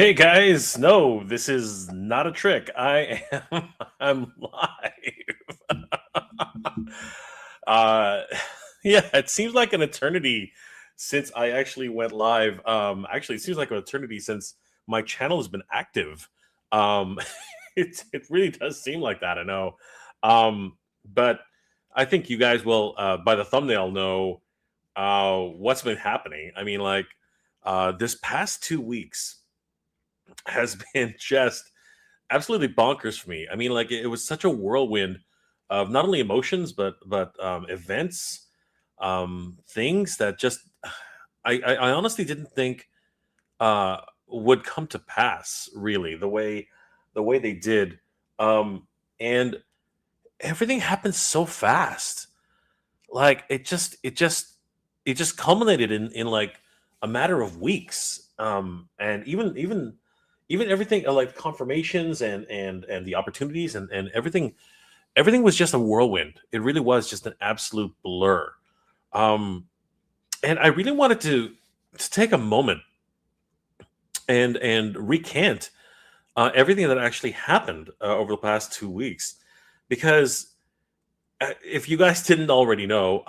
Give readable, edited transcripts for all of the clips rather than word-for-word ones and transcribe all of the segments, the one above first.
Hey guys, no, this is not a trick. I'm live. uh yeah, it seems like an eternity since I actually went live. Actually it seems like an eternity since my channel has been active. Um it really does seem like that, I know. But I think you guys will by the thumbnail know what's been happening. I mean, like this past 2 weeks has been just absolutely bonkers for me. I mean, like it was such a whirlwind of not only emotions but events, things that just I honestly didn't think uh, would come to pass. Really, the way they did, and everything happened so fast. Like it just culminated in like a matter of weeks. And even everything like confirmations and the opportunities and everything was just a whirlwind. It really was just an absolute blur. Um, and I really wanted to take a moment and recant everything that actually happened over the past 2 weeks, because if you guys didn't already know,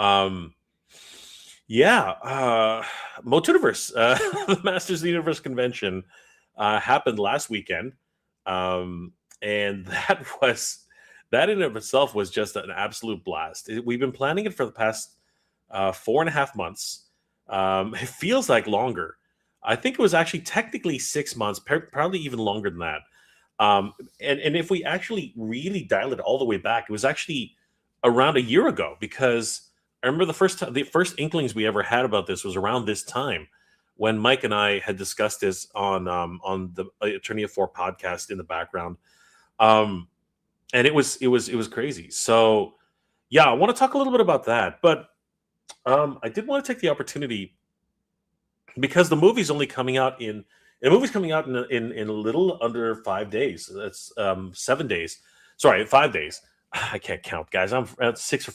yeah, MOTUNIVERSE, the Masters of the Universe convention, happened last weekend, and that in of itself was just an absolute blast. We've been planning it for the past 4.5 months. It feels like longer. I think it was actually technically 6 months, probably even longer than that. And if we actually really dial it all the way back, it was actually around a year ago, because I remember the first inklings we ever had about this was around this time when Mike and I had discussed this on the Attorney of Four podcast in the background. Um, and it was crazy. So yeah, I want to talk a little bit about that, but I did want to take the opportunity, because the movie's coming out in a little under 5 days. That's 7 days. Sorry, 5 days. I can't count, guys. I'm at 6 or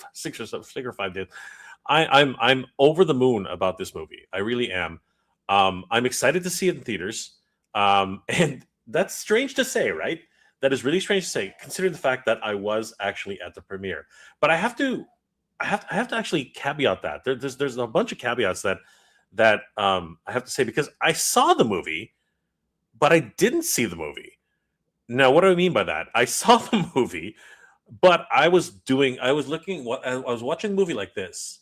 5 days. I'm over the moon about this movie. I really am. I'm excited to see it in theaters. And that's strange to say, right? That is really strange to say, considering the fact that I was actually at the premiere. But I have to actually caveat that. There's a bunch of caveats that I have to say, because I saw the movie, but I didn't see the movie. Now, what do I mean by that? I saw the movie, but I was looking, what I was watching the movie like this.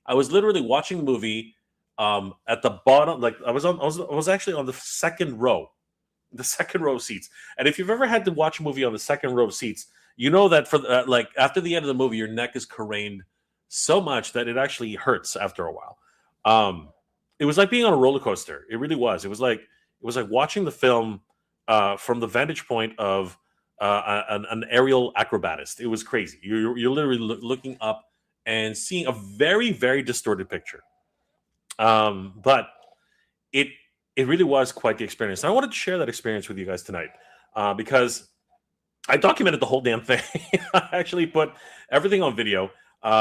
I was literally watching the movie at the bottom, like I was actually on the second row seats. And if you've ever had to watch a movie on the second row seats, you know that like after the end of the movie, your neck is craned so much that it actually hurts after a while. Um, it was like being on a roller coaster. It really was. It was like watching the film from the vantage point of an aerial acrobatist. It was crazy. You're literally looking up and seeing a very very distorted picture. But it it really was quite the experience. And I wanted to share that experience with you guys tonight, because I documented the whole damn thing. I actually put everything on video,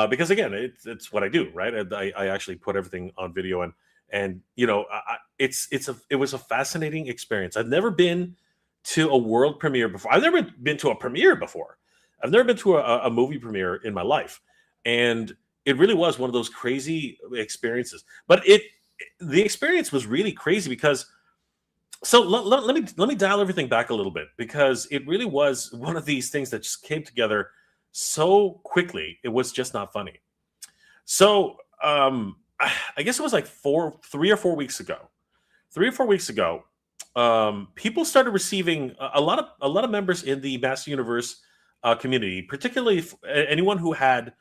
because again, it's what I do, right? I actually put everything on video, and it was a fascinating experience. I've never been to a world premiere before. I've never been to a premiere before. I've never been to a movie premiere in my life, and it really was one of those crazy experiences. But the experience was really crazy because, so let me dial everything back a little bit, because it really was one of these things that just came together so quickly. It was just not funny. So I guess it was like 3 or 4 weeks ago. 3 or 4 weeks ago, people started receiving a lot of members in the Master Universe community, particularly anyone who had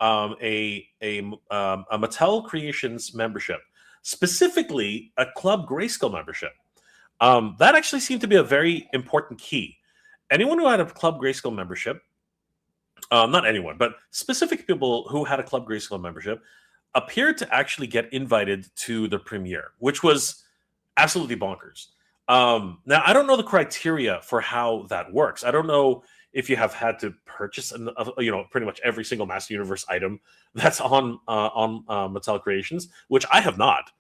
a Mattel Creations membership, specifically a Club Grayskull membership. That actually seemed to be a very important key. Anyone who had a Club Grayskull membership, not anyone, but specific people who had a Club Grayskull membership, appeared to actually get invited to the premiere, which was absolutely bonkers. Now, I don't know the criteria for how that works. I don't know if you have had to purchase, pretty much every single Master Universe item that's on Mattel Creations, which I have not.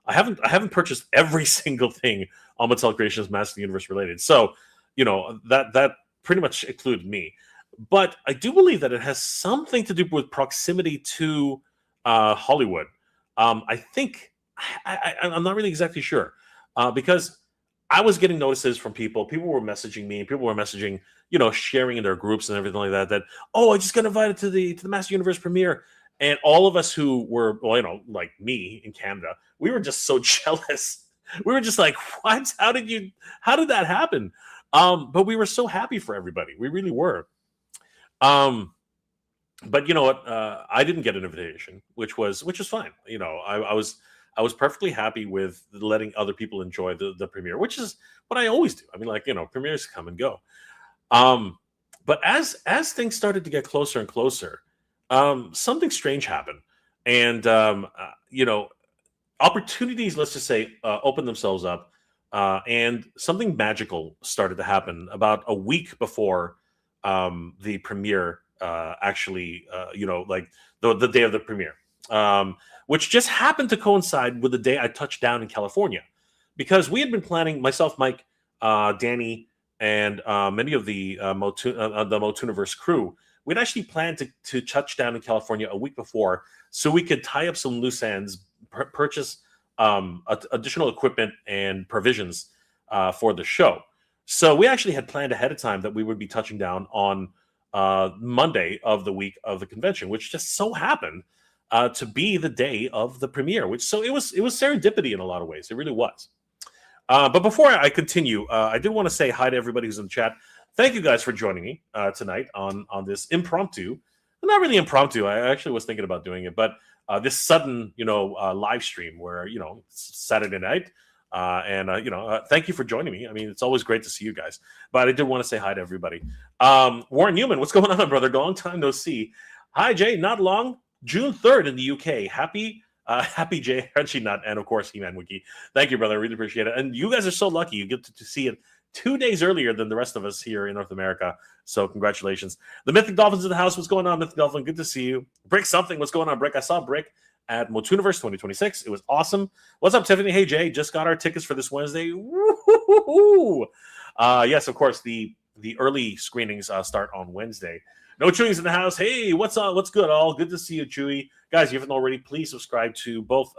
I haven't purchased every single thing on Mattel Creations Master of the Universe related. So, that pretty much included me. But I do believe that it has something to do with proximity to Hollywood. I think I'm not really exactly sure because I was getting notices from people. People were messaging me. People were messaging, sharing in their groups and everything like that. That I just got invited to the Master Universe premiere, and all of us who were, like me in Canada, we were just so jealous. We were just like, "What? How did that happen?" But we were so happy for everybody. We really were. But you know what? I didn't get an invitation, which was fine. I was perfectly happy with letting other people enjoy the premiere, which is what I always do. I mean, premieres come and go. But as things started to get closer and closer, something strange happened, and opportunities, let's just say, opened themselves up, and something magical started to happen about a week before the premiere. Actually, like the day of the premiere, which just happened to coincide with the day I touched down in California, because we had been planning, myself, Mike, Danny, and many of the MOTUNIVERSE crew. We'd actually planned to touch down in California a week before, so we could tie up some loose ends, purchase additional equipment and provisions for the show. So we actually had planned ahead of time that we would be touching down on Monday of the week of the convention, which just so happened to be the day of the premiere. So it was serendipity in a lot of ways. It really was. But before I continue, I did want to say hi to everybody who's in the chat. Thank you guys for joining me tonight on this impromptu. Not really impromptu. I actually was thinking about doing it, but this sudden, live stream where it's Saturday night. Thank you for joining me. I mean, it's always great to see you guys. But I did want to say hi to everybody. Warren Newman, what's going on, brother? Long time no see. Hi, Jay. Not long. June 3rd in the UK. Happy Jay, Crunchy Nut, and of course, He-Man Wiki. Thank you, brother. I really appreciate it. And you guys are so lucky. You get to see it 2 days earlier than the rest of us here in North America. So congratulations. The Mythic Dolphins in the house. What's going on, Mythic Dolphin? Good to see you. Brick something. What's going on, Brick? I saw Brick at MOTUNIVERSE 2026. It was awesome. What's up, Tiffany? Hey, Jay. Just got our tickets for this Wednesday. Woo-hoo-hoo-hoo. Yes, of course, the early screenings start on Wednesday. No Chewing's in the house. Hey, what's up? What's good? All good to see you, Chewy. Guys, if you haven't already, please subscribe to both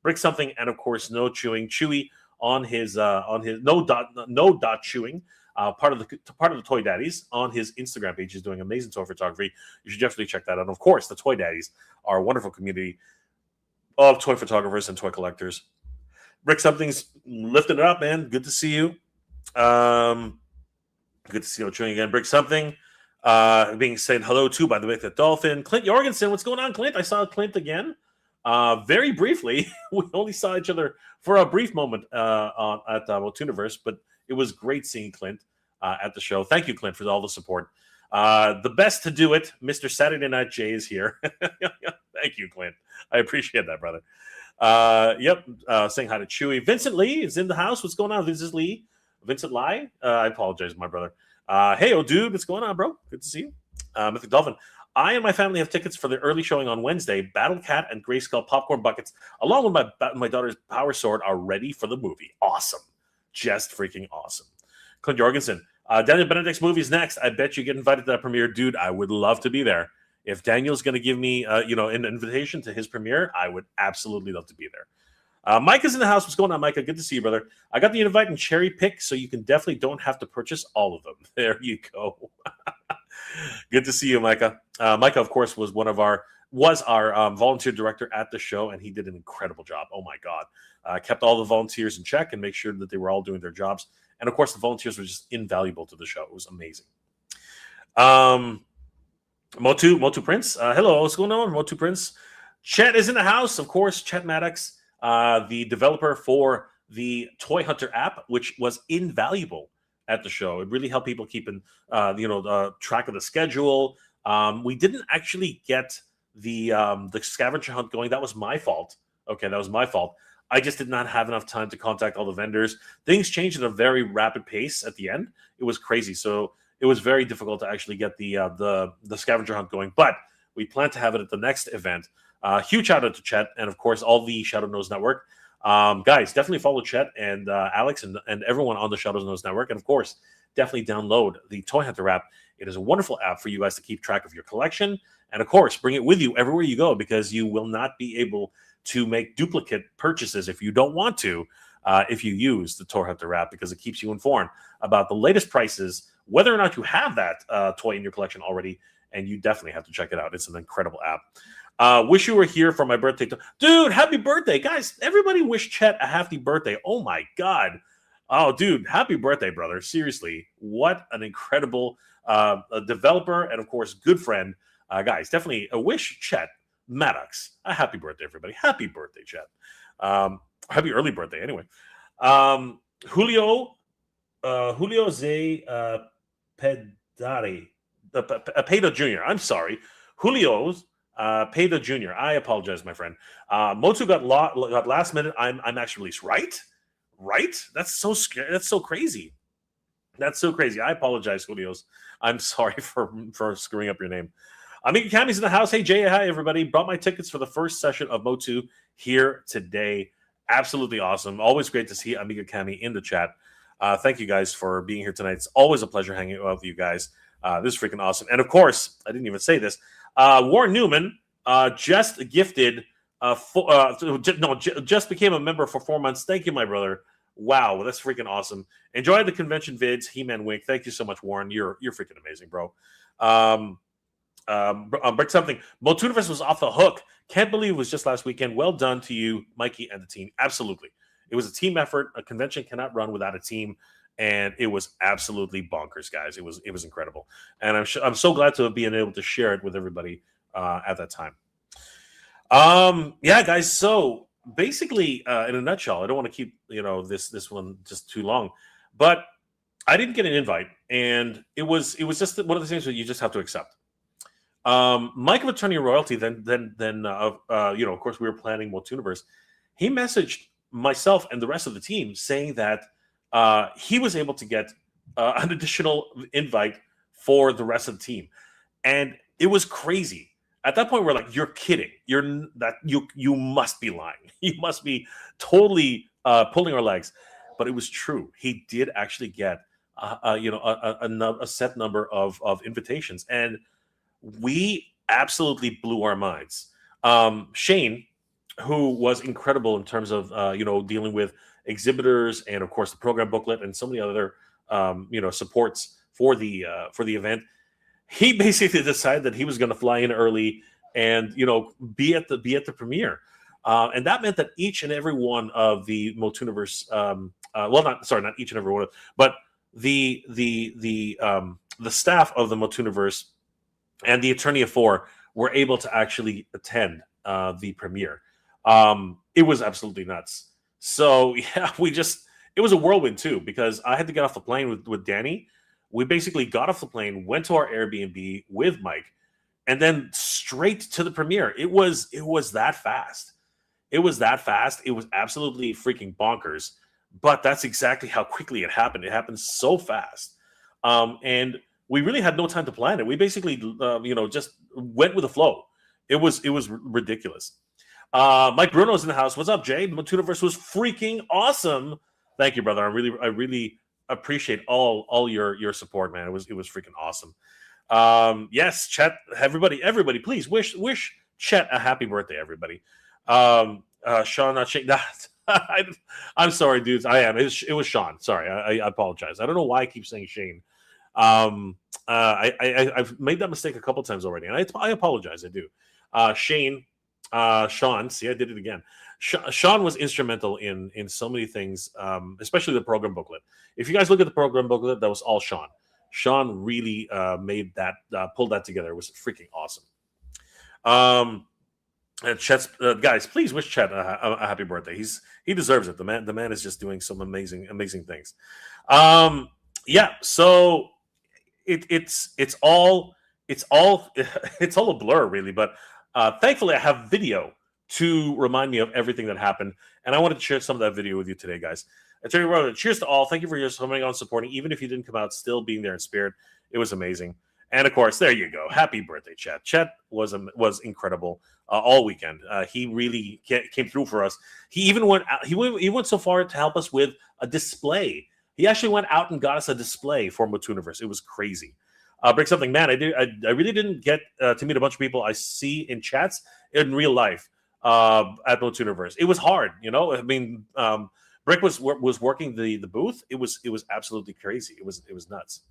Brick Something and of course No Chewing. Chewy on his no dot chewing. Part of the Toy Daddies on his Instagram page. He's doing amazing toy photography. You should definitely check that out. And of course, the Toy Daddies are a wonderful community of toy photographers and toy collectors. Brick Something's lifting it up, man. Good to see you. Good to see you chewing again. Brick Something being said hello to by the way, the Dolphin. Clint Jorgensen, what's going on, Clint? I saw Clint again. Very briefly. We only saw each other for a brief moment at MOTUNIVERSE, but it was great seeing Clint at the show. Thank you, Clint, for all the support. The best to do it, Mr. Saturday Night Jay is here. Thank you, Clint. I appreciate that, brother. Saying hi to Chewy. Vincent Lee is in the house. What's going on, Vincent Lee? Vincent Lai? I apologize, my brother. Hey, dude, what's going on, bro? Good to see you. Mythic Dolphin. I and my family have tickets for the early showing on Wednesday. Battle Cat and Grayskull popcorn buckets, along with my daughter's Power Sword, are ready for the movie. Awesome. Just freaking awesome. Clint Jorgensen. Daniel Benedict's movie is next. I bet you get invited to that premiere. Dude, I would love to be there. If Daniel's going to give me an invitation to his premiere, I would absolutely love to be there. Mike is in the house. What's going on, Micah? Good to see you, brother. I got the invite and cherry pick, so you can definitely don't have to purchase all of them. There you go. Good to see you, Micah. Micah, of course, was our volunteer director at the show, and he did an incredible job. Oh my God. Kept all the volunteers in check and make sure that they were all doing their jobs. And of course, the volunteers were just invaluable to the show. It was amazing. Motu Prince. Hello, what's going on, Motu Prince? Chet is in the house, of course. Chet Maddox, the developer for the Toy Hunter app, which was invaluable at the show. It really helped people keep in track of the schedule. We didn't actually get the scavenger hunt going. That was my fault. Okay, that was my fault. I just did not have enough time to contact all the vendors. Things changed at a very rapid pace at the end. It was crazy. So it was very difficult to actually get the scavenger hunt going. But we plan to have it at the next event. Huge shout out to Chet and of course all the Shadow Nose Network. Guys, definitely follow Chet and Alex and everyone on the Shadows Knows Network. And of course, definitely download the Toy Hunter app. It is a wonderful app for you guys to keep track of your collection. And of course, bring it with you everywhere you go, because you will not be able to make duplicate purchases if you don't want to, if you use the Toy Hunter app, because it keeps you informed about the latest prices, whether or not you have that toy in your collection already. And you definitely have to check it out. It's an incredible app. Wish you were here for my birthday. Dude, happy birthday. Guys, everybody wish Chet a happy birthday. Oh, my God. Oh, dude, happy birthday, brother. Seriously, what an incredible developer and, of course, good friend. Guys, definitely wish Chet Maddox a happy birthday, everybody. Happy birthday, Chet. Happy early birthday, anyway. Julio Z. Pedari. Peda Jr. I'm sorry. Julio's Peda Jr. I apologize, my friend. Motu got last minute. I'm actually released. Right? That's so scary. That's so crazy. That's so crazy. I apologize, Julio's. I'm sorry for screwing up your name. Amiga Cammy's in the house. Hey, Jay. Hi, everybody. Brought my tickets for the first session of Motu here today. Absolutely awesome. Always great to see Amiga Cammy in the chat. Thank you guys for being here tonight. It's always a pleasure hanging out with you guys. This is freaking awesome. And of course, I didn't even say this. Warren Newman just gifted, just became a member for 4 months. Thank you, my brother. Wow, that's freaking awesome. Enjoy the convention vids, He-Man Wink. Thank you so much, Warren. You're freaking amazing, bro. Break something. MOTUNIVERSE was off the hook. Can't believe it was just last weekend. Well done to you, Mikey, and the team. Absolutely. It was a team effort. A convention cannot run without a team. And it was absolutely bonkers, guys. It was incredible. And I'm so glad to have been able to share it with everybody at that time. Yeah, guys. So basically, in a nutshell, I don't want to keep this one just too long, but I didn't get an invite, and it was just one of the things that you just have to accept. Mike of Attorney Royalty, of course, we were planning MOTUNIVERSE. He messaged myself and the rest of the team saying that he was able to get an additional invite for the rest of the team, and it was crazy. At that point, we're like, "You're kidding! You must be lying! You must be totally pulling our legs." But it was true. He did actually get a set number of invitations, and we absolutely blew our minds. Shane, who was incredible in terms of dealing with exhibitors and of course the program booklet and so many other supports for the event, he basically decided that he was going to fly in early and be at the premiere, and that meant that each and every one of the MOTUNIVERSE, not each and every one, but the staff of the MOTUNIVERSE and the Attorney of Four were able to actually attend the premiere. It was absolutely nuts. So yeah, it was a whirlwind too, because I had to get off the plane with Danny. We basically got off the plane, went to our Airbnb with Mike, and then straight to the premiere. It was that fast. It was that fast. It was absolutely freaking bonkers. But that's exactly how quickly it happened. It happened so fast. And we really had no time to plan it. We basically, just went with the flow. It was ridiculous. Mike Bruno's in the house. What's up, Jay? MOTUNIVERSE was freaking awesome. Thank you, brother. I really appreciate all your support, man. It was freaking awesome. Yes, Chet. Everybody, please wish Chet a happy birthday, everybody. Sean, not Shane. I'm sorry, dudes. I am. It was Sean. Sorry, I apologize. I don't know why I keep saying Shane. I've made that mistake a couple times already, and I apologize. I do. Shane, Sean. See, I did it again. Sean was instrumental in so many things, especially the program booklet. If you guys look at the program booklet, that was all Sean. Sean really made that, pulled that together. It was freaking awesome. And Chet's guys, please wish Chet a happy birthday. He deserves it. The man is just doing some amazing things. Yeah. So it's all a blur, really. But thankfully, I have video to remind me of everything that happened, and I wanted to share some of that video with you today, guys. Attorney Royal, cheers to all. Thank you for your coming on, supporting, even if you didn't come out, still being there in spirit. It was amazing. And of course, there you go. Happy birthday, Chet. Chet was incredible all weekend. He really came through for us. He even went out, he went so far to help us with a display. He actually went out and got us a display for MOTUNIVERSE. It was crazy. Break something, man. I really didn't get to meet a bunch of people I see in chats in real life at MOTUNIVERSE. It was hard, you know. I mean, Brick was working the booth. It was absolutely crazy. It was nuts.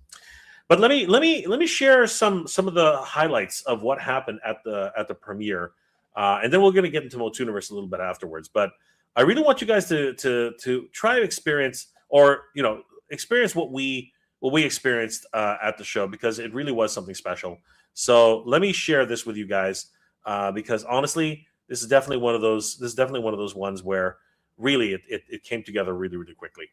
But let me share some of the highlights of what happened at the premiere, and then we're going to get into MOTUNIVERSE a little bit afterwards. But I really want you guys to try to experience, or experience what we experienced at the show, because it really was something special. So let me share this with you guys, because honestly, this is definitely one of those ones where really it came together really quickly.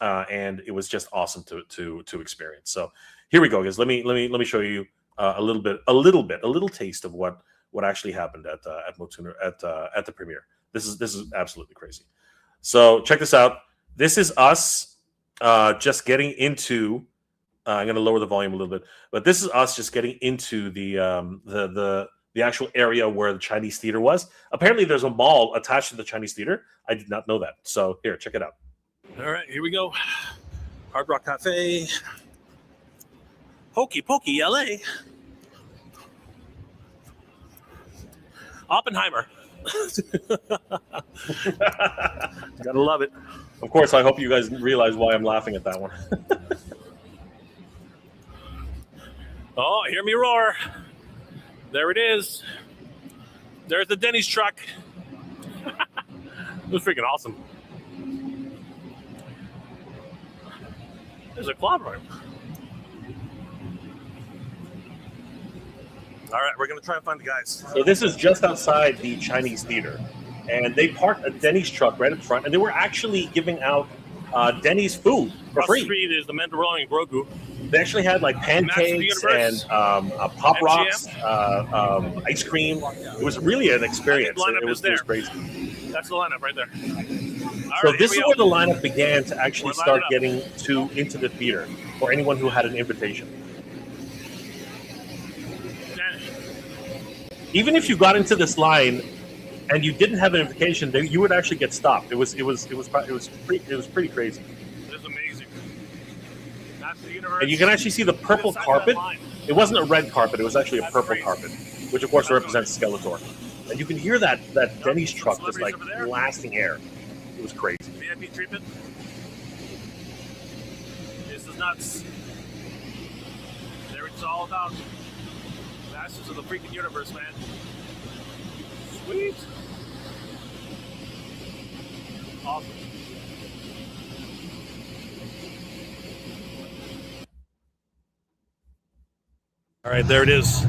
And it was just awesome to experience. So here we go, guys. Let me show you a little taste of what actually happened at the premiere. This is absolutely crazy. So check this out. This is us just getting into. I'm going to lower the volume a little bit, but this is us just getting into the actual area where the Chinese theater was. Apparently, there's a mall attached to the Chinese theater. I did not know that. So here, check it out. All right, here we go. Hard Rock Cafe. Hokey Pokey, LA. Oppenheimer. Gotta love it. Of course, I hope you guys realize why I'm laughing at that one. Oh, hear me roar. There it is. There's the Denny's truck. It was freaking awesome. There's a club right. All right, we're going to try and find the guys. So this is just outside the Chinese theater. And they parked a Denny's truck right up front. And they were actually giving out Denny's food for Across free. the street is the Mandalorian and Grogu. They actually had like pancakes and Pop Rocks, ice cream. It was really an experience. It was crazy. That's the lineup right there. So this is where the lineup began to actually start getting into the theater for anyone who had an invitation. Even if you got into this line and you didn't have an invitation, you would actually get stopped. It was pretty crazy. It is amazing. And you can actually see the purple carpet. It wasn't a red carpet; it was actually a purple carpet, which of course represents Skeletor. And you can hear that Denny's truck just like blasting air. It was crazy. VIP treatment. This is nuts. There it's all about. Masters of the freaking universe, man. Sweet. Awesome. All right, there it is.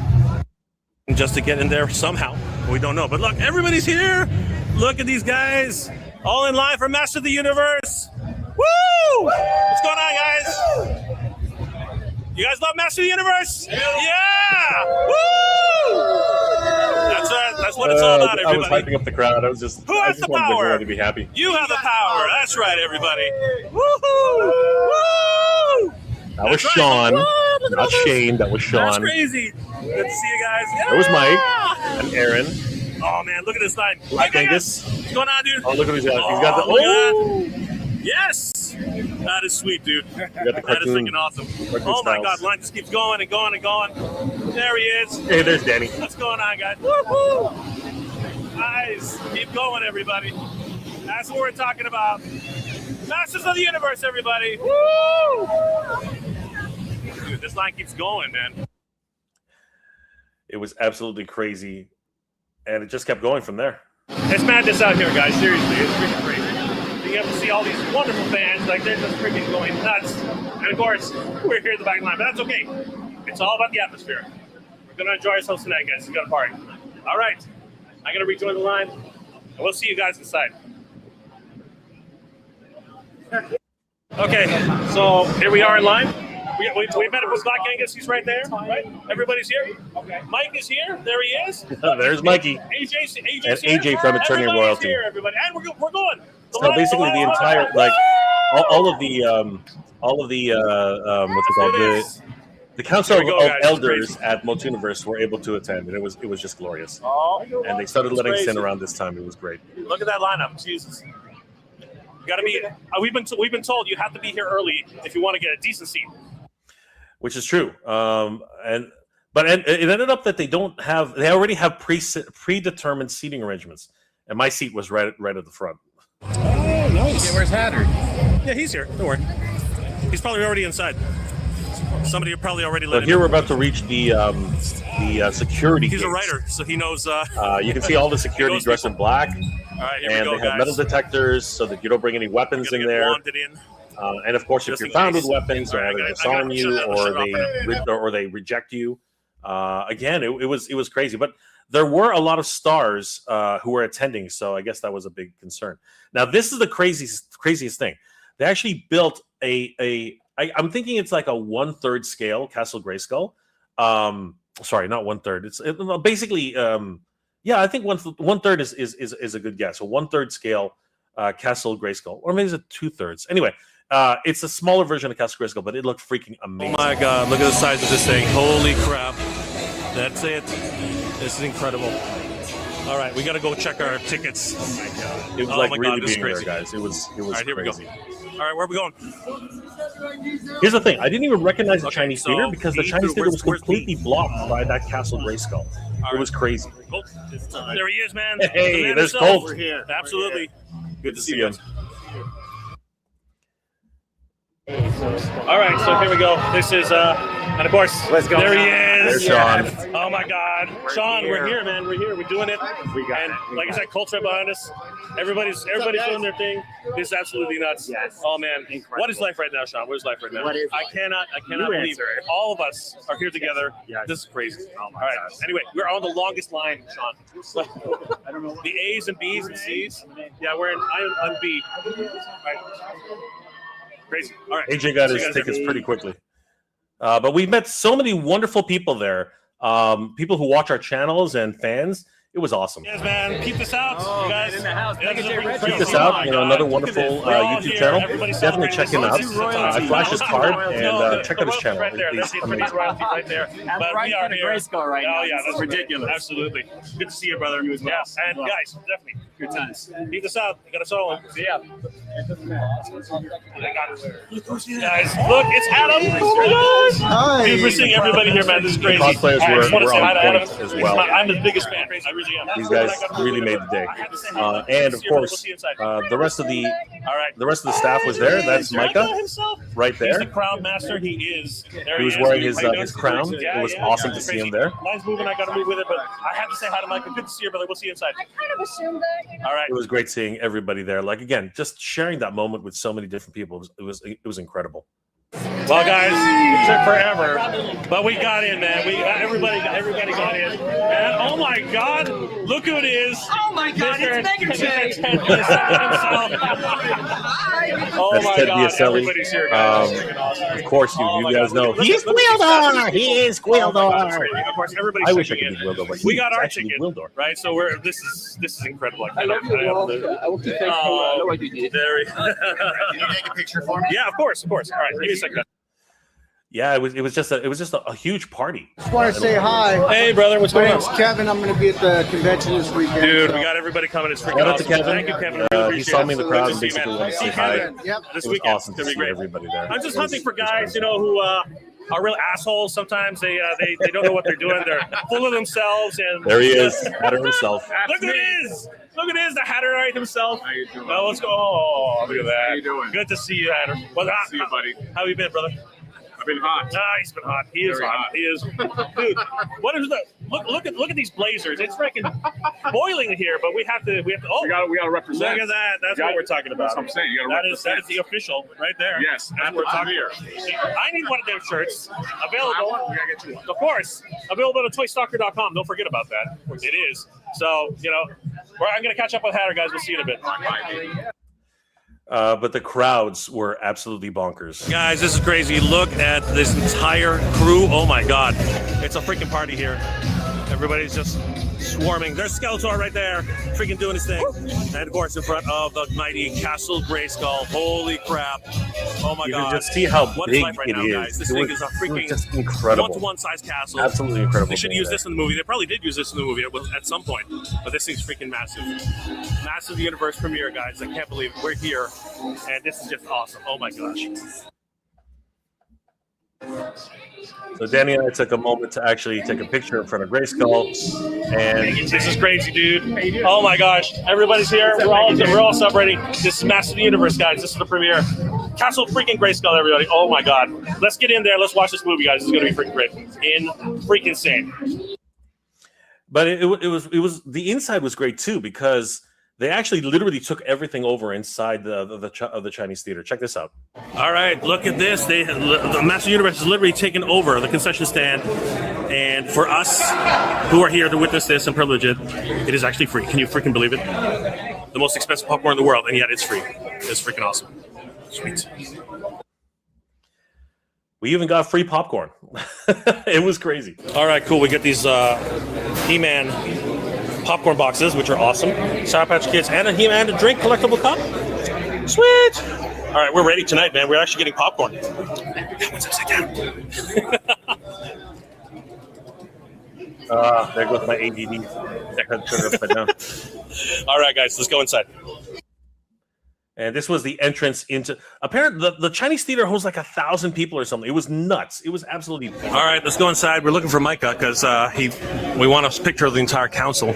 Just to get in there somehow. We don't know. But look, everybody's here. Look at these guys. All in line for Master of the Universe. Woo! What's going on, guys? You guys love Master of the Universe? Yeah! Woo! That's what it's all about, everybody. I was hyping up the crowd. Who has the wanted power? everyone to be happy. You have the power. That's right, everybody. Woohoo! Woo! That was Sean, not Shane. That was Sean. That's crazy. Good to see you guys. Yeah! That was Mike and Aaron. Oh man, look at this line. Black Angus. What's going on, dude? Oh, look at his. He's got the. Oh! Yes! That is sweet, dude. That is freaking awesome. Oh my God, line just keeps going and going and going. There he is. Hey, there's Danny. What's going on, guys? Woo-hoo! Nice. Keep going, everybody. That's what we're talking about. Masters of the Universe, everybody. Woo! Dude, this line keeps going, man. It was absolutely crazy, and it just kept going from there. It's madness out here, guys. Seriously, it's freaking crazy. You have to see all these wonderful fans, like they're just freaking going nuts. And of course, we're here at the back line, but that's okay. It's all about the atmosphere. We're gonna enjoy ourselves tonight, guys. We got a party. All right, I'm gonna rejoin the line, and we'll see you guys inside. Okay, so here we are in line. We met up with Black Angus. He's right there, right? Everybody's here. Okay. Mike is here. There he is. There's Mikey. AJ's and AJ from Eternity Royalty. Here, everybody, and we're going. So basically, the entire all of the what's it called, The council Here we go, of guys. It's elders crazy. at MOTUNIVERSE were able to attend, and it was just glorious. Oh, And they started it's letting us in crazy. around this time. It was great. Look at that lineup. Jesus. You got to be. We've been told you have to be here early if you want to get a decent seat. Which is true. But it ended up that they already have predetermined seating arrangements, and my seat was right at the front. Oh, nice. Okay, where's Hatter? Yeah, he's here. Don't worry. He's probably already inside. Somebody probably already So let him here in. we're about to reach the security. He's gates. a writer, so he knows. You can see all the security knows dressed in people. black, All right, here and we go, they have guys. metal detectors so that you don't bring any weapons We're in gonna get there. wanded in. And of course, if Just you're in found case. with weapons, All right, or they I disarm gotta you, shut it off. or they reject you. Again, it was crazy, but there were a lot of stars who were attending, so I guess that was a big concern. Now, this is the craziest thing. They actually built I'm thinking it's like a 1/3 scale Castle Grayskull. Sorry, not 1/3. It's basically, yeah, I think 1/3 is a good guess. A 1/3 scale Castle Grayskull, or maybe it's a 2/3. Anyway, it's a smaller version of Castle Grayskull, but it looked freaking amazing. Oh my God! Look at the size of this thing. Holy crap! That's it. This is incredible. All right, we got to go check our tickets. It was Oh like my really God, this is being there, crazy. guys. It was All right, here we go. crazy. All right, where are we going? Here's the thing: I didn't even recognize the Okay, Chinese so theater because the Pete, Chinese theater where's was completely blocked by that Castle Grayskull. It was crazy. Oh, there he is, man. Hey, The man there's himself. Colt. We're here. Absolutely. Good to see you. All right, so here we go. This is, and of course, Let's go. there he is. There's Sean. Oh my God, Sean, we're here. here, man. We're here. We're doing it. We got And it. like I said, Colt's right behind us. Everybody's doing their thing. This is absolutely nuts. Yes. Oh man, Incredible. what is life right now, Sean? What is life right now? What is I life? cannot You believe answer it. all of us are here together. Yes. This is crazy. Oh my All right. gosh. Anyway, we're on the longest line, Sean. I don't know. The A's and B's and C's. Yeah, we're in. I'm on B. All right. Crazy. All right. AJ got See his you guys tickets next- pretty quickly. But we met so many wonderful people there. People who watch our channels and fans. It was awesome. Yes, man. Keep this out, Oh, you guys. man, in the house. Yeah, Look at this is your pretty red crazy. Check this Oh out. my Another Look at wonderful this. We're all YouTube here. channel. Everybody's Definitely celebrating check him out. this. This is I flashed his card and check out his channel. Right there. He's That's the amazing. Infinity royalty right there. But we are here. Grayskull right now. Oh yeah, This is that's ridiculous. Absolutely. Good to see you, brother. You as well. Yeah, and Well. guys, definitely. Good times. Keep this out. You got us all. See ya. Guys, look, it's Adam. Oh my gosh. Hi. Dude, we're seeing everybody here, man. This is crazy. cosplayers I just were want to say on hi to Adam. point as well. I'm the biggest fan. I really am. These guys really made the day. And of course, the rest of the all right. staff was there. That's Micah himself. right He's there. the crown master. He is. There He was is. wearing his How you doing? crown. Yeah, It was yeah, awesome yeah. to see Crazy. him there. Mine's moving. I got to move with it, but I had to say hi to Micah. Good to see you, brother. We'll see you inside. I kind of assumed that, you know. All right. It was great seeing everybody there. Like again, just sharing that moment with so many different people. It was incredible. Well, guys, it took forever, but we got in, man. Everybody got in. And oh my God, look who it is! Oh my God, it's Mega J. Oh That's my Ted God, Biaselli. everybody's here, guys. It's freaking awesome. Of course, Oh my you guys God. know Look at- he's look at these guys. Gwildor. He is Oh my God, Gwildor. it's crazy. Of course, everybody's I wish I checking could be in. Gwildor, but We he got is our actually ticket, Gwildor. right? So this is incredible. I love you, Walt. I will keep that. Very. Can you take a picture for me? Yeah, of course. All right, give me a second. Yeah, it was just a huge party. Just want to say hi. Hey, brother, what's My going name's on? Kevin. I'm going to be at the convention this weekend. Dude, so- we got everybody coming. It's freaking Shout out to awesome. Kevin. Thank you, Kevin. I really He appreciate saw it. me in the crowd and Good to see you, basically man. wanted to say See hi. Kevin. Yep. This It was weekend. awesome It's to gonna be see great. everybody there. I'm just It was- hunting for it was guys, great. you know, who are real assholes. Sometimes they don't know what they're doing. They're full of themselves. And There he is, Hatter himself. Look at it is. Look at this, the Hatterite himself. How you doing? Oh, let's go. Oh, look at that. How you doing? Good to see you, Hatter. Well, See you, buddy. how you been, brother? I've been hot. He's been hot. He is Very hot. hot. He is. Dude, what is that? Look at these blazers. It's freaking boiling here, but we have to. Oh, We gotta represent. look at that. That's You what got- we're talking about. That's what I'm saying. You gotta That is represent. the official right there. Yes, That's what we're talking here. about. I need one of them shirts available. We gotta get you one. Of course, available at toystalker.com. Don't forget about that. It is. So, you know, I'm going to catch up with Hatter, guys. We'll see you in a bit. But the crowds were absolutely bonkers. Guys, this is crazy. Look at this entire crew. Oh, my God. It's a freaking party here. Everybody's just swarming. There's Skeletor right there, freaking doing his thing. And of course, in front of the mighty Castle Grayskull. Holy crap. Oh my You God. can just see how What big life right it now, is. guys? This It thing was- is a it was freaking just incredible. one-to-one size castle. Absolutely incredible. They should thing use there. this in the movie. They probably did use this in the movie at some point. But this thing's freaking massive. Massive universe premiere, guys. I can't believe it. We're here. And this is just awesome. Oh my gosh. So Danny and I took a moment to actually take a picture in front of Grayskull, and This is crazy, dude. Oh my gosh. Everybody's here. We're all celebrating. This is Master of the Universe, guys. This is the premiere. Castle freaking Grayskull, everybody. Oh my God. Let's get in there. Let's watch this movie, guys. This is going to be freaking great. Freaking insane. but it was the inside was great too, because they actually literally took everything over inside the Chinese theater. Check this out. All right, look at this. The Master of the Universe is literally taken over the concession stand. And for us who are here to witness this and privilege it, it is actually free. Can you freaking believe it? The most expensive popcorn in the world, and yet it's free. It's freaking awesome. Sweet. We even got free popcorn. It was crazy. All right, cool. We get these He-Man popcorn boxes, which are awesome. Sour Patch Kids and a He-Man to drink collectible cup. Sweet. All right, we're ready tonight, man. We're actually getting popcorn. There goes my ADD. Turn it upside down. All right, guys, let's go inside. And this was the entrance into. Apparently, the Chinese theater holds like 1,000 people or something. It was nuts. It was absolutely. All right, let's go inside. We're looking for Micah because we want a picture of the entire council.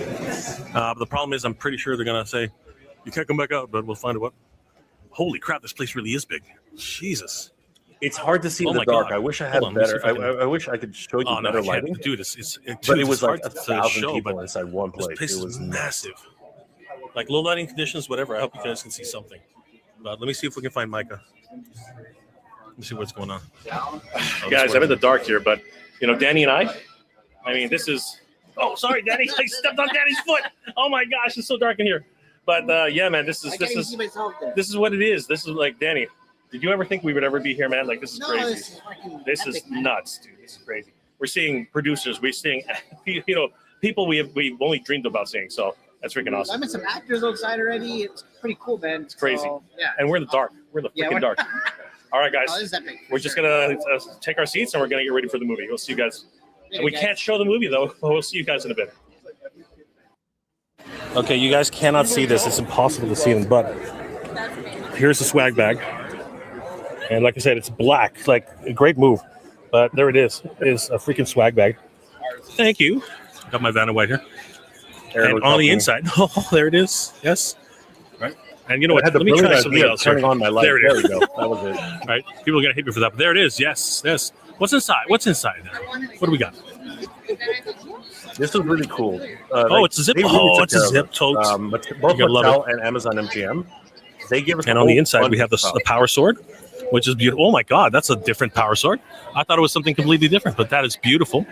But the problem is, I'm pretty sure they're gonna say you can't come back out, but we'll find out. Holy crap! This place really is big. Jesus. It's hard to see in Oh the my dark. God. I wish I had Hold on, let me see better. if I can- I wish I could show you Oh no, better I can't. lighting. Dude, But it was it's like hard to 1,000 show, people but inside one this place. place It is was massive. Like low lighting conditions, whatever. I hope you guys can see something. But let me see if we can find Micah. Let me see what's going on. Guys, I'm in the dark here, but Danny and I mean, this is. Oh, sorry, Danny. I stepped on Danny's foot. Oh my gosh, it's so dark in here. But yeah, man, this is what it is. This is like Danny. Did you ever think we would ever be here, man? Like this is crazy. This is nuts, dude. This is crazy. We're seeing producers. We're seeing people we've only dreamed about seeing. So that's freaking awesome. I met some actors outside already. It's pretty cool, man. It's crazy. So, yeah. And we're in the dark. We're in the freaking dark. All right, guys. Oh, this is epic. We're just gonna take our seats and we're gonna get ready for the movie. We'll see you guys. And we can't show the movie though. We'll see you guys in a bit. Okay, you guys cannot see this. It's impossible to see them, but here's the swag bag. And like I said, it's black. Like a great move. But there it is. It is a freaking swag bag. Thank you. Got my Vanna White here. And on the inside, oh, there it is. Yes. Right. And you know what? Let me try something else. Turning on my light. There it is. There we go. That was it. All right. People are going to hate me for that. But there it is. Yes. Yes. What's inside? What's inside there? What do we got? This was really cool. It's a zip. They really took It's a care of zip it. tote. But both gotta love Mattel and Amazon MGM, they give us. And on the inside, we have the power sword, which is beautiful. Oh my God, that's a different power sword. I thought it was something completely different, but that is beautiful.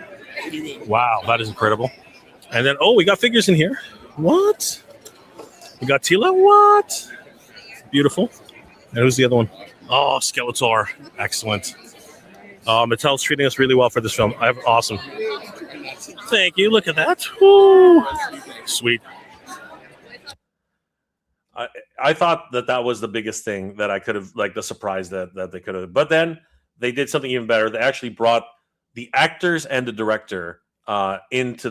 Wow, that is incredible. And then, we got figures in here. What? We got Tila. What? Beautiful. And who's the other one? Oh, Skeletor. Excellent. Mattel's treating us really well for this film. Awesome. Thank you. Look at that. Woo. Sweet. I thought that was the biggest thing that I could have, like the surprise that they could have. But then they did something even better. They actually brought the actors and the director onto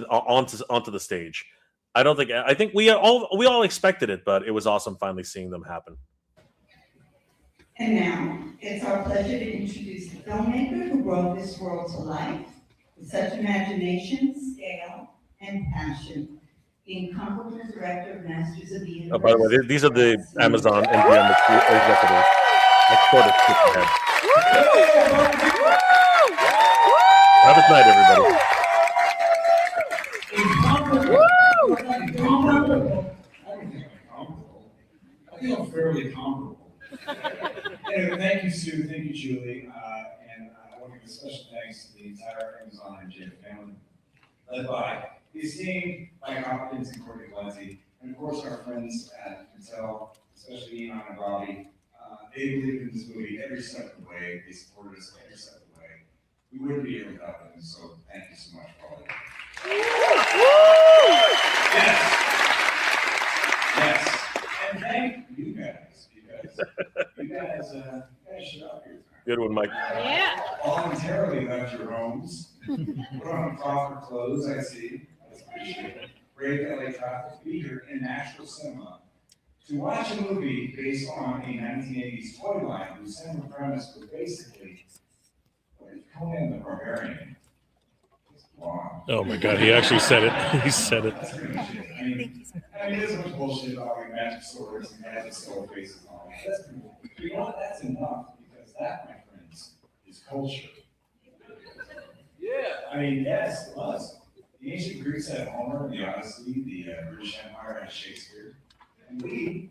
the stage. I think we all expected it, but it was awesome finally seeing them happen. And now, it's our pleasure to introduce the filmmaker who brought this world to life with such imagination, scale, and passion. The incomparable director of Masters of the Universe. By the way, these are the Amazon MGM executives. Let's sort of skip ahead. Have a good night, everybody. I feel fairly comparable. Anyway, thank you, Sue. Thank you, Julie. And I want to give a special thanks to the entire Amazon and Jim family, led by the esteemed Mike Hopkins and Courtney Glenzie, and of course our friends at Mattel, especially Iman and Bobby. They believed in this movie every step of the way. They supported us every step of the way. We wouldn't be here without them, so thank you so much for all of that. Yes. And thank you guys, because you guys showed up here. Good one, Mike. Yeah. Voluntarily left your homes, put on proper clothes, I see. That's appreciated. Brave LA traffic, be here in actual cinema to watch a movie based on a 1980s toy line whose central premise was basically Conan the Barbarian. Oh my God, he actually said it. He said it. That's pretty much it. I mean, there's much bullshit about like magic swords and magic skull faces and all that. That's pretty cool. But you know what? That's enough, because that, my friends, is culture. Yeah. I mean, yes, it was. The ancient Greeks had Homer, the Odyssey, the British Empire had Shakespeare, and we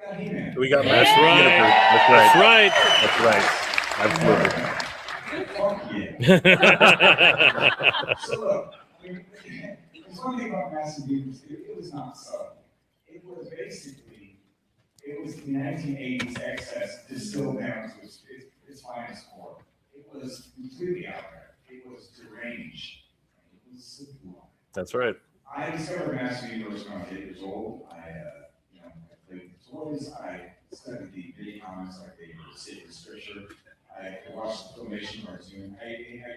got He-Man. We got That's Master right. Universe. That's right. That's right. Absolutely. Fuck yeah. So look, I mean, there's one thing about Master Universe, it was not subtle. It was basically, it was the 1980s excess distilled down to its finest form. It was completely out there. It was deranged. It was simple. That's right. I discovered Master Universe when I was 8 years old. I played with toys. I studied the video comics like they were sacred scripture. I watched the Filmation cartoon. I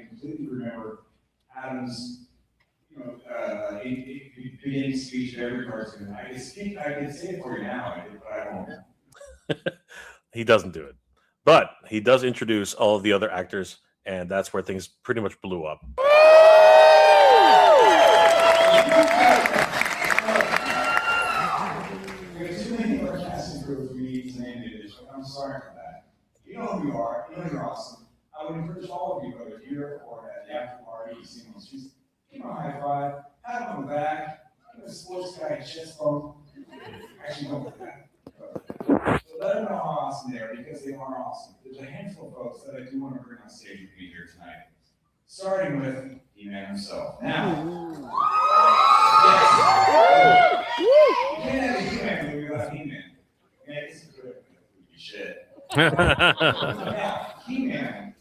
completely remember Adam's, beginning speech of every cartoon. I could say it for you now, but I won't. He doesn't do it. But he does introduce all of the other actors, and that's where things pretty much blew up. There's too many more casting crew for me to name it. I'm sorry for that. You know who you are. You know you're awesome. I would encourage all of you, whether here or at the after party, you see them on the streets, give them a high five, pat them on the back, give a sports guy a chest bump. Actually, don't do that. So let them know how awesome they are, because they are awesome. There's a handful of folks that I do want to bring on stage with me here tonight. Starting with He-Man himself. Now, yes. You can't have a He-Man movie without He-Man. Man, this is good. Shit. Now, He-Man,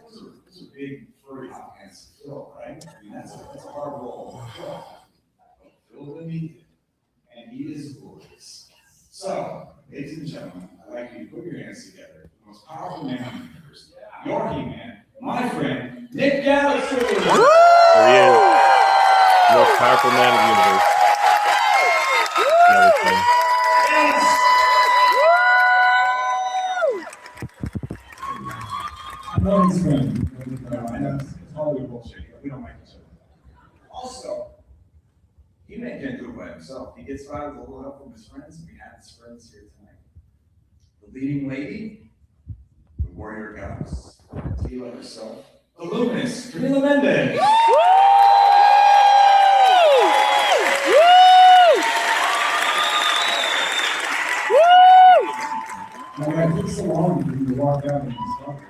those are big, furry, hot pants to fill, right? I mean, that's a hard role to fill. Fill the meat, and he is glorious. So, ladies and gentlemen, I'd like you to put your hands together. The most powerful man in the universe, your He-Man, my friend, Nick Gallagher. There he is. The most powerful man in the universe. Yes. No, he's good. I know it's totally bullshit. We don't like each other. Also, He-Man can't do it by himself. He gets by with a little help from his friends, and we have his friends here tonight. The leading lady, the warrior goddess, Tila herself, the luminous, Camila Mendez. It took so long for you to walk out and stop it.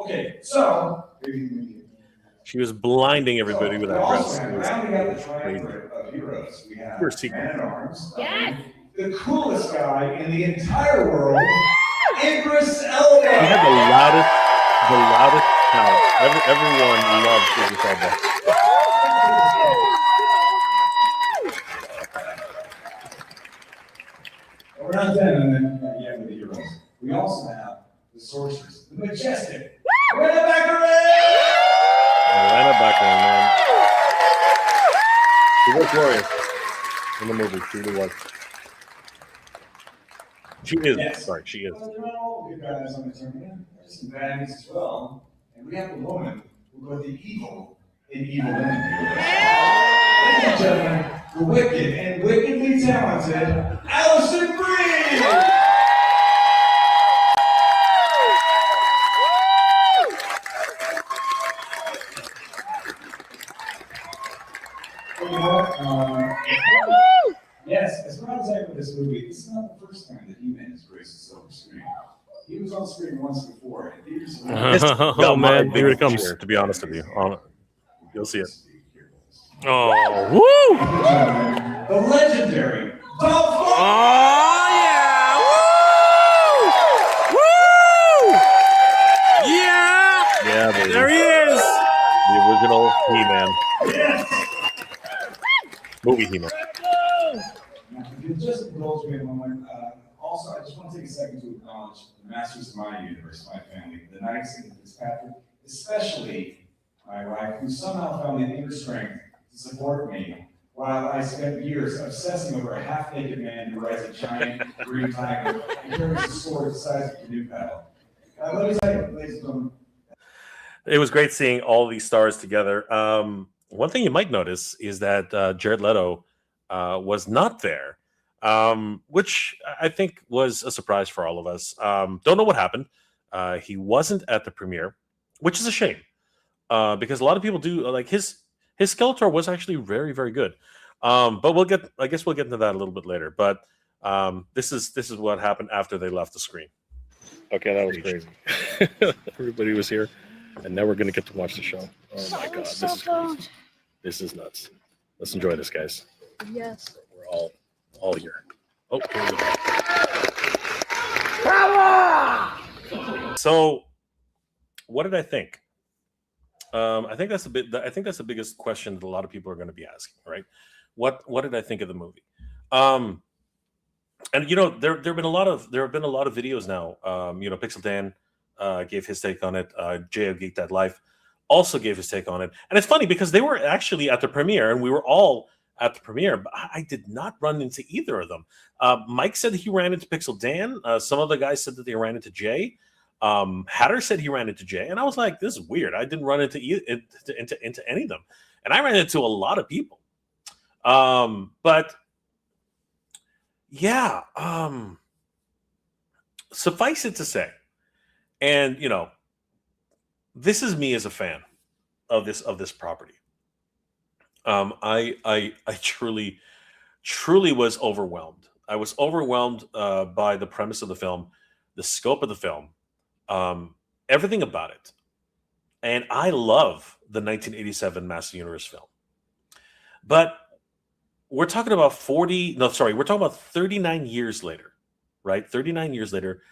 Okay, so She was blinding everybody with that dress. It was rounding out the crazy. triumvirate of heroes, we have Pure secret. Man-at-Arms, Yes. the coolest guy in the entire world, Idris Elba. He had the loudest sound. Everyone loved Idris Elba. We're not done yet with the heroes. We also have the sorcerers, the majestic, Lorena Background, man. She was glorious in the movie. She really was. She is. Yes. Sorry, she is. Well, they're not all good guys on the terminal. There's some baddies as well. And we have a woman who got the evil in Evil Ladies and gentlemen, the wicked and wickedly talented Allison Brie! You know what? Yes, as far as I know this movie, this is not the first time that He-Man has graced the silver screen. He was on screen once before. And he was Oh man, here it comes. To be honest with you, you'll see it. Oh, woo! The legendary Dolph Lundgren! Oh yeah! Woo! Woo! Yeah! Yeah, baby. There he is! Movie He-Man. Now, if you just indulge me a moment, also, I just want to take a second to acknowledge the masters of my universe, my family, the Knights and Fitzpatrick, especially my wife, who somehow found the inner strength to support me while I spent years obsessing over a half-naked man who rides a giant green tiger and carries a sword the size of a canoe paddle. Let me tell you, ladies and gentlemen. It was great seeing all these stars together. One thing you might notice is that Jared Leto was not there, which I think was a surprise for all of us. Don't know what happened. He wasn't at the premiere, which is a shame because a lot of people do like his Skeletor was actually very, very good. But I guess we'll get into that a little bit later. But this is what happened after they left the screen. Okay, that was crazy. Everybody was here, and now we're going to get to watch the show. Oh my God, this is crazy. This is nuts. Let's enjoy this, guys. Yes. We're all here. Oh, here we go. So, what did I think? I think that's the biggest question that a lot of people are going to be asking, right? What did I think of the movie? And there have been a lot of videos now. Pixel Dan gave his take on it. Jay of Geek That Life also gave his take on it. And it's funny because they were actually at the premiere, and we were all at the premiere, but I did not run into either of them. Mike said he ran into Pixel Dan. Some of the guys said that they ran into Jay. Hatter said he ran into Jay, and I was like, "This is weird." I didn't run into any of them, and I ran into a lot of people. But yeah, suffice it to say, and this is me as a fan of this property. I truly was overwhelmed. I was overwhelmed by the premise of the film, the scope of the film, everything about it. And I love the 1987 Master Universe film. But we're talking about 39 years later, right? 39 years later,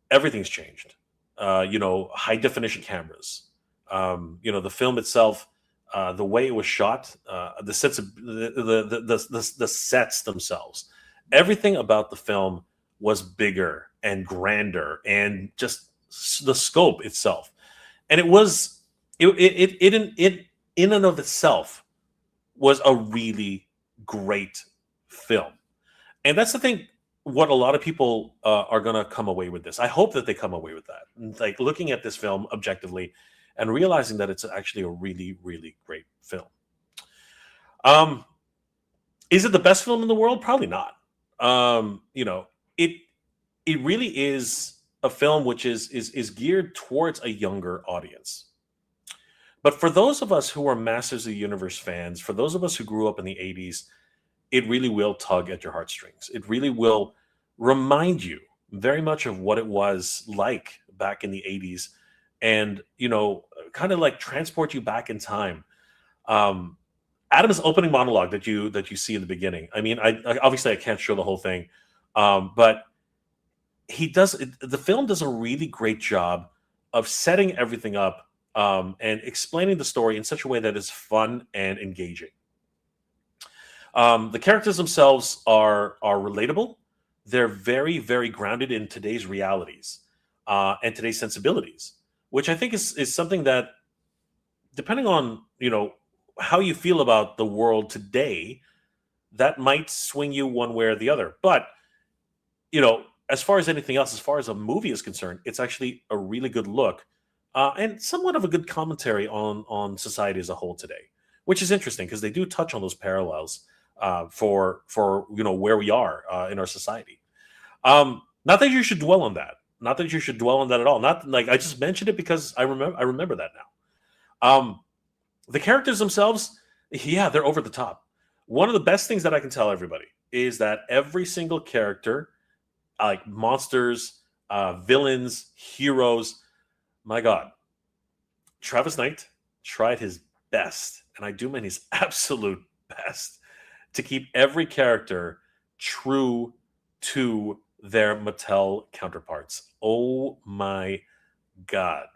everything's changed. High definition cameras. The film itself, the way it was shot, the sets of the sets themselves, everything about the film was bigger and grander, and just the scope itself, and it in and of itself was a really great film. And that's the thing, what a lot of people are going to come away with this. I hope that they come away with that, like looking at this film objectively and realizing that it's actually a really, really great film. Is it the best film in the world? Probably not. It really is a film which is geared towards a younger audience. But for those of us who are Masters of the Universe fans, for those of us who grew up in the 80s, it really will tug at your heartstrings. It really will remind you very much of what it was like back in the 80s, and kind of like transport you back in time. Adam's opening monologue that you see in the beginning. I mean, I obviously I can't show the whole thing, but the film does a really great job of setting everything up and explaining the story in such a way that is fun and engaging. The characters themselves are relatable. They're very, very grounded in today's realities and today's sensibilities, which I think is something that, depending on how you feel about the world today, that might swing you one way or the other. But as far as anything else, as far as a movie is concerned, it's actually a really good look and somewhat of a good commentary on society as a whole today, which is interesting because they do touch on those parallels for where we are in our society. Not that you should dwell on that. Not that you should dwell on that at all. Not like I just mentioned it because I remember that now. The characters themselves, yeah, they're over the top. One of the best things that I can tell everybody is that every single character, like monsters, villains, heroes, my God, Travis Knight tried his best, and I do mean his absolute best, to keep every character true to their Mattel counterparts. Oh my God.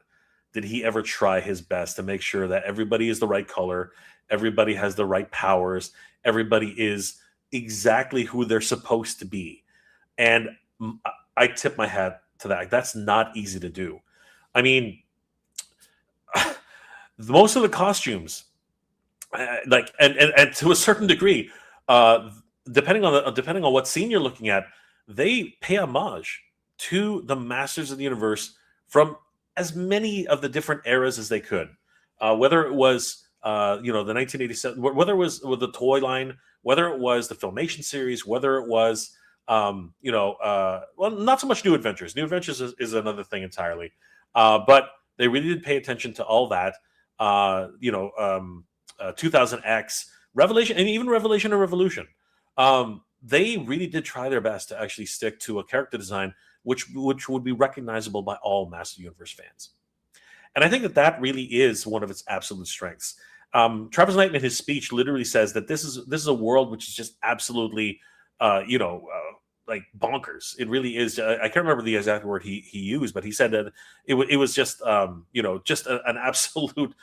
did he ever try his best to make sure that everybody is the right color, everybody has the right powers, everybody is exactly who they're supposed to be. And I tip my hat to that. That's not easy to do. I mean, most of the costumes, and to a certain degree, depending on what scene you're looking at, they pay homage to the Masters of the Universe from as many of the different eras as they could. Whether it was the 1987, whether it was with the toy line, whether it was the Filmation series, whether it was well, not so much New Adventures. New Adventures is another thing entirely, but they really did pay attention to all that. 2000X, Revelation, and even Revelation and Revolution. They really did try their best to actually stick to a character design which would be recognizable by all Master Universe fans. And I think that really is one of its absolute strengths. Travis Knight in his speech literally says that this is a world which is just absolutely, like bonkers. It really is. I can't remember the exact word he used, but he said that it was just, just an absolute,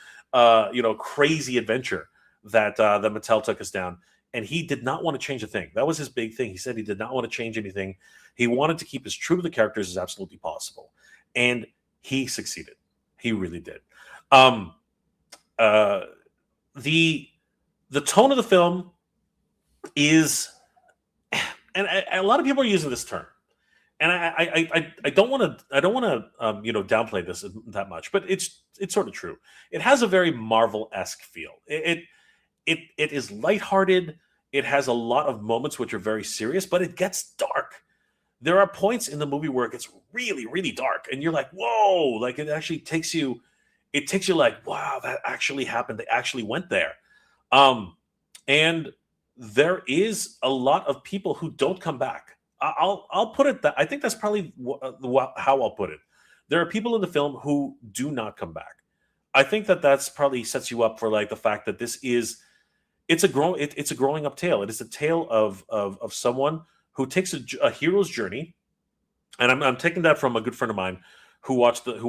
crazy adventure that Mattel took us down. And he did not want to change a thing. That was his big thing. He said he did not want to change anything. He wanted to keep as true to the characters as absolutely possible. And he succeeded. He really did. The tone of the film is, and a lot of people are using this term, and I don't want to downplay this that much, but it's sort of true. It has a very Marvel-esque feel. It is lighthearted. It has a lot of moments which are very serious, but it gets dark. There are points in the movie where it gets really, really dark, and you're like, whoa, like it actually takes you like, wow, that actually happened. They actually went there. And there is a lot of people who don't come back. I'll put it that I think that's probably how I'll put it. There are people in the film who do not come back. I think that's probably sets you up for like the fact that it's a growing up tale. It is a tale of someone who takes a hero's journey, and I'm taking that from a good friend of mine who watched the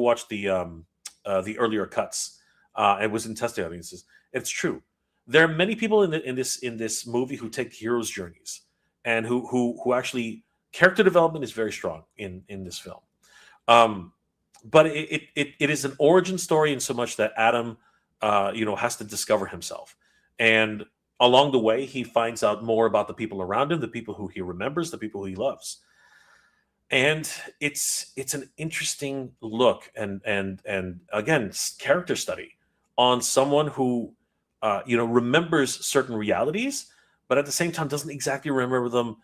earlier cuts and was in testing audiences. It's true. There are many people in this movie who take heroes' journeys and who actually character development is very strong in this film. But it is an origin story in so much that Adam has to discover himself, and along the way he finds out more about the people around him, the people who he remembers, the people who he loves. And it's an interesting look and again, character study on someone who remembers certain realities, but at the same time doesn't exactly remember them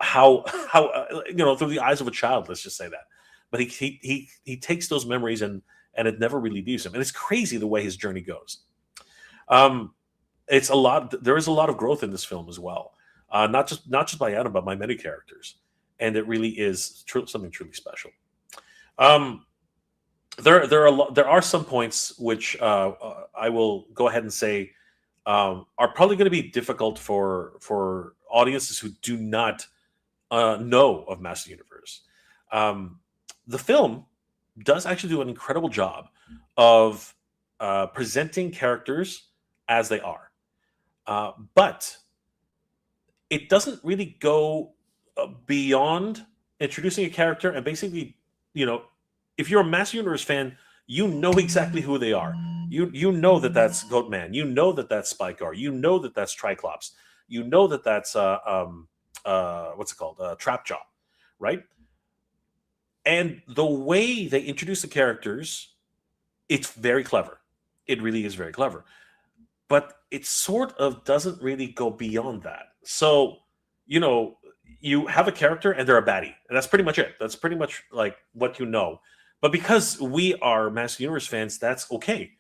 how through the eyes of a child. Let's just say that. But he takes those memories and it never really leaves him. And it's crazy the way his journey goes. It's a lot. There is a lot of growth in this film as well, not just by Adam, but by many characters. And it really is something truly special. There are some points which I will go ahead and say are probably going to be difficult for audiences who do not know of Master Universe. The film does actually do an incredible job of presenting characters as they are, but it doesn't really go beyond introducing a character and basically, if you're a Master Universe fan, you know exactly who they are. You know that's Goatman. You know that's Spycar. You know that's Triclops. You know that's what's it called? Trapjaw, right? And the way they introduce the characters, it's very clever. It really is very clever. But it sort of doesn't really go beyond that. So, you have a character and they're a baddie. And that's pretty much it. That's pretty much like what you know. But because we are Master Universe fans, that's okay.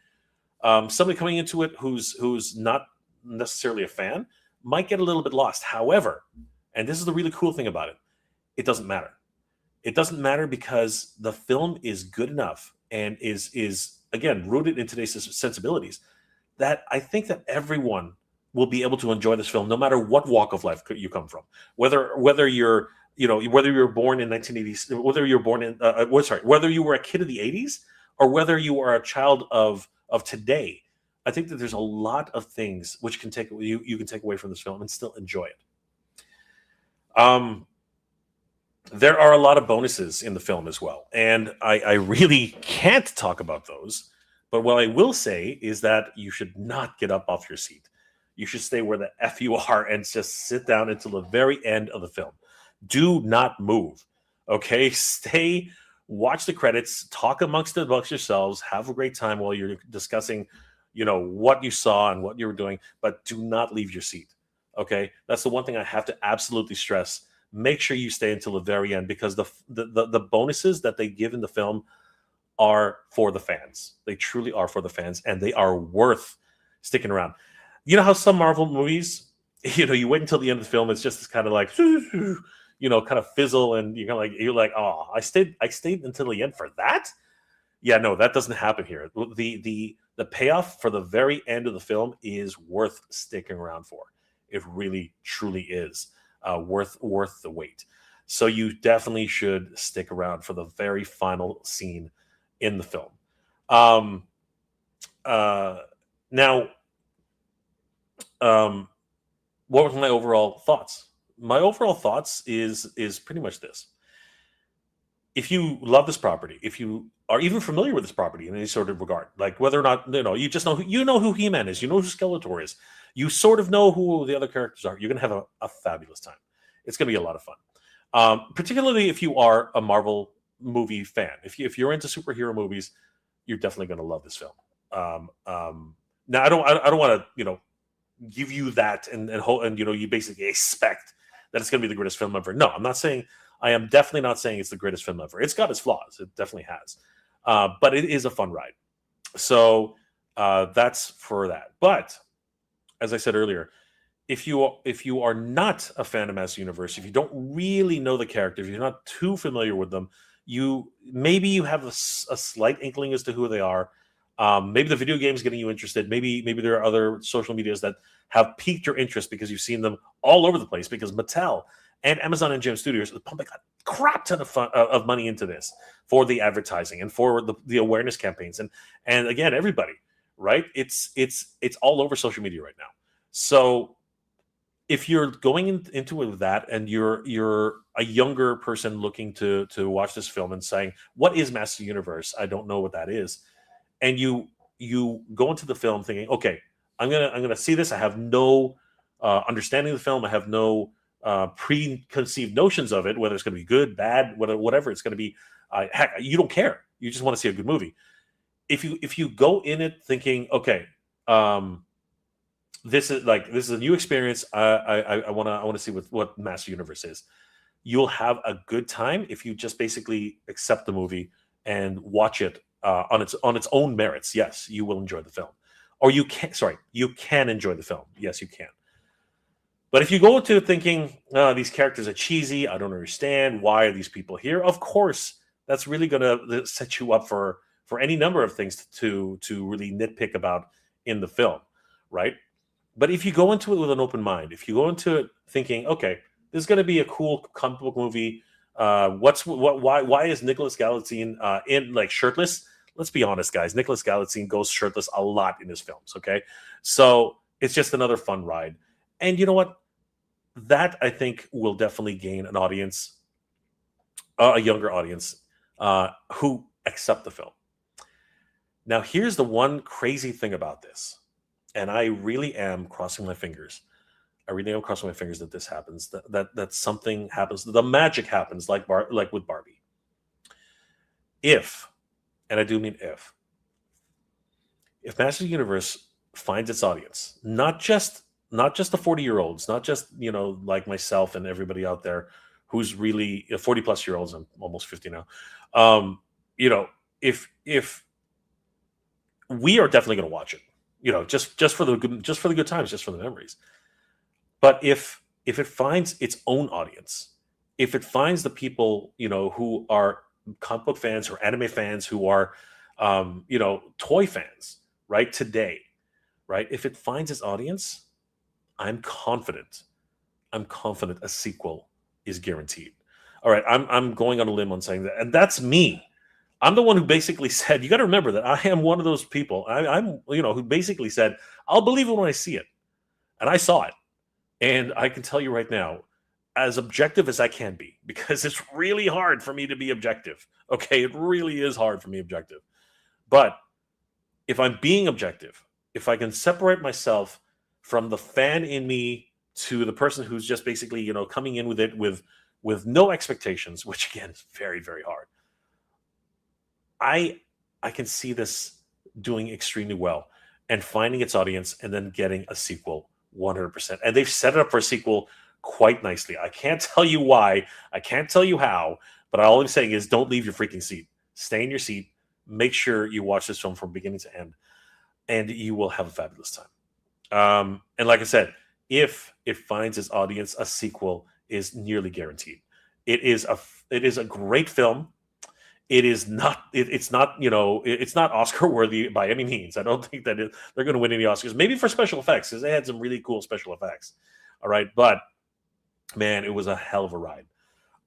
Somebody coming into it who's not necessarily a fan might get a little bit lost. However, and this is the really cool thing about it, it doesn't matter. It doesn't matter because the film is good enough and is again rooted in today's sensibilities that I think that everyone will be able to enjoy this film no matter what walk of life you come from. Whether you're born in 1980s, whether you were a kid of the 80s, or whether you are a child of today, I think that there's a lot of things which can take you can take away from this film and still enjoy it. There are a lot of bonuses in the film as well, and I really can't talk about those. But what I will say is that you should not get up off your seat. You should stay where the F you are and just sit down until the very end of the film. Do not move. Okay? Stay, watch the credits, talk amongst yourselves, have a great time while you're discussing, what you saw and what you were doing, but do not leave your seat. Okay? That's the one thing I have to absolutely stress. Make sure you stay until the very end, because the bonuses that they give in the film are for the fans. They truly are for the fans, and they are worth sticking around. You know how some Marvel movies, you wait until the end of the film, it's just kind of like, kind of fizzle, and you're like, oh, I stayed until the end for that? Yeah, no, that doesn't happen here. The payoff for the very end of the film is worth sticking around for. It really, truly is worth the wait. So you definitely should stick around for the very final scene in the film. Now, what were my overall thoughts? My overall thoughts is pretty much this. If you love this property, if you are even familiar with this property in any sort of regard, like whether or not you just know who He-Man is, you know who Skeletor is, you sort of know who the other characters are, you're gonna have a fabulous time. It's gonna be a lot of fun, particularly if you are a Marvel movie fan. If you're into superhero movies, you're definitely gonna love this film. Now I don't want to give you that and you basically expect that it's gonna be the greatest film ever. No, I am definitely not saying it's the greatest film ever. It's got its flaws. It definitely has. But it is a fun ride. So that's for that. But as I said earlier, if you are not a fan of Master Universe, if you don't really know the characters, if you're not too familiar with them, maybe you have a slight inkling as to who they are. Maybe the video game is getting you interested. Maybe there are other social medias that have piqued your interest because you've seen them all over the place, because Mattel and Amazon and MGM Studios are pumping a crap ton of money into this for the advertising and for the awareness campaigns. And again, everybody, right? It's all over social media right now. So if you're going into it with that, and you're a younger person looking to watch this film and saying, what is Master Universe? I don't know what that is. And you go into the film thinking, okay, I'm gonna see this. I have no understanding of the film. I have no preconceived notions of it, whether it's going to be good, bad, whatever it's going to be. Heck, you don't care. You just want to see a good movie. If you go in it thinking, okay, this is a new experience. I want to see what Master Universe is. You'll have a good time if you just basically accept the movie and watch it on its own merits. Yes, you will enjoy the film, or you can enjoy the film. Yes, you can. But if you go into it thinking, these characters are cheesy, I don't understand, why are these people here? Of course, that's really going to set you up for any number of things to really nitpick about in the film, right? But if you go into it with an open mind, if you go into it thinking, okay, this is going to be a cool comic book movie, why is Nicholas Gallatin in shirtless? Let's be honest, guys. Nicholas Gallatin goes shirtless a lot in his films. Okay, so it's just another fun ride. And you know what? That, I think, will definitely gain an audience, a younger audience, who accept the film. Now, here's the one crazy thing about this, and I really am crossing my fingers. I really am crossing my fingers that this happens, that something happens, the magic happens, like with Barbie. If, and I do mean if Master Universe finds its audience, not just the 40-year-olds, not just like myself and everybody out there who's really 40 plus year olds. I'm almost 50 now. If we are definitely going to watch it, just for the good times, just for the memories. But if it finds its own audience, if it finds the people who are comic book fans or anime fans, who are toy fans, right, today, right, if it finds its audience, I'm confident a sequel is guaranteed. All right, I'm going on a limb on saying that, and that's me. I'm the one who basically said, you got to remember that I am one of those people. I'm who basically said, I'll believe it when I see it. And I saw it. And I can tell you right now, as objective as I can be, because it's really hard for me to be objective. Okay, it really is hard for me objective. But if I'm being objective, if I can separate myself from the fan in me to the person who's just basically, coming in with it with no expectations, which again is very, very hard. I can see this doing extremely well and finding its audience and then getting a sequel 100%. And they've set it up for a sequel quite nicely. I can't tell you why. I can't tell you how. But all I'm saying is don't leave your freaking seat. Stay in your seat. Make sure you watch this film from beginning to end. And you will have a fabulous time. And like I said, if it finds its audience, a sequel is nearly guaranteed. It is a great film. It is not. It's not. It's not Oscar worthy by any means. I don't think that they're going to win any Oscars. Maybe for special effects, because they had some really cool special effects. All right, but man, it was a hell of a ride.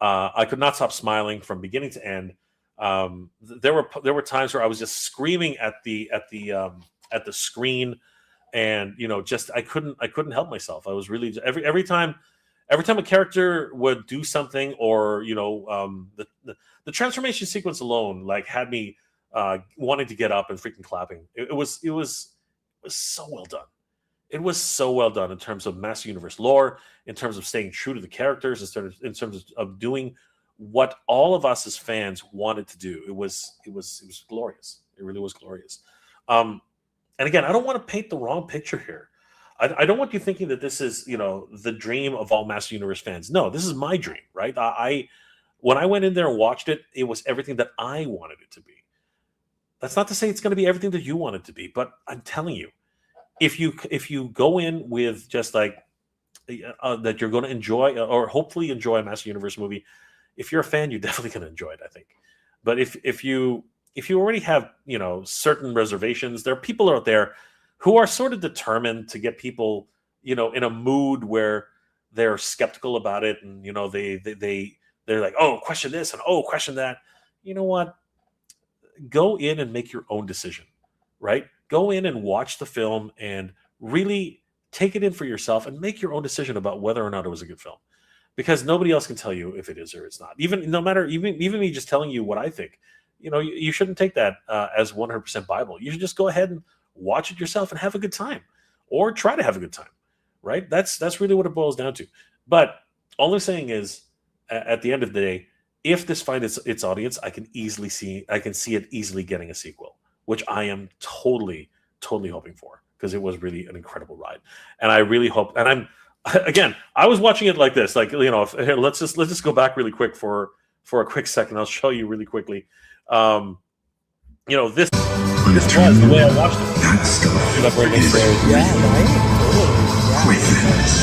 I could not stop smiling from beginning to end. There were times where I was just screaming at the screen, and just I couldn't help myself. I was really every time a character would do something, or the transformation sequence alone had me wanting to get up and freaking clapping. It was so well done. It was so well done in terms of Master Universe lore, in terms of staying true to the characters, in terms of doing what all of us as fans wanted to do. It was glorious. It really was glorious. And again, I don't want to paint the wrong picture here. I don't want you thinking that this is, the dream of all Master Universe fans. No, this is my dream, right? When I went in there and watched it, it was everything that I wanted it to be. That's not to say it's going to be everything that you want it to be, but I'm telling you, if you go in with just that you're going to enjoy or hopefully enjoy a Master Universe movie, if you're a fan, you're definitely going to enjoy it, I think. But if you already have certain reservations, there are people out there who are sort of determined to get people in a mood where they're skeptical about it, and they're like, oh, question this and oh, question that. You know what? Go in and make your own decision, right? Go in and watch the film and really take it in for yourself and make your own decision about whether or not it was a good film, because nobody else can tell you if it is or it's not. Even me just telling you what I think, you shouldn't take that as 100% Bible. You should just go ahead and watch it yourself and have a good time, or try to have a good time, right? That's really what it boils down to. But all I'm saying is, at the end of the day, if this finds its audience, I can see it easily getting a sequel, which I am totally hoping for, because it was really an incredible ride. And I really hope, and I was watching it like this, here, let's just go back really quick for a quick second. I'll show you really quickly. This was the way I watched it. That stuff is within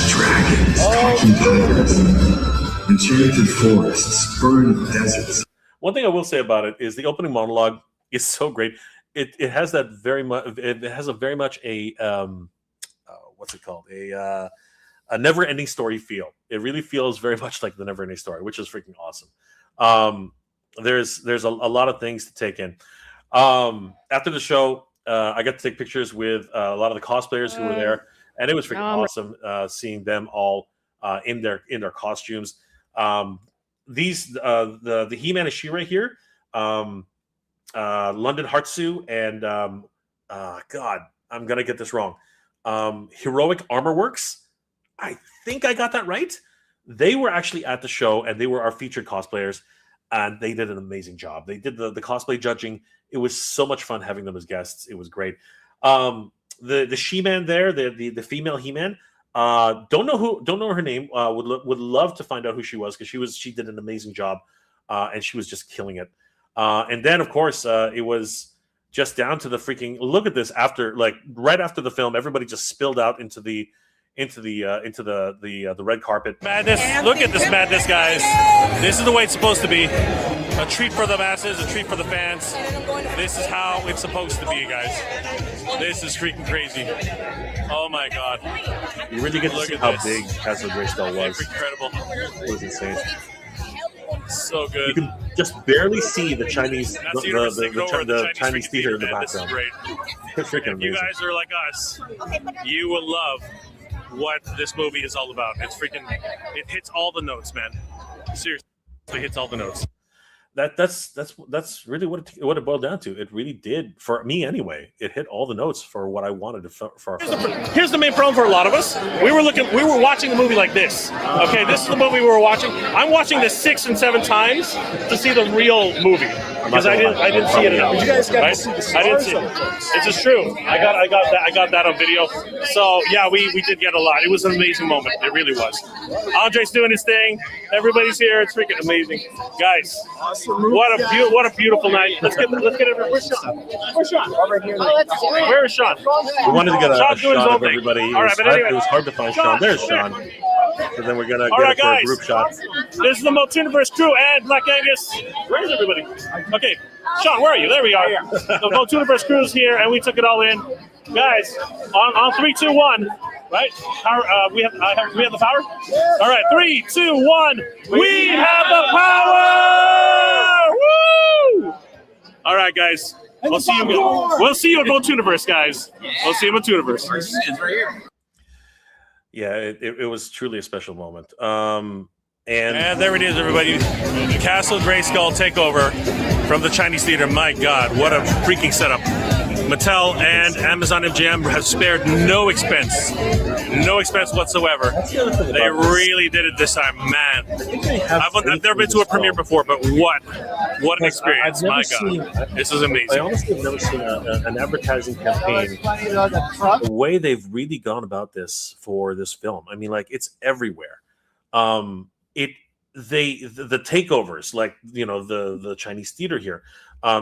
dragons, talking tigers, enchanted forests, burned deserts. One thing I will say about it is the opening monologue is so great. It has that very much. It has a very much a what's it called? A never-ending story feel. It really feels very much like the never-ending story, which is freaking awesome. There's a lot of things to take in. After the show, I got to take pictures with a lot of the cosplayers who were there, and it was freaking awesome seeing them all in their costumes. The He-Man and She-Ra here, London Heartsu, and God, I'm gonna get this wrong. Heroic Armor Works. I think I got that right. They were actually at the show, and they were our featured cosplayers, and they did an amazing job. They did the cosplay judging. It was so much fun having them as guests. It was great. The She-Man there, the female He-Man. Don't know her name. Would love to find out who she was, because she did an amazing job, and she was just killing it. And then of course it was just down to the freaking look at this. Right after the film, everybody just spilled out into the red carpet. Madness! Look at this madness, guys. This is the way it's supposed to be. A treat for the masses, a treat for the fans. This is how it's supposed to be, guys. This is freaking crazy. Oh my God! You really get to see how big Castle Grayskull was. Incredible. It was insane. So You good. can just barely see the Chinese, That's the universe taking over the Chinese theater in the man. This is background. great. It's freaking If you amazing. guys are like us, you will love what this movie is all about. It's freaking, it hits all the notes, man. Seriously, it hits all the notes. That's really what it boiled down to. It really did, for me anyway. It hit all the notes for what I wanted to for our film. Here's the main problem for a lot of us. We were watching the movie like this. Okay, this is the movie we were watching. I'm watching this 6 and 7 times to see the real movie because I didn't see it enough. You guys got right? to see the I stars didn't see of it. the place. It's just true. I got that on video. So yeah, we did get a lot. It was an amazing moment. It really was. Andre's doing his thing. Everybody's here. It's freaking amazing, guys. What a beautiful night. Let's get everyone. Where's Sean? Where's Sean? Over here. Where is Sean? We wanted to get a Sean's doing his shot own of thing. everybody. All right, but anyway. It was hard to find Sean. There's Sean. So then we're gonna All get right, it for a guys. group shot. This is the MOTUNIVERSE crew and Black Angus. Where's everybody? Okay, Sean, where are you? There we are. The MOTUNIVERSE crew's here, and we took it all in. Guys, on 3, 2, 1, right? We have the power? All right, 3, 2, 1. We have the power! Woo! All right, guys. We'll see you. We'll see you at MOTUNIVERSE, guys. We'll see you at MOTUNIVERSE. It's right here. Yeah, it was truly a special moment. And there it is, everybody. Castle Grayskull takeover from the Chinese theater. My God, what a freaking setup. Mattel and Amazon MGM have spared no expense whatsoever. They really did it this time, man. I've never been to a premiere before, but what an experience! My God, this is I amazing. honestly have never seen an advertising campaign the way they've really gone about this for this film. I mean, like, it's everywhere. The takeovers, like, you know, the Chinese theater here.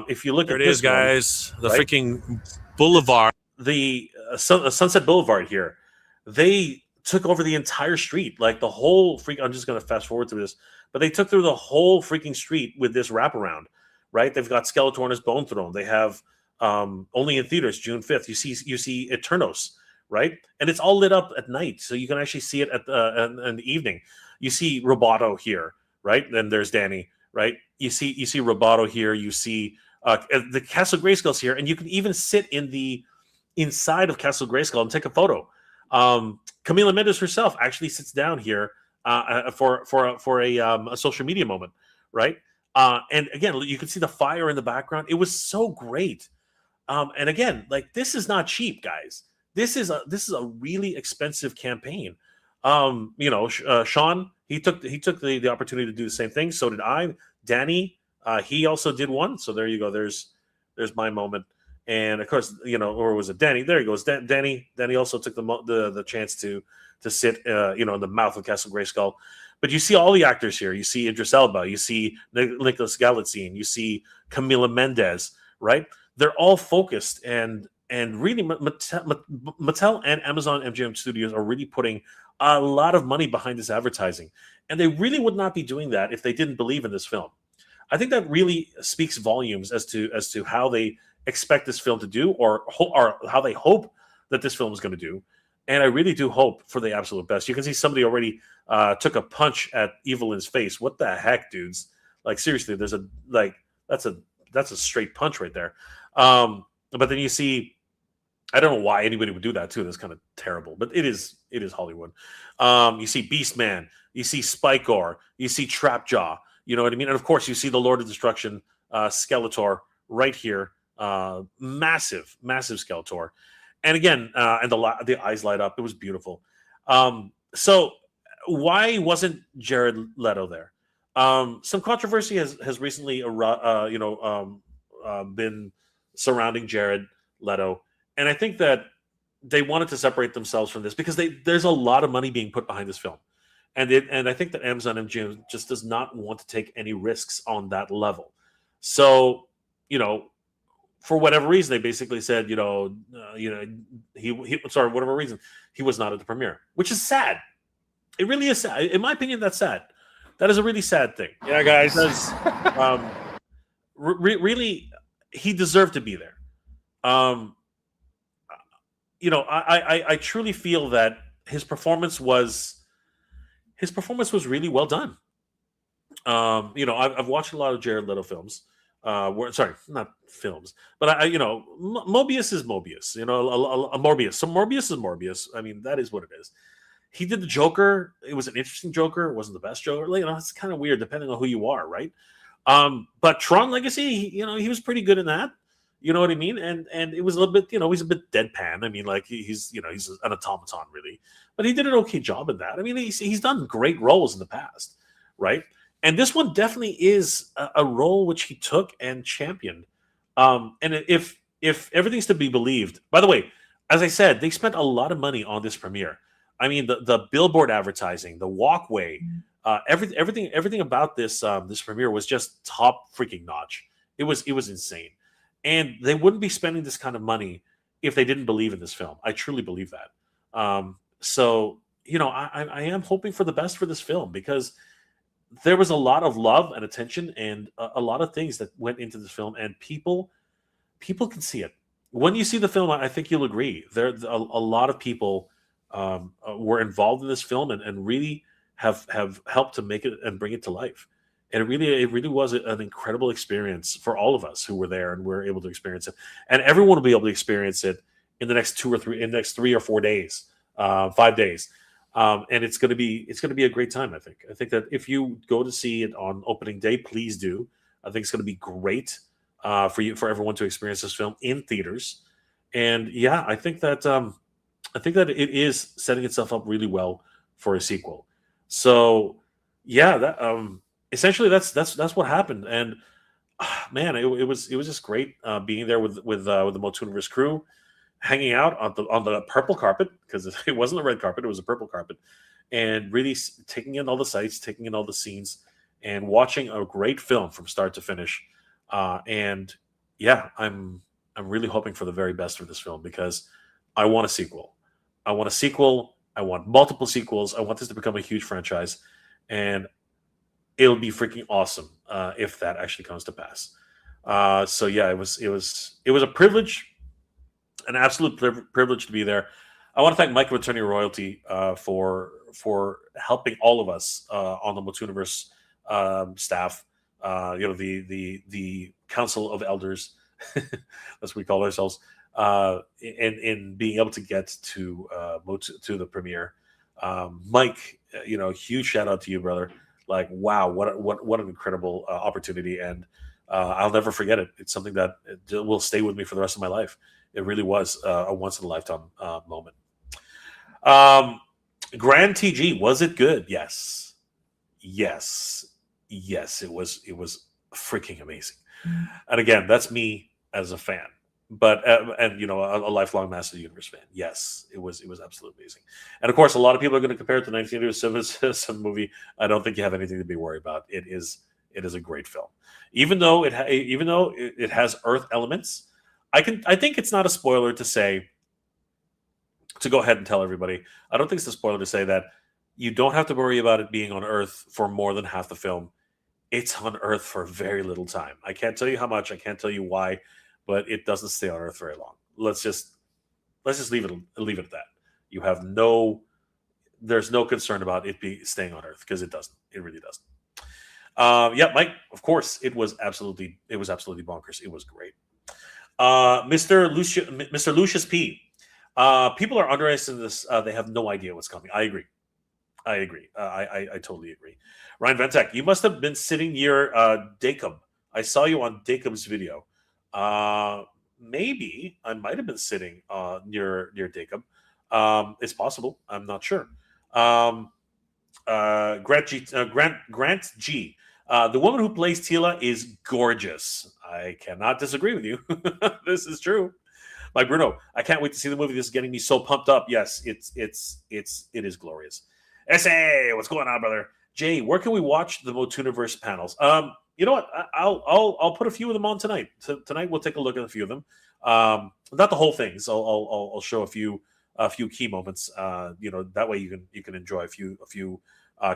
If you look There at it is, this one, guys. The right? freaking boulevard. the Sunset Boulevard here, they took over the entire street, like the whole I'm just going to fast forward through this, but they took through the whole freaking street with this wraparound, right? They've got Skeletor and his Bone Throne. They have only in theaters June 5th. You see Eternos, right? And it's all lit up at night, so you can actually see it in the evening. You see Roboto here, right? Then there's Danny, right? You see Roboto here. You see the Castle Grayskull's here, and you can even sit in the inside of Castle Grayskull and take a photo. Camila Mendes herself actually sits down here for a social media moment, right? And again, you can see the fire in the background. It was so great. And again, like, this is not cheap, guys. This is a really expensive campaign. Sean, he took the opportunity to do the same thing. So did I. Danny, he also did one. So there you go. There's my moment. And of course, or was it Danny? There he goes. Danny also took the chance to sit, in the mouth of Castle Grayskull. But you see all the actors here. You see Idris Elba. You see Nicholas Galitzine. You see Camila Mendes. Right? They're all focused, and really Mattel and Amazon MGM Studios are really putting a lot of money behind this advertising, and they really would not be doing that if they didn't believe in this film. I think that really speaks volumes as to how they expect this film to do, or how they hope that this film is going to do. And I really do hope for the absolute best. You can see somebody already took a punch at Evelyn's face. What the heck, dudes? Like, seriously, that's a straight punch right there. But then you see, I don't know why anybody would do that too. That's kind of terrible, but it is Hollywood. You see Beastman, you see Spikor, you see Trapjaw. You know what I mean? And of course, you see the Lord of Destruction, Skeletor, right here. Massive Skeletor. And again, and the eyes light up. It was beautiful. So why wasn't Jared Leto there? Some controversy has recently been surrounding Jared Leto, and I think that they wanted to separate themselves from this because there's a lot of money being put behind this film, and I think that Amazon MGM just does not want to take any risks on that level. So, for whatever reason, they basically said, whatever reason, he was not at the premiere, which is sad. It really is sad. In my opinion, that's sad. That is a really sad thing. Yeah, guys. Because, really, he deserved to be there. I truly feel that his performance was really well done. I've watched a lot of Jared Leto films. Sorry, not films, but Mobius is Mobius. A Morbius. So Morbius is Morbius. I mean, that is what it is. He did the Joker. It was an interesting Joker. It wasn't the best Joker. It's kind of weird depending on who you are, right? But Tron Legacy, he was pretty good in that. You know what I mean? And it was a little bit, he's a bit deadpan. I mean, like he's an automaton really, but he did an okay job in that. I mean, he's done great roles in the past, right? And this one definitely is a role which he took and championed. And if everything's to be believed, by the way, as I said, they spent a lot of money on this premiere. I mean, the billboard advertising, the walkway, everything about this premiere was just top freaking notch. It was insane, and they wouldn't be spending this kind of money if they didn't believe in this film. I truly believe that. So I am hoping for the best for this film because there was a lot of love and attention and a lot of things that went into this film, and people can see it. When you see the film, I think you'll agree. There a lot of people were involved in this film and really have helped to make it and bring it to life. And it really was an incredible experience for all of us who were there and were able to experience it. And everyone will be able to experience it in the next 3 or 4 days, 5 days. And it's going to be a great time. I think that if you go to see it on opening day, please do. I think it's going to be great for everyone to experience this film in theaters. And yeah, I think that it is setting itself up really well for a sequel. So yeah, that essentially that's what happened. And man, it was just great being there with the MOTUNIVERSE crew, hanging out on the purple carpet, because it wasn't a red carpet, it was a purple carpet, and really taking in all the sights, taking in all the scenes, and watching a great film from start to finish. And yeah, I'm really hoping for the very best for this film because I want a sequel. I want multiple sequels. I want this to become a huge franchise, and it'll be freaking awesome if that actually comes to pass. So yeah, it was a privilege, an absolute privilege to be there. I want to thank Mike of Attorney Royalty for helping all of us on the MOTUNIVERSE staff. The Council of Elders, that's what we call ourselves, in being able to get to the premiere. Mike, huge shout out to you, brother. Like, wow, what an incredible opportunity, and I'll never forget it. It's something that will stay with me for the rest of my life. It really was a once in a lifetime moment. Grand TG, was it good? Yes. It was freaking amazing. And again, that's me as a fan, but and a lifelong Master of the Universe fan. Yes, it was absolutely amazing. And of course, a lot of people are going to compare it to 1987 movie. I don't think you have anything to be worried about. It is a great film, even though it has Earth elements. I think it's not a spoiler to go ahead and tell everybody. I don't think it's a spoiler to say that you don't have to worry about it being on Earth for more than half the film. It's on Earth for very little time. I can't tell you how much. I can't tell you why, but it doesn't stay on Earth very long. Let's just leave it at that. There's no concern about it staying on Earth because it doesn't. It really doesn't. Yeah, Mike. Of course, it was absolutely bonkers. It was great. Mr. Lucius P. People are underestimating this. They have no idea what's coming. I agree. I totally agree. Ryan Ventek, you must have been sitting near Jacob. I saw you on Jacob's video. Maybe I might have been sitting near Jacob. It's possible. I'm not sure. Grant G. The woman who plays Tila is gorgeous. I cannot disagree with you. This is true. Like Bruno, I can't wait to see the movie. This is getting me so pumped up. Yes, it is glorious. SA, what's going on, brother? Jay, where can we watch the MOTUNIVERSE panels? You know what? I'll put a few of them on tonight. Tonight we'll take a look at a few of them. Not the whole thing. So I'll show a few key moments. That way you can enjoy a few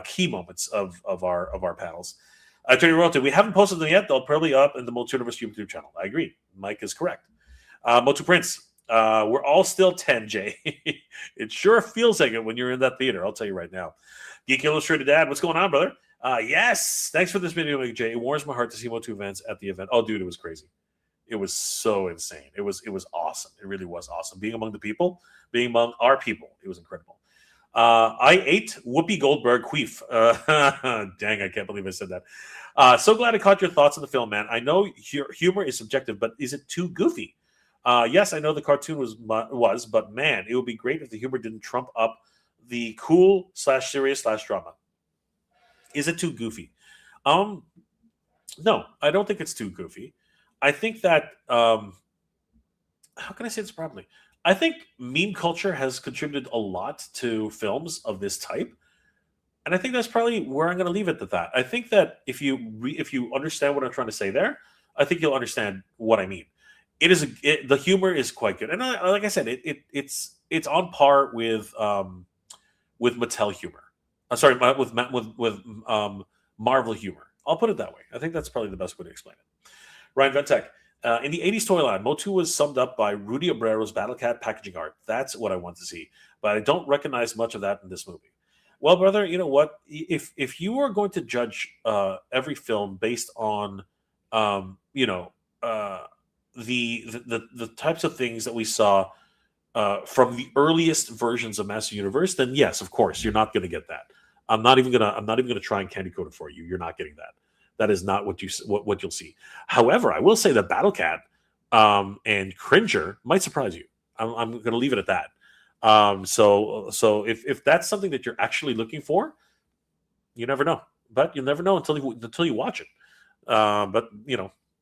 key moments of our panels. Attorney Royalty, we haven't posted them yet. They'll probably up in the MOTUNIVERSE YouTube channel. I agree. Mike is correct. Motu Prince, we're all still 10, Jay. It sure feels like it when you're in that theater. I'll tell you right now. Geek Illustrated Dad, what's going on, brother? Yes. Thanks for this video, Jay. It warms my heart to see Motu events at the event. Oh, dude, it was crazy. It was so insane. It was awesome. It really was awesome. Being among the people, being among our people, it was incredible. I ate Whoopi Goldberg queef. Dang, I can't believe I said that. So glad I caught your thoughts on the film, man. I know humor is subjective, but is it too goofy? Yes, I know the cartoon was, but man, it would be great if the humor didn't trump up the cool / serious / drama. Is it too goofy? No, I don't think it's too goofy. I think that how can I say this properly? I think meme culture has contributed a lot to films of this type, and I think that's probably where I'm going to leave it at that. I think that if you understand what I'm trying to say there, I think you'll understand what I mean. The humor is quite good, and like I said, it's on par with Mattel humor. Sorry, with Marvel humor. I'll put it that way. I think that's probably the best way to explain it. Ryan Ventek. In the 80s toy line, Motu was summed up by Rudy Obrero's Battle Cat packaging art. That's what I want to see. But I don't recognize much of that in this movie. Well, brother, you know what? If you are going to judge every film based on, the types of things that we saw from the earliest versions of Master Universe, then yes, of course, you're not going to get that. I'm not even gonna try and candy code it for you. You're not getting that. That is not what you'll see. However, I will say that Battle Cat and Cringer might surprise you. I'm going to leave it at that. So if that's something that you're actually looking for, you never know. But you'll never know until you watch it. But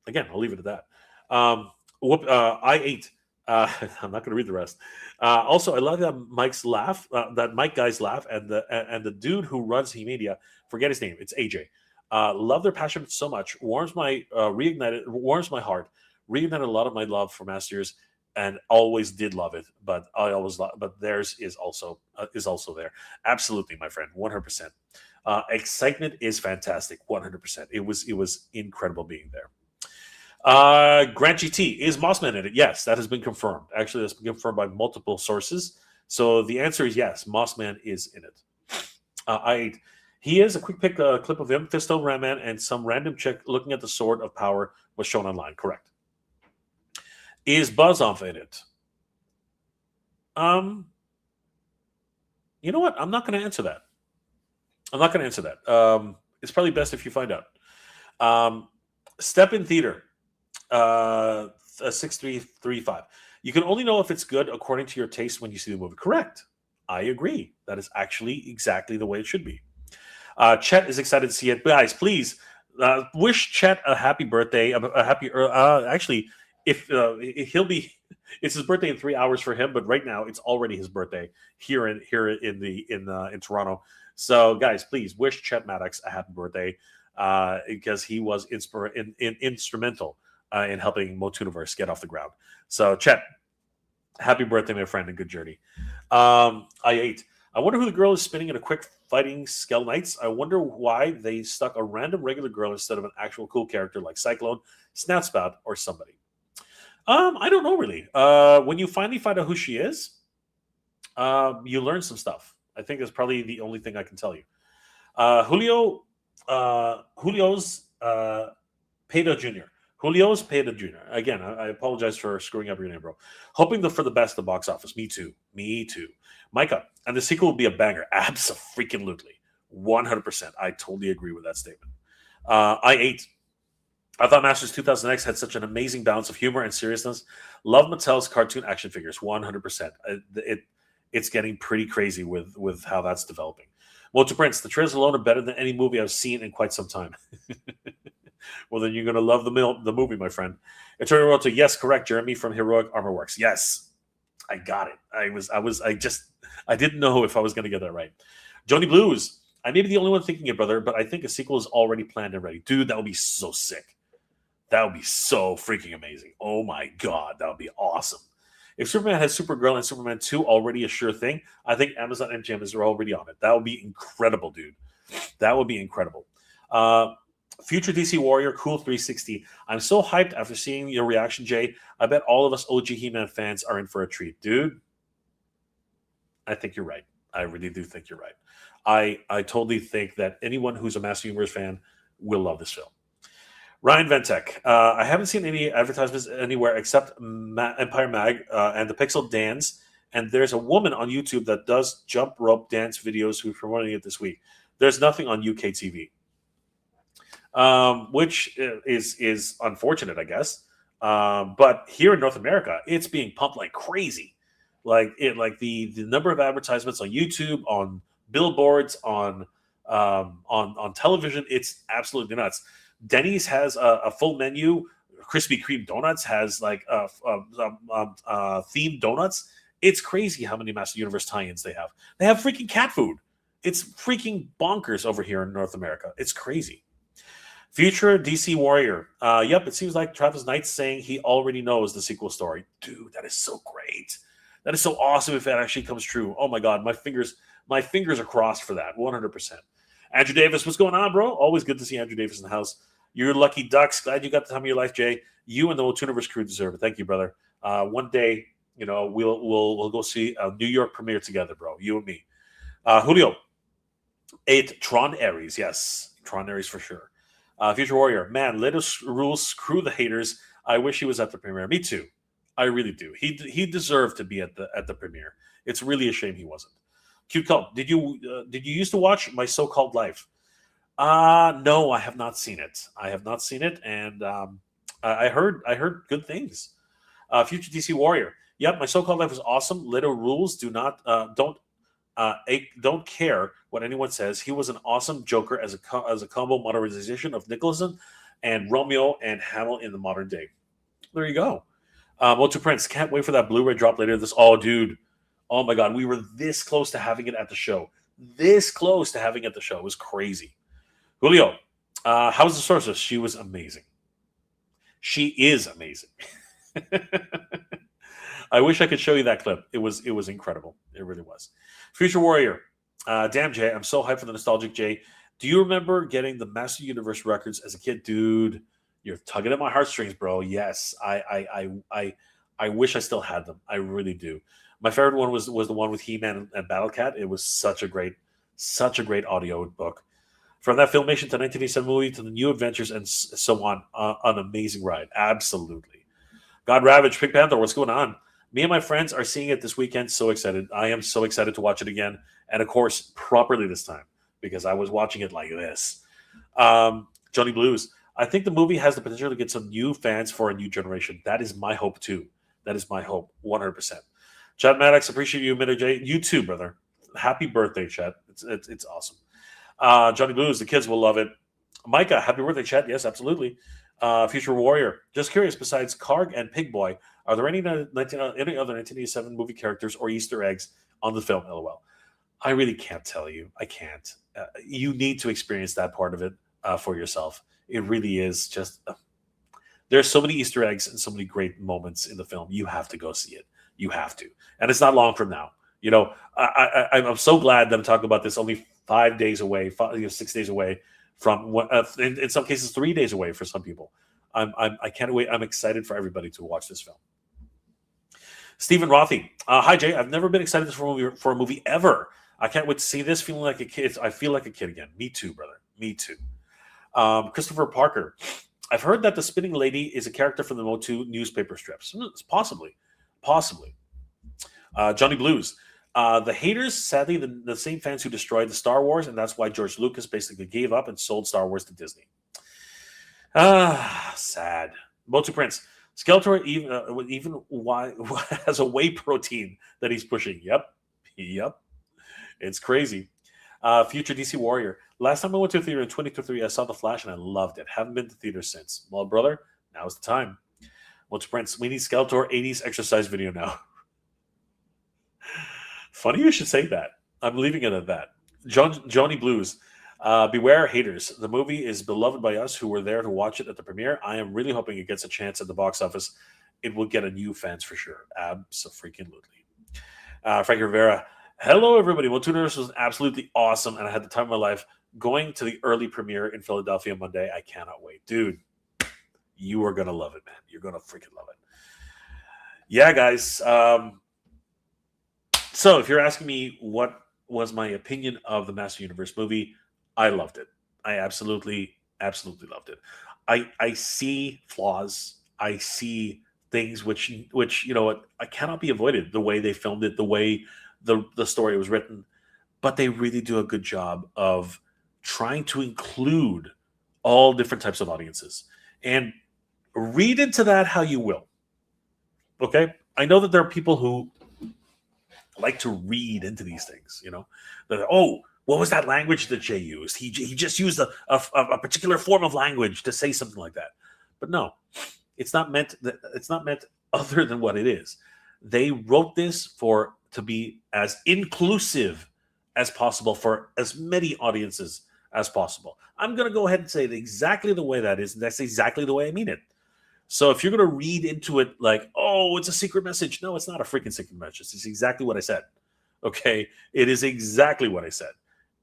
again, I'll leave it at that. I ate. I'm not going to read the rest. Also, I love that Mike's laugh. That Mike guy's laugh, and the dude who runs He Media. Forget his name. It's AJ. Love their passion so much. Warms my heart. Reignited a lot of my love for Masters, and always did love it. But theirs is also there. Absolutely, my friend, 100%. Excitement is fantastic, 100%. It was incredible being there. Grant GT, is Mossman in it? Yes, that has been confirmed. Actually, that's been confirmed by multiple sources. So the answer is yes. Mossman is in it. He is a quick pick clip of him, Fisto, Raman, and some random chick looking at the Sword of Power was shown online. Correct. Is Buzz off in it? You know what? I'm not going to answer that. It's probably best if you find out. Step in Theater, 6335. You can only know if it's good according to your taste when you see the movie. Correct. I agree. That is actually exactly the way it should be. Chet is excited to see it. Guys, please wish Chet a happy birthday. Actually, if it's his birthday in 3 hours for him, but right now it's already his birthday here in Toronto. So, guys, please wish Chet Maddox a happy birthday because he was instrumental in helping MOTUNIVERSE get off the ground. So, Chet, happy birthday, my friend, and good journey. I wonder who the girl is spinning in a quick fighting Skell Knights. I wonder why they stuck a random regular girl instead of an actual cool character like Cyclone, Snoutspout, or somebody. I don't know really. When you finally find out who she is, you learn some stuff. I think that's probably the only thing I can tell you. Julio's Peda Jr. Julio's Peda Jr. Again, I apologize for screwing up your name, bro. Hoping for the best at the box office. Me too. Micah, and the sequel will be a banger. Abso-freaking-lutely. 100%. I totally agree with that statement. I thought Masters 2000X had such an amazing balance of humor and seriousness. Love Mattel's cartoon action figures. 100%. It's getting pretty crazy with how that's developing. Motu Prince, the trailers alone are better than any movie I've seen in quite some time. Well, then you're going to love the movie, my friend. Eternal Road to yes, correct, Jeremy from Heroic Armor Works. Yes, I got it. I didn't know if I was going to get that right. Joni Blues, I may be the only one thinking it, brother, but I think a sequel is already planned and ready. Dude, that would be so sick. That would be so freaking amazing. Oh my God, that would be awesome. If Superman has Supergirl and Superman 2 already a sure thing, I think Amazon MGM is already on it. That would be incredible, dude. That would be incredible. Future DC Warrior, Cool 360. I'm so hyped after seeing your reaction, Jay. I bet all of us OG He-Man fans are in for a treat. Dude, I think you're right. I really do think you're right. I totally think that anyone who's a Master Universe fan will love this film. Ryan Ventek, I haven't seen any advertisements anywhere except Empire Mag and the Pixel Dance. And there's a woman on YouTube that does jump rope dance videos who's promoting it this week. There's nothing on UK TV, which is unfortunate, I guess. But here in North America, it's being pumped like crazy. Like the number of advertisements on YouTube, on billboards, on television, it's absolutely nuts. Denny's has a full menu. Krispy Kreme Donuts has like themed donuts. It's crazy how many Master Universe tie-ins they have. They have freaking cat food. It's freaking bonkers over here in North America. It's crazy. Future DC Warrior. Yep, it seems like Travis Knight's saying he already knows the sequel story. Dude, that is so great. That is so awesome if that actually comes true. Oh my God, my fingers are crossed for that, 100%. Andrew Davis, what's going on, bro? Always good to see Andrew Davis in the house. You're lucky ducks. Glad you got the time of your life, Jay. You and the MOTUNIVERSE crew deserve it. Thank you, brother. One day, we'll go see a New York premiere together, bro. You and me. Julio, 8 Tron Ares. Yes, Tron Ares for sure. Future Warrior, man, let us rules. Screw the haters. I wish he was at the premiere. Me too. I really do. He deserved to be at the premiere. It's really a shame he wasn't. Cute Cult, did you used to watch My So-Called Life? No, I have not seen it. And I heard good things. Future DC Warrior, yep, My So-Called Life was awesome. Little rules. Don't care what anyone says. He was an awesome Joker as a combo modernization of Nicholson and Romeo and Hamill in the modern day. There you go. Motu Prince, can't wait for that Blu-ray drop later this. Oh, dude. Oh my God, we were this close to having it at the show. It was crazy. Julio, how's the Sorceress? She was amazing. She is amazing. I wish I could show you that clip. It was incredible. It really was. Future Warrior, damn Jay, I'm so hyped for the nostalgic Jay. Do you remember getting the Master Universe records as a kid, dude? You're tugging at my heartstrings, bro. Yes, I wish I still had them. I really do. My favorite one was the one with He-Man and Battle Cat. It was such a great audio book. From that Filmation to 1987 movie to the New Adventures and so on, an amazing ride. Absolutely. God Ravage, Pink Panther, what's going on? Me and my friends are seeing it this weekend. So excited. I am so excited to watch it again. And of course, properly this time, because I was watching it like this. Johnny Blues, I think the movie has the potential to get some new fans for a new generation. That is my hope too. That is my hope, 100%. Chad Maddox, appreciate you, Minute J. You too, brother. Happy birthday, Chad. It's awesome. Johnny Blues, the kids will love it. Micah, happy birthday, Chad. Yes, absolutely. Future Warrior, just curious, besides Karg and Pig Boy, are there any other 1987 movie characters or Easter eggs on the film? LOL. I really can't tell you. I can't. You need to experience that part of it for yourself. It really is just... there's so many Easter eggs and so many great moments in the film. You have to go see it. You have to. And it's not long from now. I'm so glad that I'm talking about this only 5 days away, 6 days away from, in some cases, 3 days away for some people. I can't wait. I'm excited for everybody to watch this film. Stephen Rothy. Hi, Jay. I've never been excited for a movie ever. I can't wait to see this, feeling like a kid. I feel like a kid again. Me too, brother. Me too. Christopher Parker. I've heard that the Spinning Lady is a character from the Motu newspaper strips. Possibly. Johnny Blues. The haters, sadly, the same fans who destroyed the Star Wars, and that's why George Lucas basically gave up and sold Star Wars to Disney. Sad. Motu Prince. Skeletor even has a whey protein that he's pushing. Yep. It's crazy. Future DC Warrior. Last time I went to a theater in 2023, I saw The Flash and I loved it. Haven't been to theater since. Well, brother, now's the time. Motu Prince. We need Skeletor 80s exercise video now. Funny you should say that. I'm leaving it at that. Johnny Blues. Beware haters. The movie is beloved by us who were there to watch it at the premiere. I am really hoping it gets a chance at the box office. It will get a new fans for sure. Abso-freaking-lutely. Frankie Rivera. Hello, everybody. MOTUNIVERSE was absolutely awesome, and I had the time of my life going to the early premiere in Philadelphia Monday. I cannot wait. Dude, you are going to love it, man. You're going to freaking love it. Yeah, guys. So if you're asking me what was my opinion of the Master Universe movie. I loved it. I absolutely loved it. I see flaws. I see things which you know what, I cannot be avoided. The way they filmed it, the way the story was written, but they really do a good job of trying to include all different types of audiences. And read into that how you will. Okay, I know that there are people who like to read into these things. You know, that, oh, what was that language that Jay used? He just used a particular form of language to say something like that. But no, it's not meant. It's not meant other than what it is. They wrote this to be as inclusive as possible for as many audiences as possible. I'm going to go ahead and say it exactly the way that is, and that's exactly the way I mean it. So if you're going to read into it like, oh, it's a secret message. No, it's not a freaking secret message. It's exactly what I said. Okay? It is exactly what I said.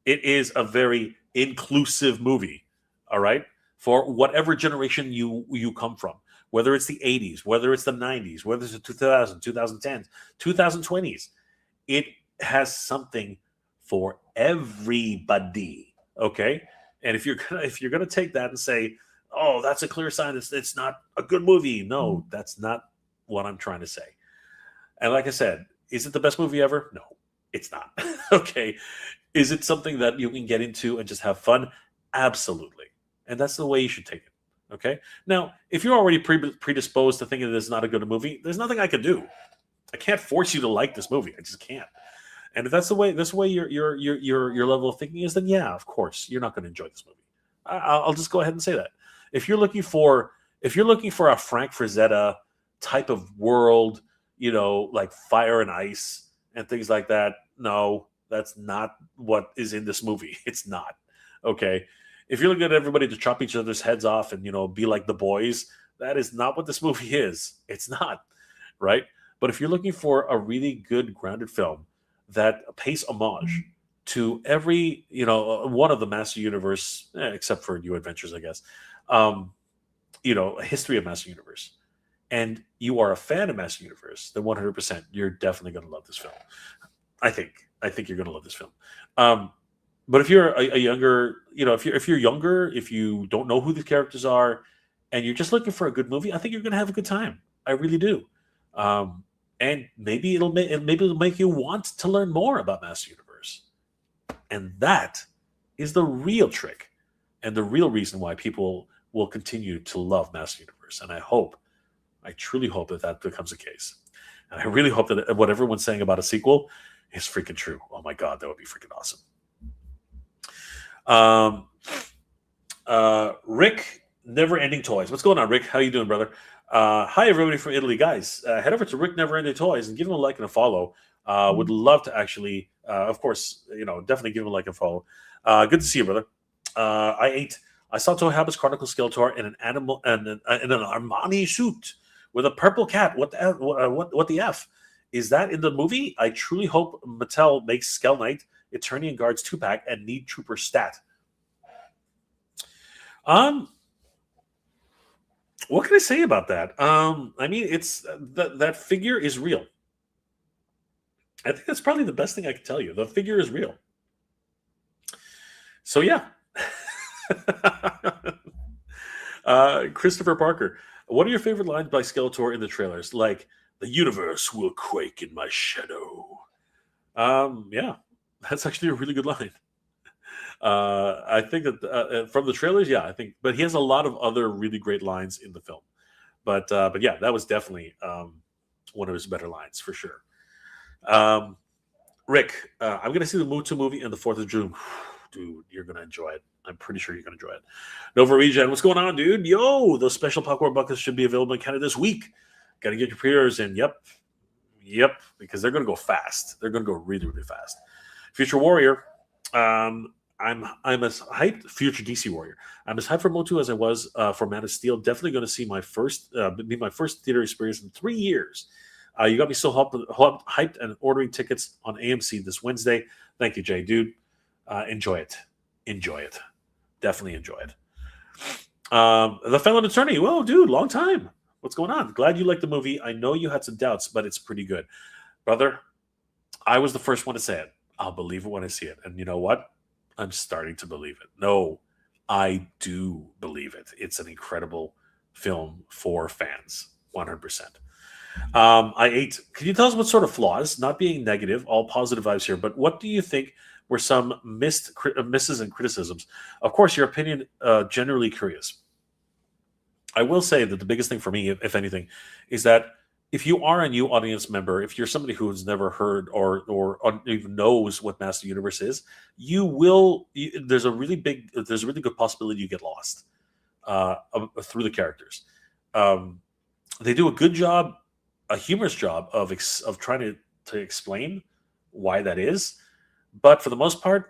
It is a very inclusive movie, all right? For whatever generation you come from, whether it's the 80s, whether it's the 90s, whether it's the 2000s, 2010s, 2020s, it has something for everybody, okay? And if you're gonna take that and say, oh, that's a clear sign it's not a good movie. No, that's not what I'm trying to say. And like I said, is it the best movie ever? No, it's not. Okay. Is it something that you can get into and just have fun? Absolutely. And that's the way you should take it. Okay. Now, if you're already predisposed to thinking that it's not a good movie, there's nothing I can do. I can't force you to like this movie. I just can't. And if that's the way your level of thinking is, then yeah, of course, you're not going to enjoy this movie. I'll just go ahead and say that. If you're looking for a Frank Frazetta type of world, you know, like Fire and Ice and things like that, no, that's not what is in this movie. It's not. Okay. If you're looking at everybody to chop each other's heads off and, you know, be like the boys, that is not what this movie is. It's not. Right. But if you're looking for a really good grounded film that pays homage to every, you know, one of the Master Universe, except for New Adventures, I guess, you know, a history of Master Universe, and you are a fan of Master Universe, then 100% you're definitely going to love this film. I think you're going to love this film. But if you're a younger, you know, if you're younger, if you don't know who the characters are, and you're just looking for a good movie, I think you're going to have a good time. I really do. And maybe it'll make you want to learn more about Master Universe. And that is the real trick and the real reason why people will continue to love Master Universe. And I truly hope that becomes the case. And I really hope that what everyone's saying about a sequel is freaking true. Oh my God, that would be freaking awesome. Rick, Never Ending Toys. What's going on, Rick? How you doing, brother? Hi, everybody from Italy. Guys, head over to Rick Never Ending Toys and give him a like and a follow. Would love to actually, of course, you know, definitely give him a like and follow. Good to see you, brother. I saw Toy Habit's Chronicle Skeletor in an animal and in an Armani suit with a purple cat. What the F? Is that in the movie? I truly hope Mattel makes Skell Knight, Eternian Guards 2-pack, and Need Trooper stat. What can I say about that? I mean, it's that figure is real. I think that's probably the best thing I can tell you. The figure is real. So yeah. Christopher Parker, what are your favorite lines by Skeletor in the trailers? Like, the universe will quake in my shadow. Yeah, that's actually a really good line. I think that from the trailers, yeah, I think, but he has a lot of other really great lines in the film. But yeah, that was definitely one of his better lines for sure. Rick, I'm going to see the MOTU movie on the 4th of June. Dude, you're going to enjoy it. I'm pretty sure you're going to enjoy it. Nova Regen, what's going on, dude? Yo, those special popcorn buckets should be available in Canada this week. Got to get your pre-orders in. Yep, because they're going to go fast. They're going to go really, really fast. Future Warrior, I'm as hyped. Future DC Warrior, I'm as hyped for MOTU as I was for Man of Steel. Definitely going to see my first theater experience in 3 years. You got me so hyped and ordering tickets on AMC this Wednesday. Thank you, Jay, dude. Enjoy it. Definitely enjoy it. The Felon Attorney. Whoa, dude, long time. What's going on? Glad you liked the movie. I know you had some doubts, but it's pretty good. Brother, I was the first one to say it. I'll believe it when I see it. And you know what? I'm starting to believe it. No, I do believe it. It's an incredible film for fans, 100%. I ate. Can you tell us what sort of flaws, not being negative, all positive vibes here, but what do you think were some misses and criticisms? Of course, your opinion, generally curious. I will say that the biggest thing for me, if anything, is that if you are a new audience member, if you're somebody who's never heard or even knows what Master Universe is, there's a really good possibility you get lost through the characters. They do a good job, a humorous job of trying to explain why that is, but for the most part,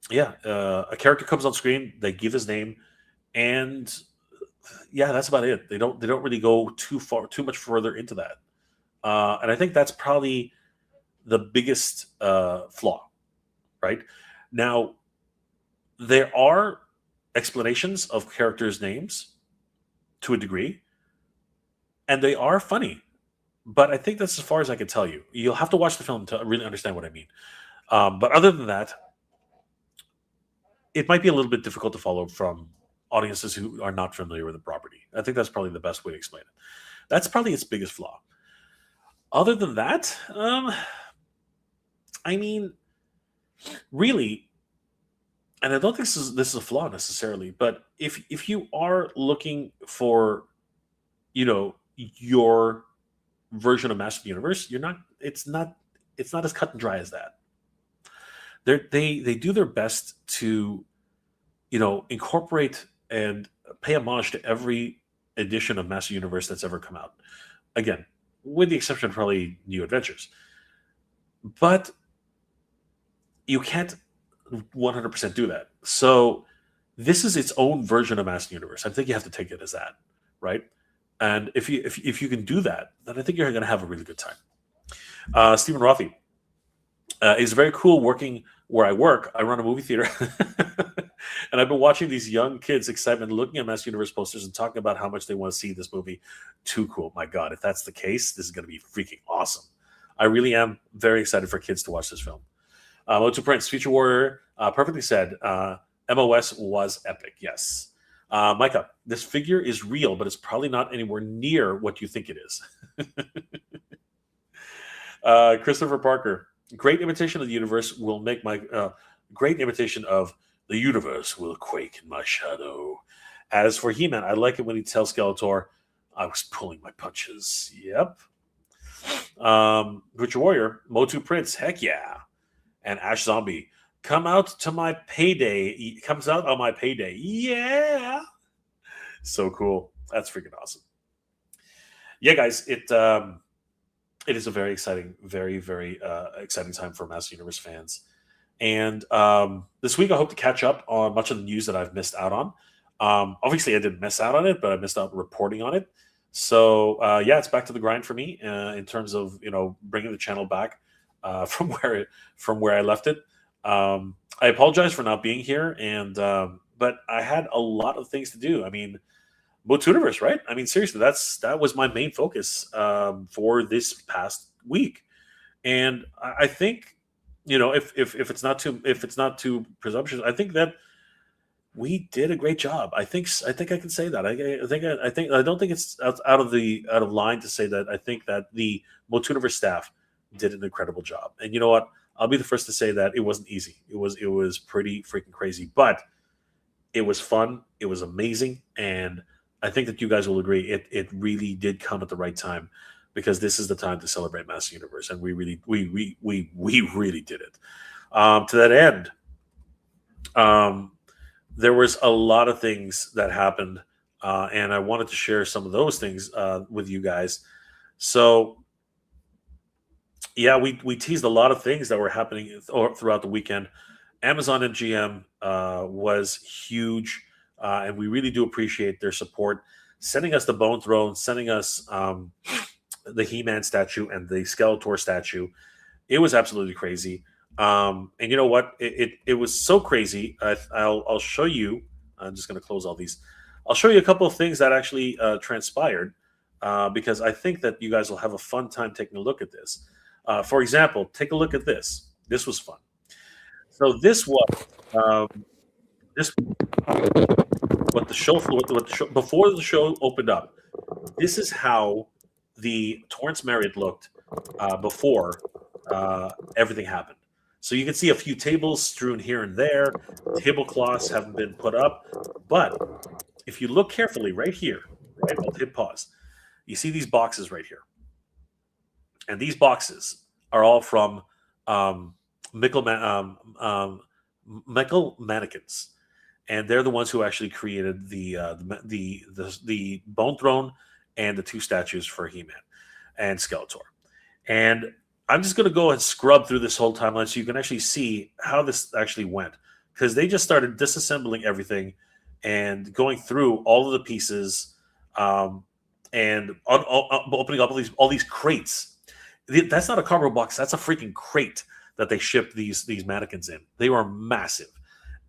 yeah, a character comes on screen, they give his name, and yeah, that's about it. They don't really go too much further into that, and I think that's probably the biggest flaw. Right now, there are explanations of characters' names to a degree, and they are funny, but I think that's as far as I can tell you. You'll have to watch the film to really understand what I mean. But other than that, it might be a little bit difficult to follow from audiences who are not familiar with the property. I think that's probably the best way to explain it. That's probably its biggest flaw. Other than that, I mean, really, and I don't think this is a flaw necessarily, but if you are looking for, your version of Master of the Universe, you're not. It's not as cut and dry as that. They do their best to, incorporate and pay homage to every edition of Master Universe that's ever come out. Again, with the exception of probably New Adventures. But you can't 100% do that. So this is its own version of Master Universe. I think you have to take it as that, right? And if you can do that, then I think you're going to have a really good time. Stephen Rothy, it's very cool working where I work. I run a movie theater. And I've been watching these young kids' excitement, looking at Master Universe posters and talking about how much they want to see this movie. Too cool. My God, if that's the case, this is going to be freaking awesome. I really am very excited for kids to watch this film. Motu Prince, Future Warrior, perfectly said. MOS was epic, yes. Micah, this figure is real, but it's probably not anywhere near what you think it is. Christopher Parker, great imitation of the universe will make my great imitation of the universe will quake in my shadow. As for He-Man, I like it when he tells Skeletor, I was pulling my punches. Yep. Future Warrior, Motu Prince, heck yeah. And Ash Zombie, come out to my payday. He comes out on my payday. Yeah. So cool. That's freaking awesome. Yeah, guys, it is a very exciting, very, very exciting time for Master Universe fans. And this week, I hope to catch up on much of the news that I've missed out on. Obviously, I didn't miss out on it, but I missed out reporting on it. So, yeah, it's back to the grind for me in terms of, bringing the channel back from where I left it. I apologize for not being here, but I had a lot of things to do. I mean, MOTUNIVERSE, right? I mean, seriously, that was my main focus for this past week, and I think, if it's not too presumptuous, I think that we did a great job. I think I can say that. I don't think it's out of line to say that. I think that the MOTUNIVERSE staff did an incredible job, and you know what? I'll be the first to say that it wasn't easy. It was pretty freaking crazy, but it was fun. It was amazing, and I think that you guys will agree. It really did come at the right time, because this is the time to celebrate Master Universe, and we really did it. To that end, there was a lot of things that happened, and I wanted to share some of those things with you guys. So, yeah, we teased a lot of things that were happening throughout the weekend. Amazon MGM was huge, and we really do appreciate their support, sending us the Bone Throne, sending us the He-Man statue and the Skeletor statue. It was absolutely crazy. And you know what? It was so crazy. I'll show you. I'm just going to close all these. I'll show you a couple of things that actually transpired, because I think that you guys will have a fun time taking a look at this. For example, take a look at this. This was fun. So this was this what the show before the show opened up. This is how the Torrance Marriott looked before everything happened. So you can see a few tables strewn here and there. Tablecloths haven't been put up, but if you look carefully right here, right, I'll hit pause. You see these boxes right here, and these boxes are all from Mickle mannequins, and they're the ones who actually created the Bone Throne and the two statues for He-Man and Skeletor. And I'm just going to go and scrub through this whole timeline so you can actually see how this actually went, because they just started disassembling everything and going through all of the pieces and opening up all these crates. That's not a cardboard box. That's a freaking crate that they shipped these mannequins in. They were massive,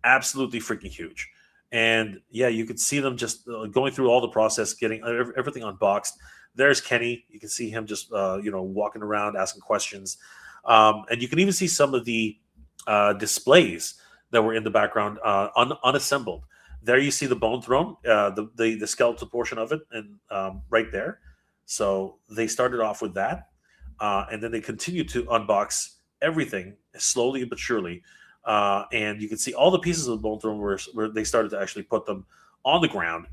absolutely freaking huge. And yeah, you could see them just going through all the process, getting everything unboxed. There's Kenny. You can see him just walking around asking questions, and you can even see some of the displays that were in the background unassembled. There you see the Bone Throne, the skeletal portion of it, and right there. So they started off with that, and then they continued to unbox everything slowly but surely. And you can see all the pieces of the Bone Throne where they started to actually put them on the ground.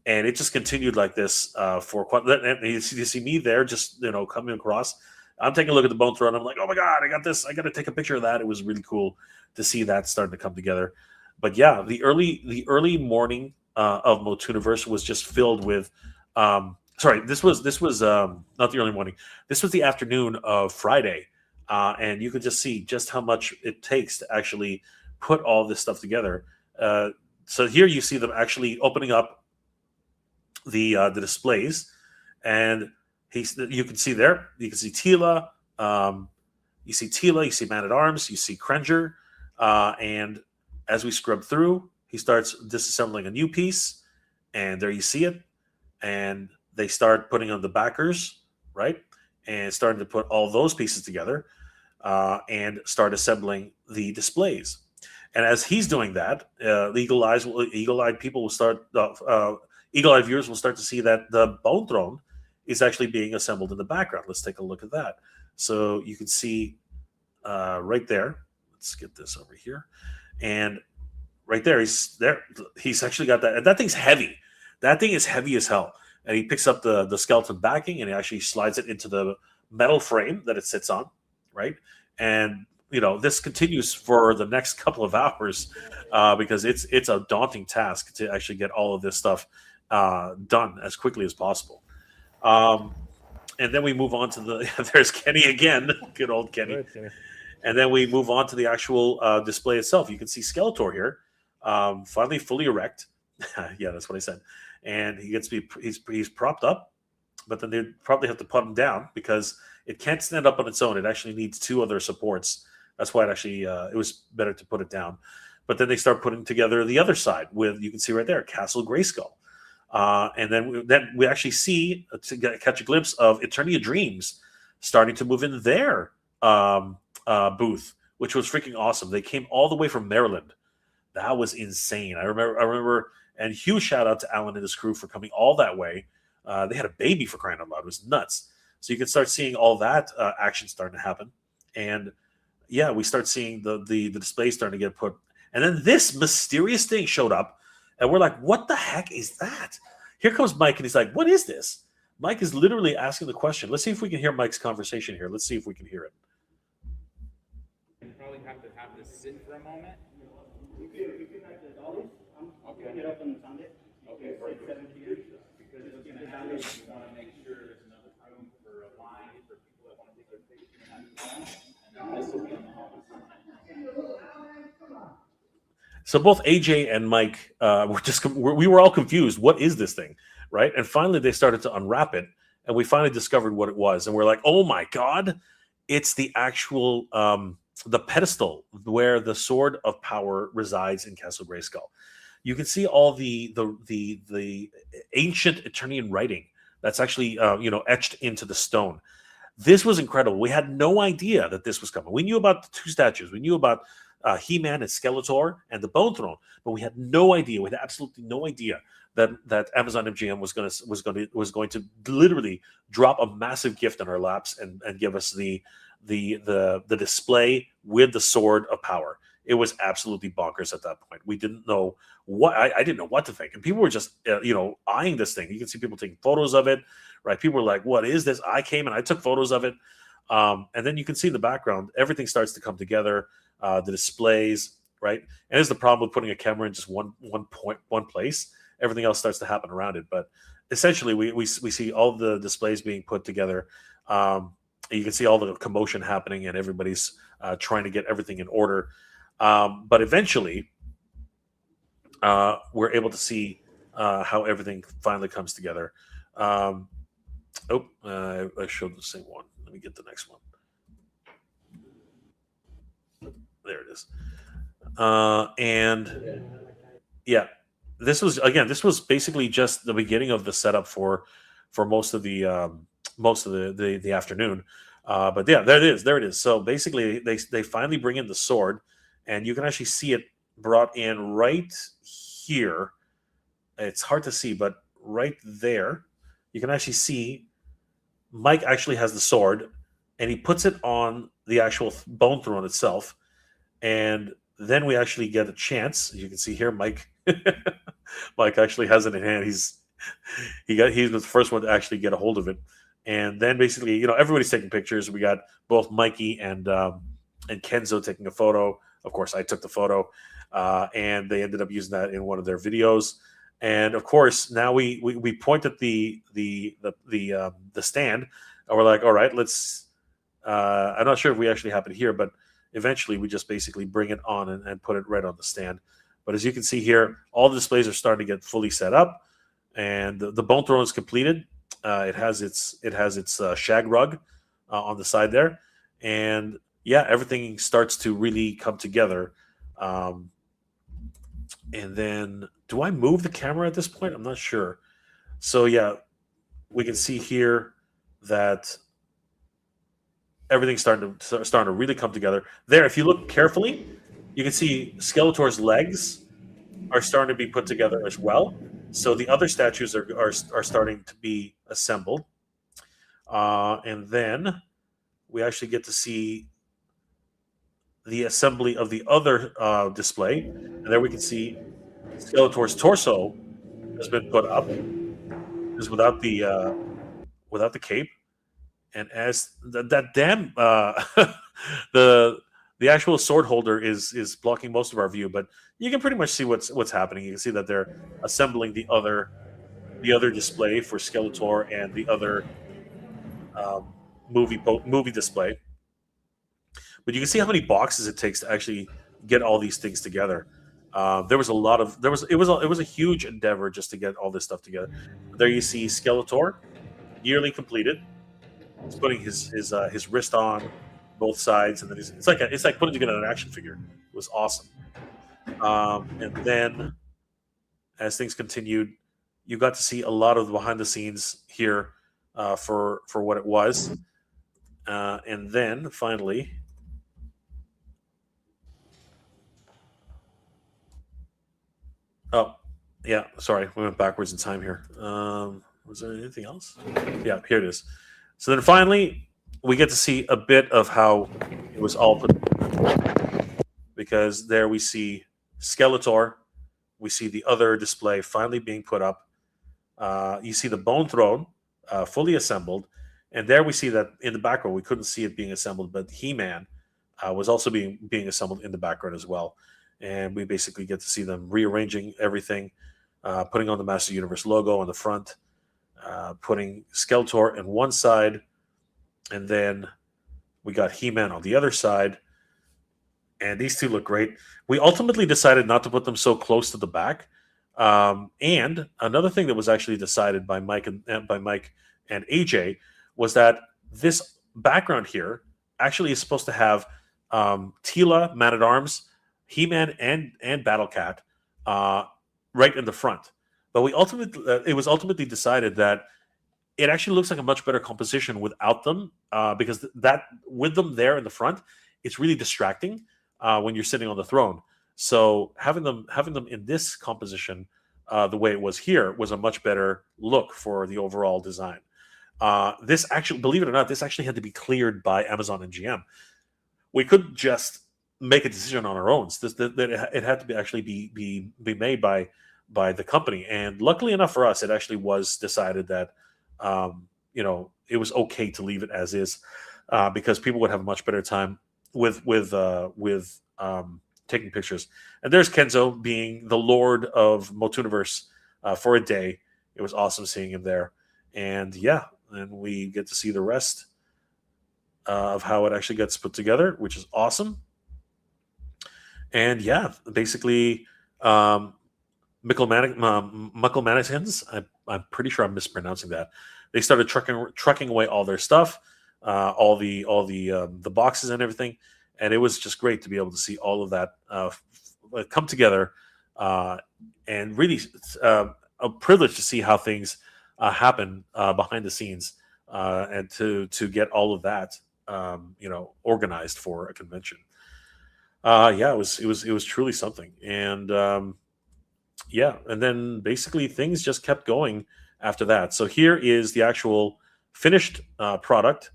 And it just continued like this for quite. And you see me there, just coming across. I'm taking a look at the Bone Throne. I'm like, oh my god, I got this! I got to take a picture of that. It was really cool to see that starting to come together. But yeah, the early morning of MOTUNIVERSE was just filled with. Sorry, this was not the early morning. This was the afternoon of Friday, and you could just see just how much it takes to actually put all this stuff together. So here you see them actually opening up the displays, and you can see there. You can see Tila. You see Tila. You see Man at Arms. You see Krenger, and as we scrub through, he starts disassembling a new piece, and there you see it. And they start putting on the backers, right, and starting to put all those pieces together, and start assembling the displays. And as he's doing that, eagle-eyed people will start. Eagle-eyed viewers will start to see that the Bone Throne is actually being assembled in the background. Let's take a look at that. So you can see right there. Let's get this over here. And right there, he's there. He's actually got that. And that thing's heavy. That thing is heavy as hell. And he picks up the skeleton backing, and he actually slides it into the metal frame that it sits on, right? And this continues for the next couple of hours because it's a daunting task to actually get all of this stuff done as quickly as possible. And then we move on to there's Kenny again, good old Kenny. Good, Kenny. And then we move on to the actual display itself. You can see Skeletor here, finally fully erect. Yeah, that's what I said. And he's propped up, but then they probably have to put him down because it can't stand up on its own. It actually needs two other supports. That's why it was better to put it down. But then they start putting together the other side with, you can see right there, Castle Grayskull. And then we actually see, catch a glimpse of Eternia Dreams starting to move in their booth, which was freaking awesome. They came all the way from Maryland. That was insane. I remember, and huge shout out to Alan and his crew for coming all that way. They had a baby, for crying out loud. It was nuts. So you can start seeing all that action starting to happen. And yeah, we start seeing the display starting to get put. And then this mysterious thing showed up, and we're like, what the heck is that? Here comes Mike, and he's like, what is this? Mike is literally asking the question. Let's see if we can hear Mike's conversation here. Let's see if we can hear it. You probably have to have this sit for a moment. Okay. Get up on the Sunday. Okay, for 7 years. Because it's going to happen. You want to make sure there's enough room for a line for people that want to take their picture and this will be on the office. So both AJ and Mike we were all confused. What is this thing, right? And finally they started to unwrap it, and we finally discovered what it was. And we're like, oh my god, it's the actual the pedestal where the Sword of Power resides in Castle Grayskull. You can see all the ancient Eternian writing that's actually etched into the stone. This was incredible. We had no idea that this was coming. We knew about the two statues. We knew about He-Man and Skeletor and the Bone Throne, but we had no idea. We had absolutely no idea that Amazon MGM was going to literally drop a massive gift in our laps and give us the display with the Sword of Power. It was absolutely bonkers at that point. We didn't know what I didn't know what to think, and people were just eyeing this thing. You can see people taking photos of it, right? People were like, "What is this?" I came and I took photos of it, and then you can see in the background everything starts to come together. The displays, right? And there's the problem with putting a camera in just one place. Everything else starts to happen around it. But essentially, we see all the displays being put together. You can see all the commotion happening, and everybody's trying to get everything in order. But eventually, we're able to see how everything finally comes together. I showed the same one. Let me get the next one. There it is. And yeah, this was basically just the beginning of the setup for most of the afternoon. But yeah, there it is. So basically, they finally bring in the sword, and you can actually see it brought in right here. It's hard to see, but right there, you can actually see Mike actually has the sword, and he puts it on the actual Bone Throne itself. And then we actually get a chance. You can see here, Mike. Mike actually has it in hand. He's the first one to actually get a hold of it. And then basically, everybody's taking pictures. We got both Mikey and Kenzo taking a photo. Of course, I took the photo, and they ended up using that in one of their videos. And of course, now we point at the stand, and we're like, all right, let's. I'm not sure if we actually have it here, but eventually we just basically bring it on and put it right on the stand. But as you can see here, all the displays are starting to get fully set up, and the Bone Throne is completed. It has its shag rug on the side there, and yeah, everything starts to really come together. And then, do I move the camera at this point? I'm not sure. So yeah, we can see here that everything's starting to really come together. There, if you look carefully, you can see Skeletor's legs are starting to be put together as well. So the other statues are starting to be assembled. And then we actually get to see the assembly of the other display. And there we can see Skeletor's torso has been put up, is without the cape. And as that damn the actual sword holder is blocking most of our view, but you can pretty much see what's happening. You can see that they're assembling the other display for Skeletor and the other movie display. But you can see how many boxes it takes to actually get all these things together. It was a huge endeavor just to get all this stuff together. There you see Skeletor, nearly completed. He's putting his wrist on both sides, and then it's like putting together an action figure. It was awesome. And then, as things continued, you got to see a lot of the behind the scenes here for what it was. And then finally, oh yeah, sorry, we went backwards in time here. Was there anything else? Yeah, here it is. So then finally, we get to see a bit of how it was all put together, because there we see Skeletor, we see the other display finally being put up. You see the Bone Throne fully assembled, and there we see that in the background we couldn't see it being assembled, but He-Man was also being assembled in the background as well. And we basically get to see them rearranging everything, putting on the Master Universe logo on the front, putting Skeletor on one side, and then we got He-Man on the other side. And these two look great. We ultimately decided not to put them so close to the back. And another thing that was actually decided by Mike and AJ was that this background here actually is supposed to have Teela, Man-at-Arms, He-Man, and Battle Cat right in the front. But it was ultimately decided that it actually looks like a much better composition without them, because that with them there in the front, it's really distracting when you're sitting on the throne. So having them in this composition, the way it was here, was a much better look for the overall design. This actually, believe it or not, this actually had to be cleared by Amazon and GM. We couldn't just make a decision on our own. It had to be actually be made by the company. And luckily enough for us, it actually was decided that it was okay to leave it as is, because people would have a much better time with taking pictures. And there's Kenzo being the lord of MOTUNIVERSE for a day. It was awesome seeing him there. And yeah, and we get to see the rest of how it actually gets put together, which is awesome. And yeah, basically, Mucklemanagans, I'm pretty sure I'm mispronouncing that. They started trucking away all their stuff, all the boxes and everything, and it was just great to be able to see all of that come together, and really a privilege to see how things happen behind the scenes, and to get all of that organized for a convention. Yeah, it was truly something, and yeah, and then basically things just kept going after that. So here is the actual finished product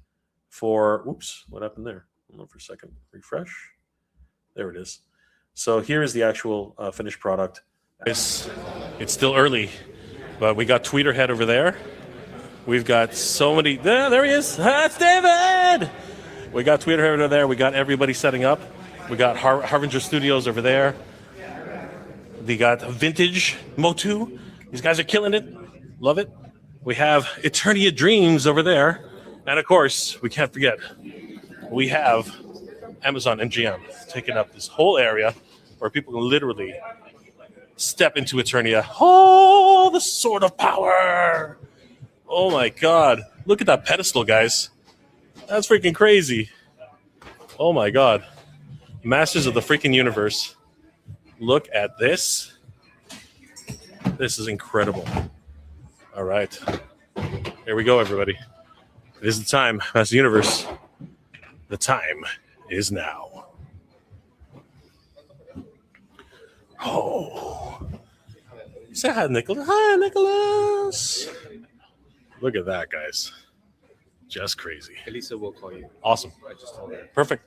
for. Oops, what happened there? Hold on for a second. Refresh. There it is. So here is the actual finished product. It's still early, but we got Tweeterhead over there. We've got so many. There he is. That's David. We got Tweeterhead over there. We got everybody setting up. We got Harbinger Studios over there. They got Vintage Motu. These guys are killing it. Love it. We have Eternia Dreams over there. And of course, we can't forget, we have Amazon and GM taking up this whole area where people can literally step into Eternia. Oh, the sword of power. Oh my God. Look at that pedestal, guys. That's freaking crazy. Oh my God. Masters of the freaking universe. Look at this. This is incredible. All right. Here we go, everybody. It is the time, Masters of the Universe. The time is now. Oh. Say hi, Nicholas. Hi, Nicholas. Look at that, guys. Just crazy. Elisa will call you. Awesome. I just told her. Perfect.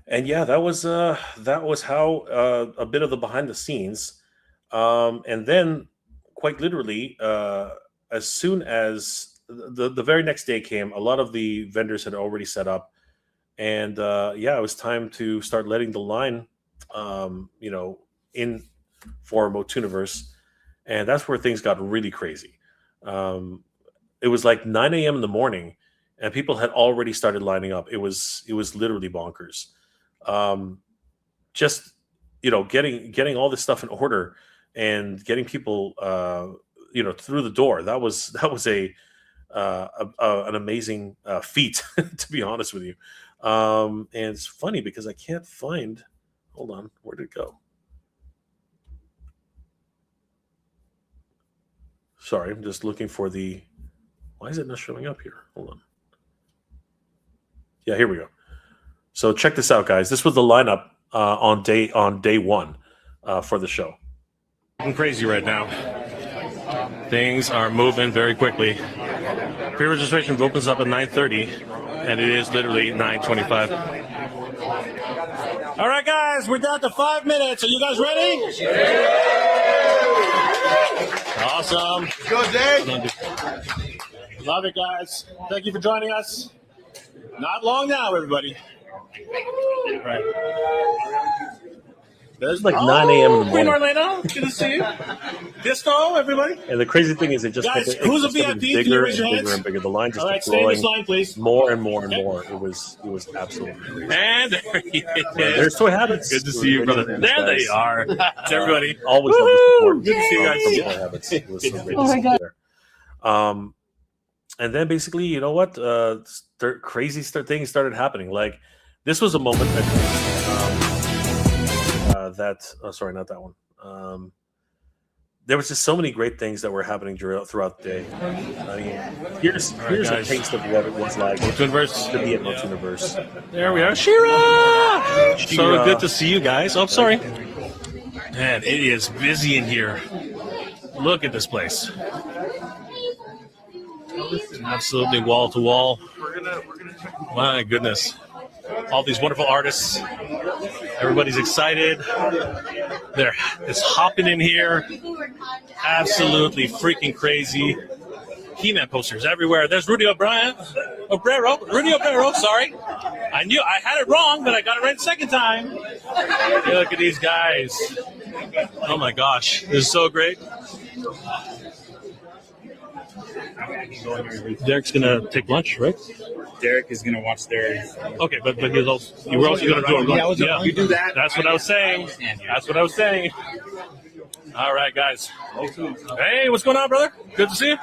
And yeah, that was how a bit of the behind the scenes, and then quite literally, as soon as the very next day came, a lot of the vendors had already set up, and yeah, it was time to start letting the line, in for MOTUNIVERSE, and that's where things got really crazy. It was like 9 a.m. in the morning, and people had already started lining up. It was literally bonkers. Just getting all this stuff in order and getting people through the door, that was an amazing feat, to be honest with you. And it's funny because I can't find, hold on, where did it go? Sorry, I'm just looking for why is it not showing up here? Hold on. Yeah, here we go. So check this out, guys. This was the lineup on day one for the show. I'm crazy right now. Things are moving very quickly. Pre-registration opens up at 9:30, and it is literally 9:25. All right, guys, we're down to 5 minutes. Are you guys ready? Awesome. Go, Dave. Love it, guys. Thank you for joining us. Not long now, everybody. Right. It's like 9 a.m. in the Queen morning. Marlena, good to see you. Disco, everybody. And the crazy thing is, it just Guys, kept, who's a just kept VIP? getting Can you bigger raise your and bigger hands? and bigger. The line just All right, kept stay in growing this line, please. more and more and Okay. more. It was absolutely crazy. And there he is. There's Toy Habits. Good to see you, brother. There they are. It's everybody. Always love the support. Good to see you guys. From Toy Habits. It was so great to see you there. And then basically, you know what? Things started happening. Like, this was a moment that. Oh, sorry, not that one. There was just so many great things that were happening throughout the day. I mean, here's a taste of what it was like MOTUNIVERSE to be at MOTUNIVERSE. There we are. Shira! So good to see you guys. Oh, sorry. Man, it is busy in here. Look at this place. Absolutely wall to wall. My goodness. All these wonderful artists. Everybody's excited. It's hopping in here. Absolutely freaking crazy. He-Man posters everywhere. There's Rudy Obrero, sorry. I knew I had it wrong, but I got it right the second time. Look at these guys. Oh my gosh. This is so great. Derek's gonna take lunch, right? Derek is going to watch their. Okay, but you were also gonna do a run. Yeah, you do that. That's what I was saying. All right, guys. Hey, what's going on, brother? Good to see you.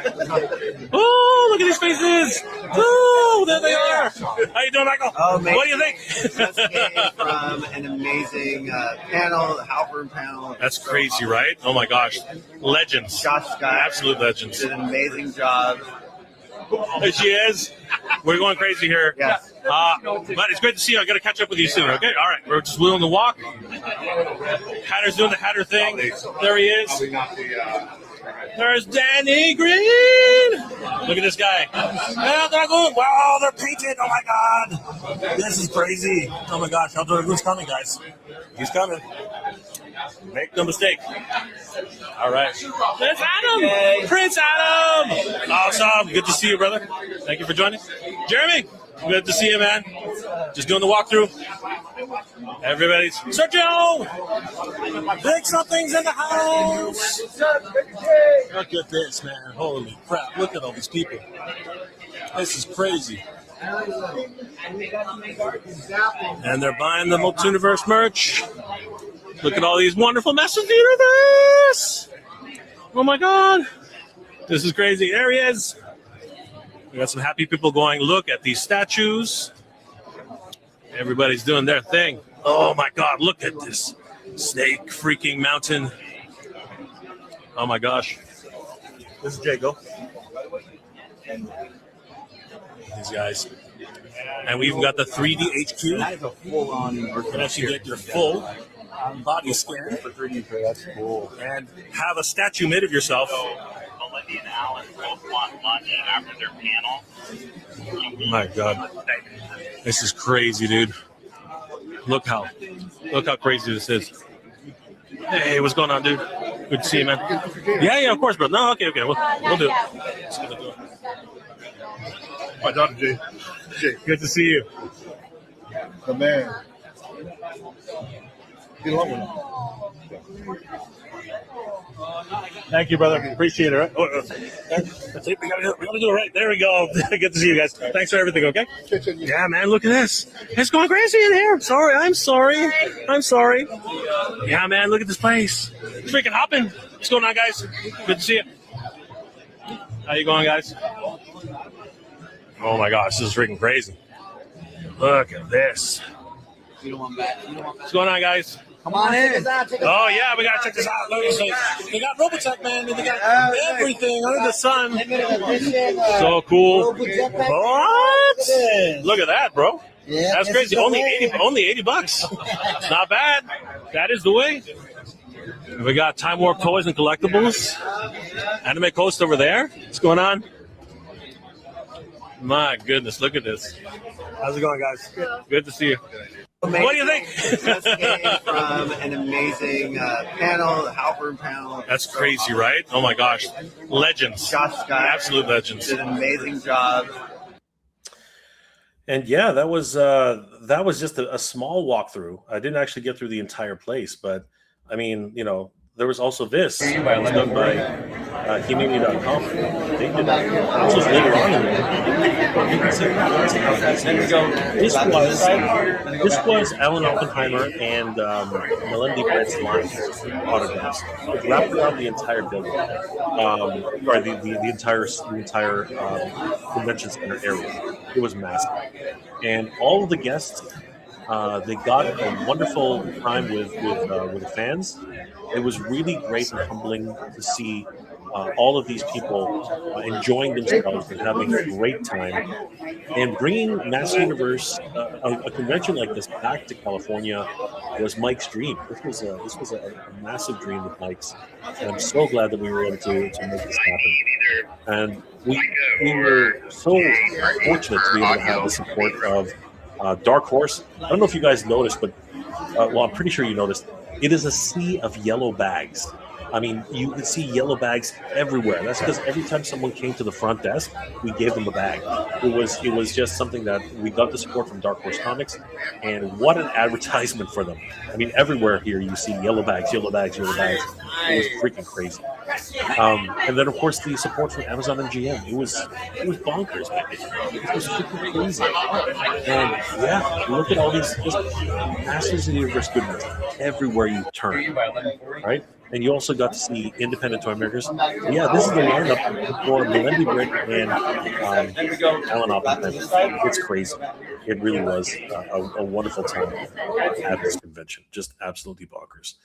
Oh, look at these faces. Oh, there they are. How you doing, Michael? Oh, man. What do you think? Just came from an amazing panel, the Halpern panel. That's crazy, right? Oh my gosh, legends. Josh Scott. Absolute legends. Did an amazing job. There she is. We're going crazy here. Yes. But it's great to see you. I got to catch up with you soon, okay? All right. We're just willing to walk. Hatter's doing the Hatter thing. There he is. There's Danny Green. Look at this guy. Wow, they're painted. Oh, my God. This is crazy. Oh, my gosh. Who's coming, guys? He's coming. Make no mistake. All right. There's Adam. Yay. Prince Adam. Awesome. Good to see you, brother. Thank you for joining. Jeremy. Good to see you, man. Just doing the walkthrough. Everybody's Sergio. Big something's in the house. Look at this, man. Holy crap. Look at all these people. This is crazy. And they're buying the MOTUNIVERSE merch. Look at all these wonderful Masters of the Universe. Oh, my God. This is crazy. There he is. We got some happy people going, look at these statues. Everybody's doing their thing. Oh, my God. Look at this snake freaking mountain. Oh, my gosh. This is Jago. These guys. And we've got the 3D HQ. That is a full-on. You can actually get your full body scan for 3D. That's cool. and have a statue made of yourself. Melinda and Alan both want lunch after their panel. My God, this is crazy, dude. Look how crazy this is. Hey, what's going on, dude? Good to see you, man. Yeah, of course, bro. No, okay, we'll do it. Just gonna do it. My daughter, Jay. Good to see you. The man. Get along with him. Thank you, brother. Appreciate it. Right? That's it. We gotta do it right. There we go. Good to see you guys. Thanks for everything, okay? Yeah, man, look at this. It's going crazy in here. I'm sorry. Yeah, man, look at this place. It's freaking hopping. What's going on, guys? Good to see you. How you going, guys? Oh, my gosh, this is freaking crazy. Look at this. What's going on, guys? Come on in. Oh, yeah, we got to check this out. They got Robotech, man. They got everything under the sun. So cool. What? Look at that, bro. Yeah, that's crazy. Only $80. It's not bad. That is the way. We got Time Warp toys and collectibles. Anime Coast over there. What's going on? My goodness, look at this. How's it going, guys? Good to see you. Amazing. What do you think? Just came from an amazing panel, the Halpern panel. That's crazy, right? Oh my gosh, legends. Josh Scott. Absolute legends. Did an amazing job. And yeah, that was just a small walkthrough. I didn't actually get through the entire place, but I mean, there was also this. It was done by Himimi.com. They did that. This was later on in the you can see this was Alan Oppenheimer and Melinda Brett's line autographs. It wrapped around the entire building, or the entire convention center area. It was massive, and all of the guests They got a wonderful time with the fans. It was really great and humbling to see all of these people enjoying themselves and having a great time, and bringing Mass Universe, a convention like this, back to California was Mike's dream. This was a massive dream of Mike's, and I'm so glad that we were able to make this happen. And we were so fortunate to be able to have the support of Dark Horse. I don't know if you guys noticed, but well, I'm pretty sure you noticed. It is a sea of yellow bags. I mean, you could see yellow bags everywhere. That's because every time someone came to the front desk, we gave them a bag. It was just something that we got the support from Dark Horse Comics, and what an advertisement for them. I mean, everywhere here you see yellow bags, yellow bags, yellow bags. It was freaking crazy. And then, of course, the support from Amazon and GM. It was bonkers, man. It was freaking crazy. And yeah, look at all these Masters of the Universe goodness everywhere you turn, right? And you also got to see independent toy makers. Yeah, this is the lineup for Melendi Britt and Alan Oppenheimer. It's crazy. It really was a wonderful time at this convention. Just absolutely bonkers.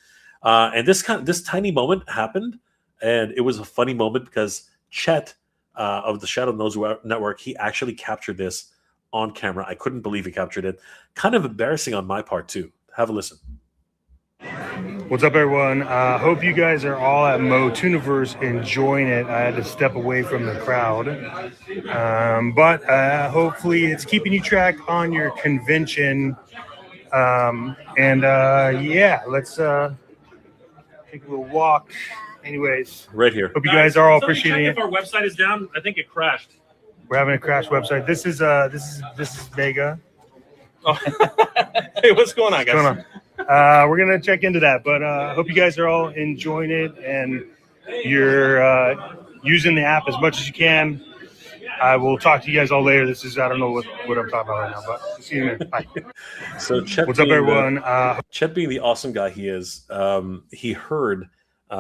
And this tiny moment happened, and it was a funny moment because Chet of the Shadow Knows Network, he actually captured this on camera. I couldn't believe he captured it. Kind of embarrassing on my part too. Have a listen. What's up, everyone? Hope you guys are all at MOTUNIVERSE enjoying it. I had to step away from the crowd. But hopefully it's keeping you track on your convention. Yeah, let's take a little walk. Anyways. Right here. Hope you guys are all appreciating it. If our website is down, I think it crashed. We're having a crash website. This is Vega. Oh. Hey, what's going on, guys? What's going on? We're gonna check into that, but hope you guys are all enjoying it and you're using the app as much as you can. I will talk to you guys all later. I don't know what I'm talking about right now, but see you in a minute. Bye. So Chet, what's up, everyone? Chet, being the awesome guy he is, he heard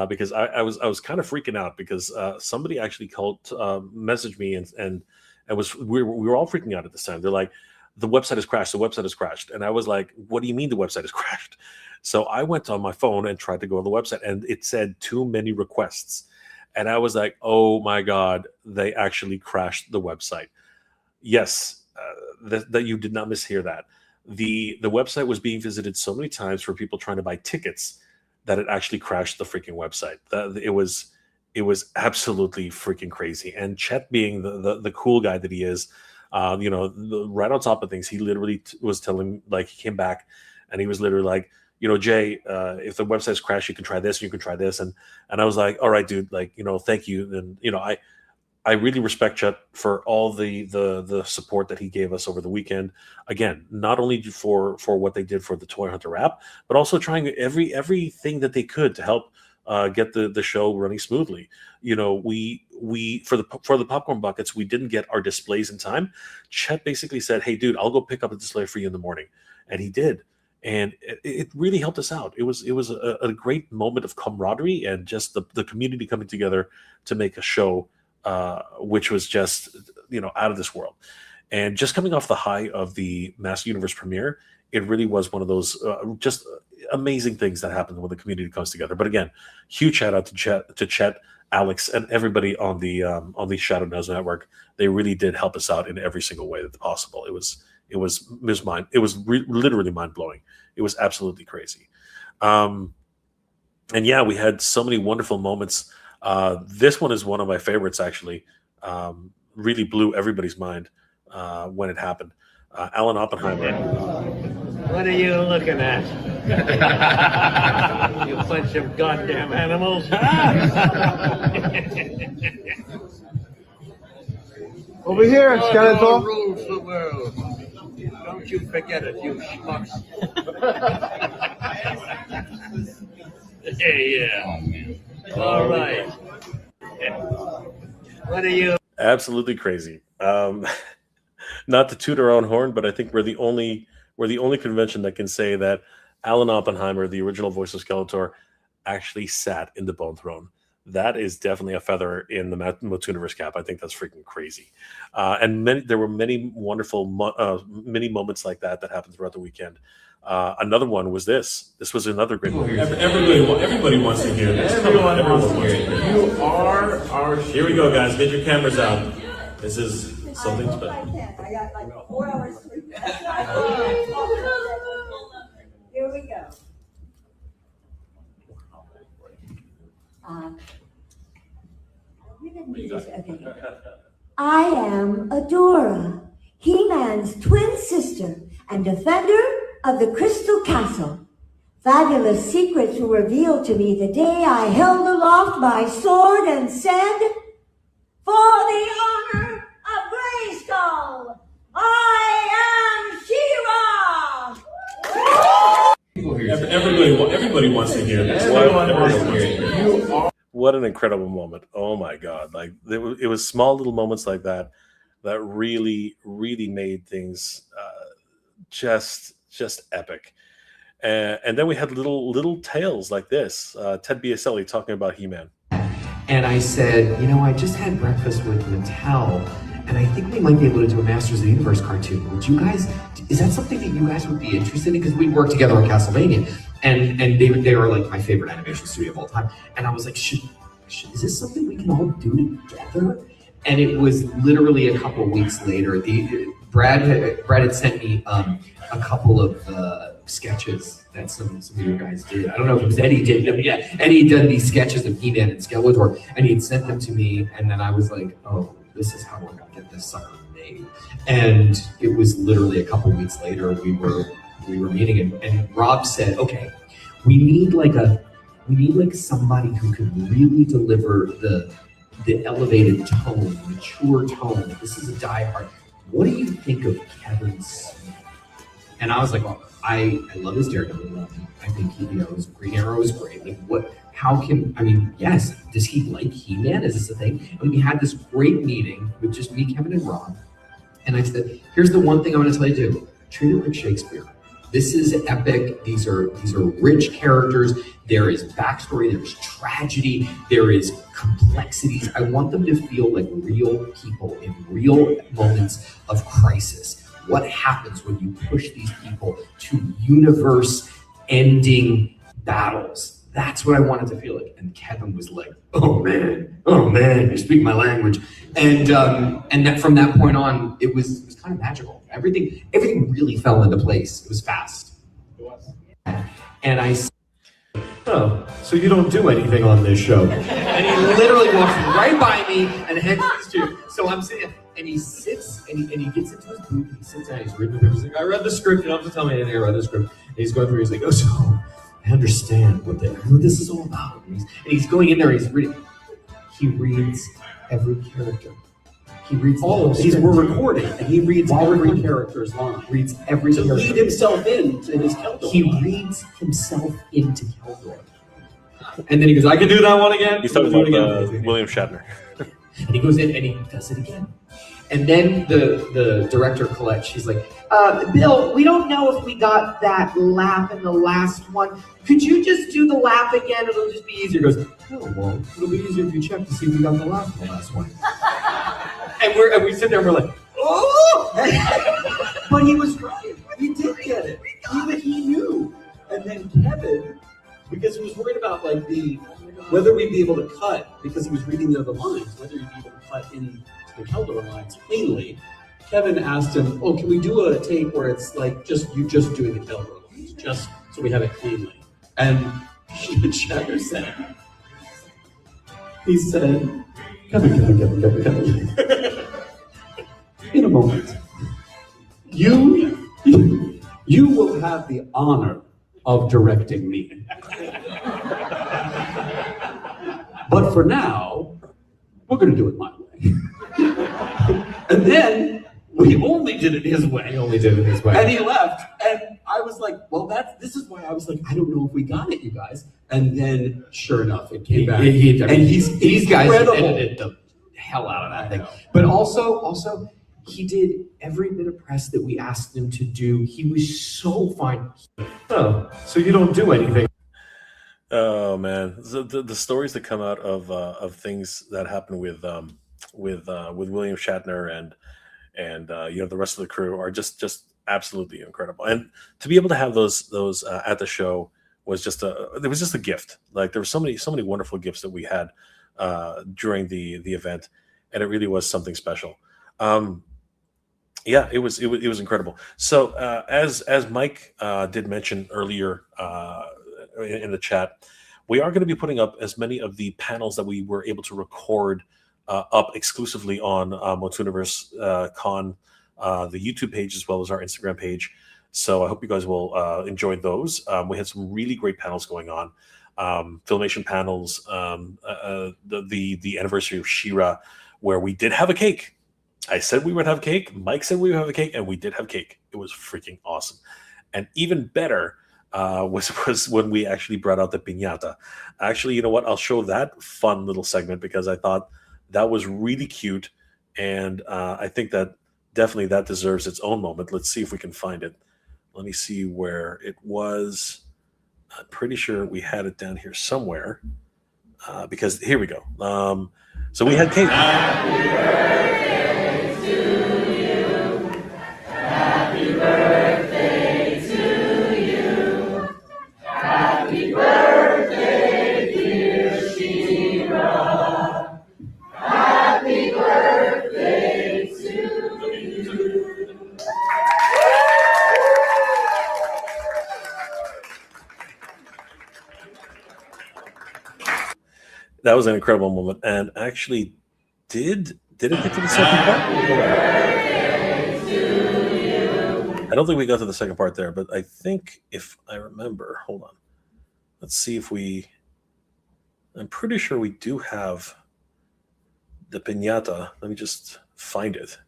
because I was kind of freaking out because somebody actually messaged me and we were all freaking out at this time. They're like, the website has crashed. The website has crashed. And I was like, what do you mean the website has crashed? So I went on my phone and tried to go on the website, and it said too many requests. And I was like, oh my God, they actually crashed the website. Yes, that you did not mishear that. The website was being visited so many times for people trying to buy tickets that it actually crashed the freaking website. It was absolutely freaking crazy. And Chet, being the cool guy that he is, right on top of things, he literally was telling, like, he came back and he was literally like, Jay, if the website's crashed, you can try this, you can try this. And I was like, all right, dude, like, thank you. And, I really respect Chet for all the support that he gave us over the weekend. Again, not only for what they did for the Toy Hunter app, but also trying everything that they could to help get the show running smoothly. We for the popcorn buckets, we didn't get our displays in time. Chet basically said, hey dude, I'll go pick up a display for you in the morning, and he did, and it really helped us out. It was a great moment of camaraderie and just the community coming together to make a show which was just out of this world. And just coming off the high of the Master Universe premiere, it really was one of those just amazing things that happen when the community comes together. But again, huge shout out to Chet, Alex, and everybody on the Shadow Knows Network. They really did help us out in every single way that's possible. It was literally mind blowing. It was absolutely crazy. And yeah, we had so many wonderful moments. This one is one of my favorites, actually. Really blew everybody's mind when it happened. Alan Oppenheimer. What are you looking at? You bunch of goddamn animals. Over here, Skeletor. Rules the world. Don't you forget it, you schmucks. Yeah. All right. What are you? Absolutely crazy. Not to toot our own horn, but I think we're the only convention that can say that Alan Oppenheimer, the original voice of Skeletor, actually sat in the Bone Throne. that is definitely a feather in the MOTUNIVERSE cap. I think that's freaking crazy. And there were many wonderful mini moments like that happened throughout the weekend. Another one was this. This was another great one. Everybody wants to hear this. Everyone wants to hear it. You are our. Here we go, guys. Get your cameras out. This is something special. I got like 4 hours sleep. Here we go. I am Adora, He-Man's twin sister and defender of the Crystal Castle. Fabulous secrets were revealed to me the day I held aloft my sword and said, "For the honor of Grayskull, I am She-Ra!" Everybody wants to hear this. What an incredible moment. Oh my God. Like it was small little moments like that really, really made things just epic. And then we had little tales like this. Ted Biaselli talking about He-Man. And I said, you know, I just had breakfast with Mattel, and I think we might be able to do a Masters of the Universe cartoon. Would you guys, is that something that you guys would be interested in? Because we worked together on Castlevania, and they were like my favorite animation studio of all time. And I was like, is this something we can all do together? And it was literally a couple of weeks later. Brad had sent me a couple of sketches that some of you guys did. I don't know if it was Eddie did them. Yeah, Eddie did these sketches of He-Man and Skeletor, and he'd sent them to me, and then I was like, oh, this is how we're gonna get this sucker made. And it was literally a couple weeks later we were meeting, and Rob said, okay, we need like somebody who could really deliver the elevated tone, mature tone. This is a diehard. What do you think of Kevin Smith? And I was like, well, I love his Daredevil. I think his Green Arrow is great. Like yes, does he like He-Man? Is this a thing? And we had this great meeting with just me, Kevin, and Rob. And I said, here's the one thing I'm gonna tell you to do. Treat it like Shakespeare. This is epic. These are rich characters. There is backstory, there's tragedy, there is complexities. I want them to feel like real people in real moments of crisis. What happens when you push these people to universe-ending battles? That's what I wanted to feel like. And Kevin was like, oh man, you speak my language. And that from that point on, it was kind of magical. Everything really fell into place. It was fast. It was. And I said, oh, so you don't do anything on this show. And he literally walks right by me and heads to his chair. So I'm sitting, and he sits, and he gets into his booth, and he sits down, he's reading the paper. He's like, I read the script, you don't have to tell me anything, I read the script. And he's going through, he's like, oh, so I understand what this is all about. And he's going in there, and he's reading. He reads every character. He reads all of these. We're recording, and he reads every character's line. Reads every character. Lead himself in his Keldor. He reads himself into Keldor. And then he goes, I can do that one again. He's talking about William Shatner. And he goes in and he does it again. And then the director, Colette, she's like, Bill, we don't know if we got that laugh in the last one. Could you just do the laugh again? It'll just be easier. He goes, oh, well, it'll be easier if you check to see if we got the laugh in the last one. And we sit there and we're like, oh! But he was right. He did get it. He knew. And then Kevin, because he was worried about whether we'd be able to cut, because he was reading the other lines, whether he'd be able to cut in the Keldor lines cleanly. Kevin asked him, oh, can we do a take where it's like you just doing the Keldor lines, just so we have it cleanly? And Shatner said, Kevin. In a moment, you will have the honor of directing me. But for now, we're going to do it my way. And then we only did it his way. And he left. And I was like, well, this is why I was like, I don't know if we got it, you guys. And then, sure enough, it came back. These guys edited the hell out of that thing. But also, he did every bit of press that we asked him to do. He was so fine. Oh, so you don't do anything. Oh man, the stories that come out of things that happen with William Shatner and you know the rest of the crew are just absolutely incredible. And to be able to have those at the show was just a it was just a gift. Like there were so many wonderful gifts that we had during the event, and it really was something special. Um, yeah, it was incredible. So as Mike did mention earlier in the chat, we are going to be putting up as many of the panels that we were able to record up exclusively on Motuniverse Con, the YouTube page as well as our Instagram page. So I hope you guys will enjoy those. We had some really great panels going on, filmation panels, the anniversary of Shira, where we did have a cake. I said we would have cake. Mike said we would have a cake, and we did have cake. It was freaking awesome. And even better was when we actually brought out the piñata. Actually, you know what? I'll show that fun little segment because I thought that was really cute, and I think that definitely that deserves its own moment. Let's see if we can find it. Let me see where it was. I'm pretty sure we had it down here somewhere because here we go. So we had cake. Happy birthday to you. Happy birthday, dear Shira. Happy birthday to you. That was an incredible moment, and actually, did it get to the second part? Hold on. I don't think we got to the second part there, but I think if I remember, hold on. Let's see if we. I'm pretty sure we do have the piñata. Let me just find it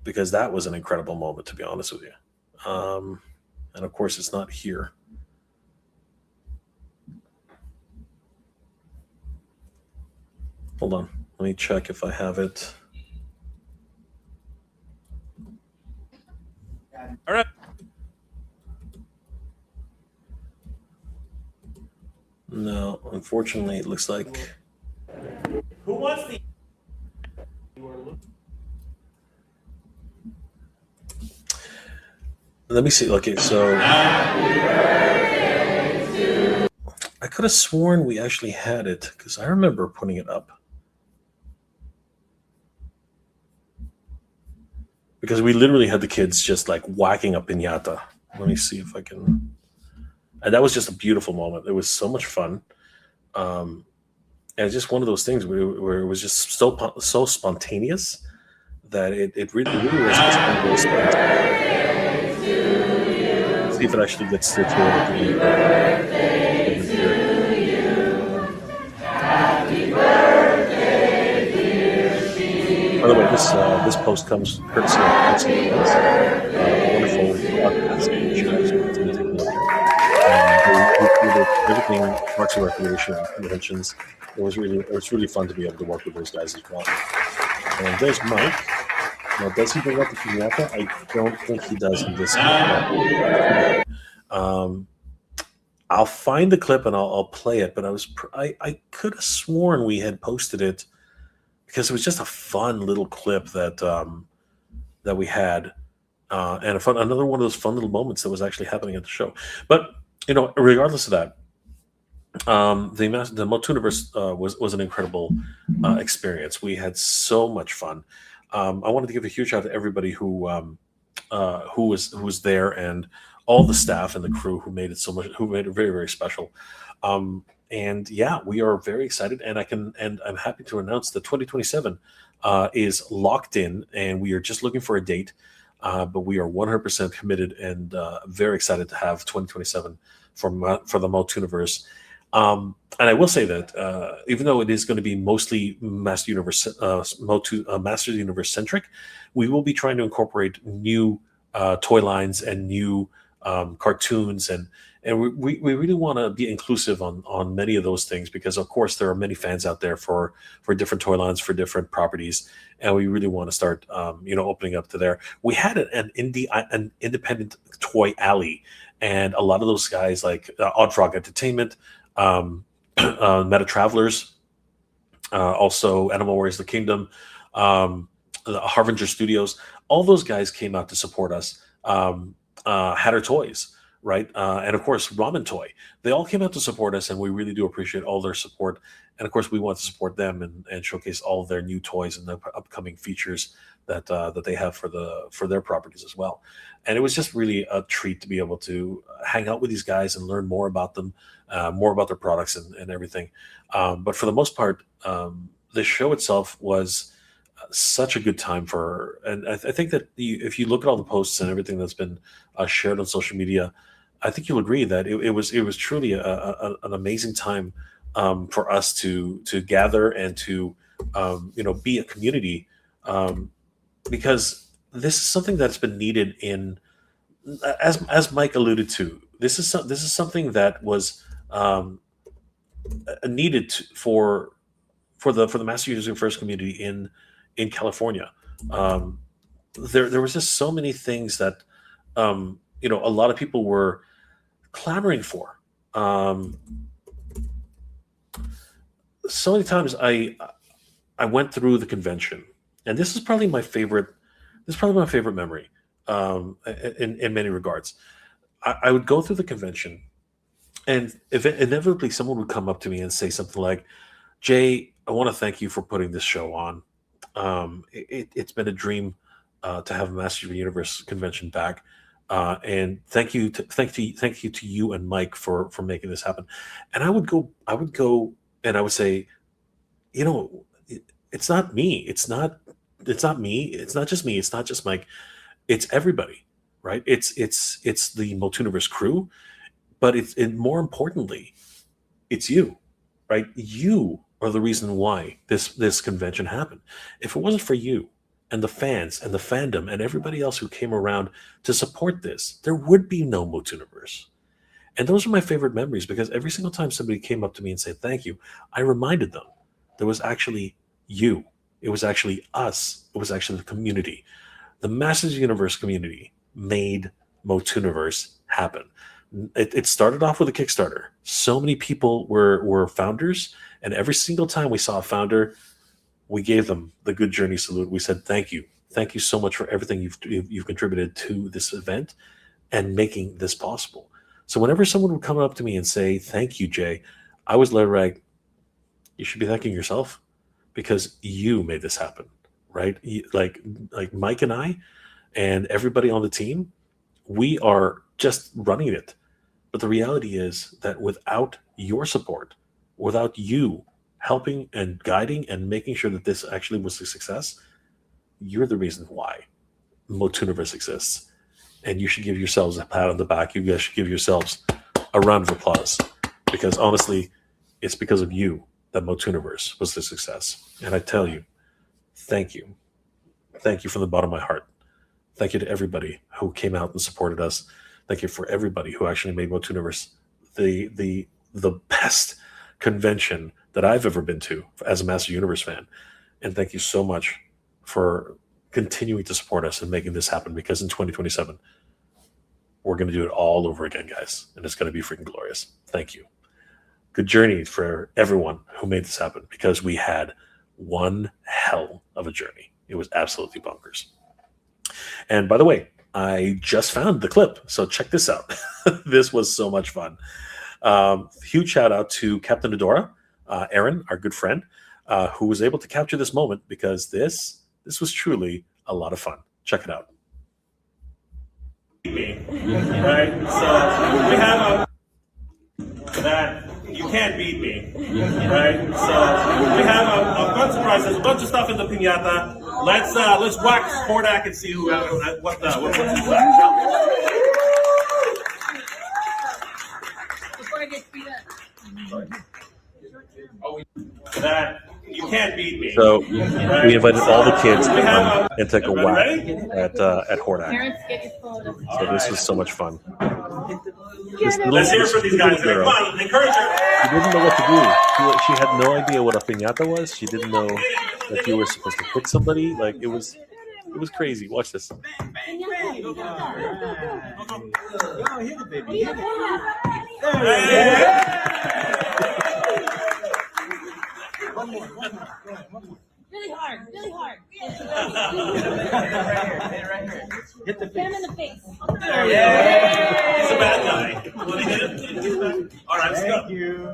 because that was an incredible moment, to be honest with you. And of course, it's not here. Hold on. Let me check if I have it. All right. No, unfortunately, it looks like. Who wants the? Let me see. Okay, so I could have sworn we actually had it because I remember putting it up. Because we literally had the kids just like whacking a piñata. Let me see if I can. And that was just a beautiful moment. It was so much fun. And it's just one of those things where it was just so spontaneous that it really was just one of those things. See if it actually gets to it at the end. Happy birthday, dear Shira. By the way, this post comes courtesy of wonderful podcast. Everything Parks and Recreation mentions. It was really fun to be able to work with those guys as well. And there's Mike. Now, does he bring up the piñata? I don't think he does in this clip. I'll find the clip and I'll play it. But I could have sworn we had posted it because it was just a fun little clip that that we had, and another one of those fun little moments that was actually happening at the show. But you know, regardless of that, the MOTUNIVERSE was an incredible experience. We had so much fun. I wanted to give a huge shout out to everybody who was there and all the staff and the crew who made it very, very special. And yeah, we are very excited, and I'm happy to announce that 2027 is locked in, and we are just looking for a date. But we are 100% committed and very excited to have 2027 for the MOTUNIVERSE. And I will say that even though it is going to be mostly Master Universe centric, we will be trying to incorporate new toy lines and new cartoons, and we really want to be inclusive on many of those things because of course there are many fans out there for different toy lines for different properties, and we really want to start opening up to there. We had an independent toy alley, and a lot of those guys like Odd Frog Entertainment, Meta Travelers, also Animal Warriors: The Kingdom, the Harbinger Studios. All those guys came out to support us. Hatter Toys, right? And of course, Ramen Toy. They all came out to support us, and we really do appreciate all their support. And of course, we want to support them and showcase all of their new toys and the upcoming features that they have for their properties as well. And it was just really a treat to be able to hang out with these guys and learn more about them, more about their products and everything. But for the most part, the show itself was such a good time and I think that if you look at all the posts and everything that's been shared on social media, I think you'll agree that it was truly an amazing time for us to gather and to be a community, because this is something that's been needed in, as Mike alluded to, this is something that was needed for the Master Users Universe community in California. There was just so many things that a lot of people were clamoring for. So many times I went through the convention, and this is probably my favorite. This is probably my favorite memory, in many regards. I would go through the convention, and inevitably someone would come up to me and say something like, "Jay, I want to thank you for putting this show on. It's been a dream to have a Master of the Universe convention back, and thank you to you and Mike for making this happen." And I would go and I would say, it's not me. It's not me. It's not just me. It's not just Mike. It's everybody, right? It's the MOTUNIVERSE crew, but more importantly, it's you, right? You are the reason why this convention happened. If it wasn't for you and the fans and the fandom and everybody else who came around to support this, there would be no MOTUNIVERSE. And those are my favorite memories, because every single time somebody came up to me and said thank you, I reminded them there was actually you. It was actually us. It was actually the community. The Masters of the Universe community made MOTUNIVERSE happen. It started off with a Kickstarter. So many people were founders, and every single time we saw a founder, we gave them the good journey salute. We said thank you so much for everything you've contributed to this event and making this possible. So whenever someone would come up to me and say thank you, Jay, I was like, you should be thanking yourself, because you made this happen, right? Like Mike and I and everybody on the team, we are just running it. But the reality is that without your support, without you helping and guiding and making sure that this actually was a success, you're the reason why MOTUNIVERSE exists. And you should give yourselves a pat on the back. You guys should give yourselves a round of applause, because honestly, it's because of you that MOTUNIVERSE was the success. And I tell you, thank you. Thank you from the bottom of my heart. Thank you to everybody who came out and supported us. Thank you for everybody who actually made MOTUNIVERSE the best convention that I've ever been to as a Master Universe fan. And thank you so much for continuing to support us and making this happen, because in 2027, we're going to do it all over again, guys. And it's going to be freaking glorious. Thank you. Good journey for everyone who made this happen, because we had one hell of a journey. It was absolutely bonkers. And by the way, I just found the clip, so check this out. This was so much fun. Huge shout out to Captain Adora, Aaron, our good friend, who was able to capture this moment, because this was truly a lot of fun. Check it out. Right? So we have that you can't beat me. Right? So we have a fun surprise. There's a bunch of stuff in the piñata. Let's wax Hordak and see what's inside. Before I get beat up. That you can't beat me. So we invited all the kids to come and take a whack at Hordak. Parents, get your photos. So this was so much fun. Let's hear from these guys. Come on, encourage her. She didn't know what to do. She had no idea what a piñata was. She didn't know that you were supposed to hit somebody. Like it was crazy. Watch this. Go, hit it, baby.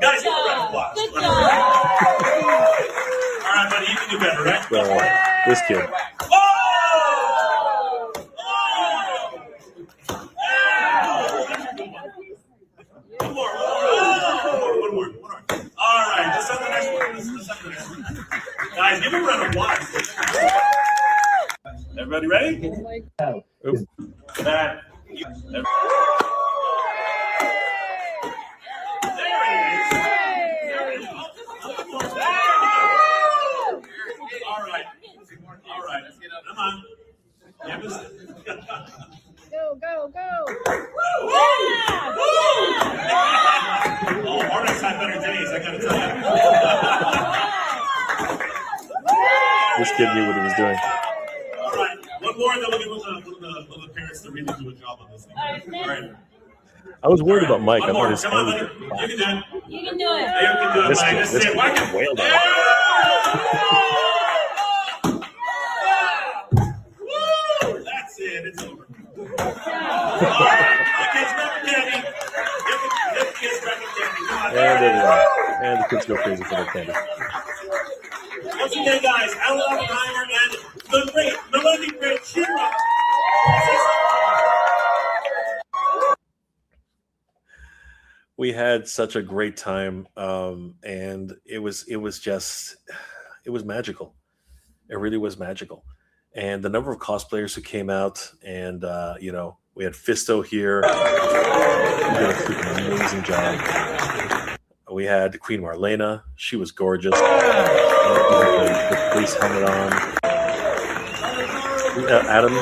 Guys, give a round of applause. All right, buddy, you can do better, right? This kid. One more. All right, let's have the next one. Guys, give him a round of applause. Everybody ready? That. All right. Come on. Go. Oh, Hornets had better days, I gotta tell you. This kid knew what he was doing. All right, one more, and then we'll give the parents to really do a job on this thing. All right. I was worried about Mike. I One thought more. his Come on, hand. buddy. You can do it. You can do it. You can do it, This Mike. kid This is it. Whack it. wailed on it. That's it. It's over. All right. The kids grab the candy. Give the kids grab the candy. Come on. And there they are. And the kids go crazy for their candy. Once again, guys, Alan Oppenheimer and the great, melodic great Shira. We had such a great time, and it was magical. It really was magical, and the number of cosplayers who came out, and we had Fisto here. He did a freaking amazing job. We had Queen Marlena. She was gorgeous. The police helmet on. Adam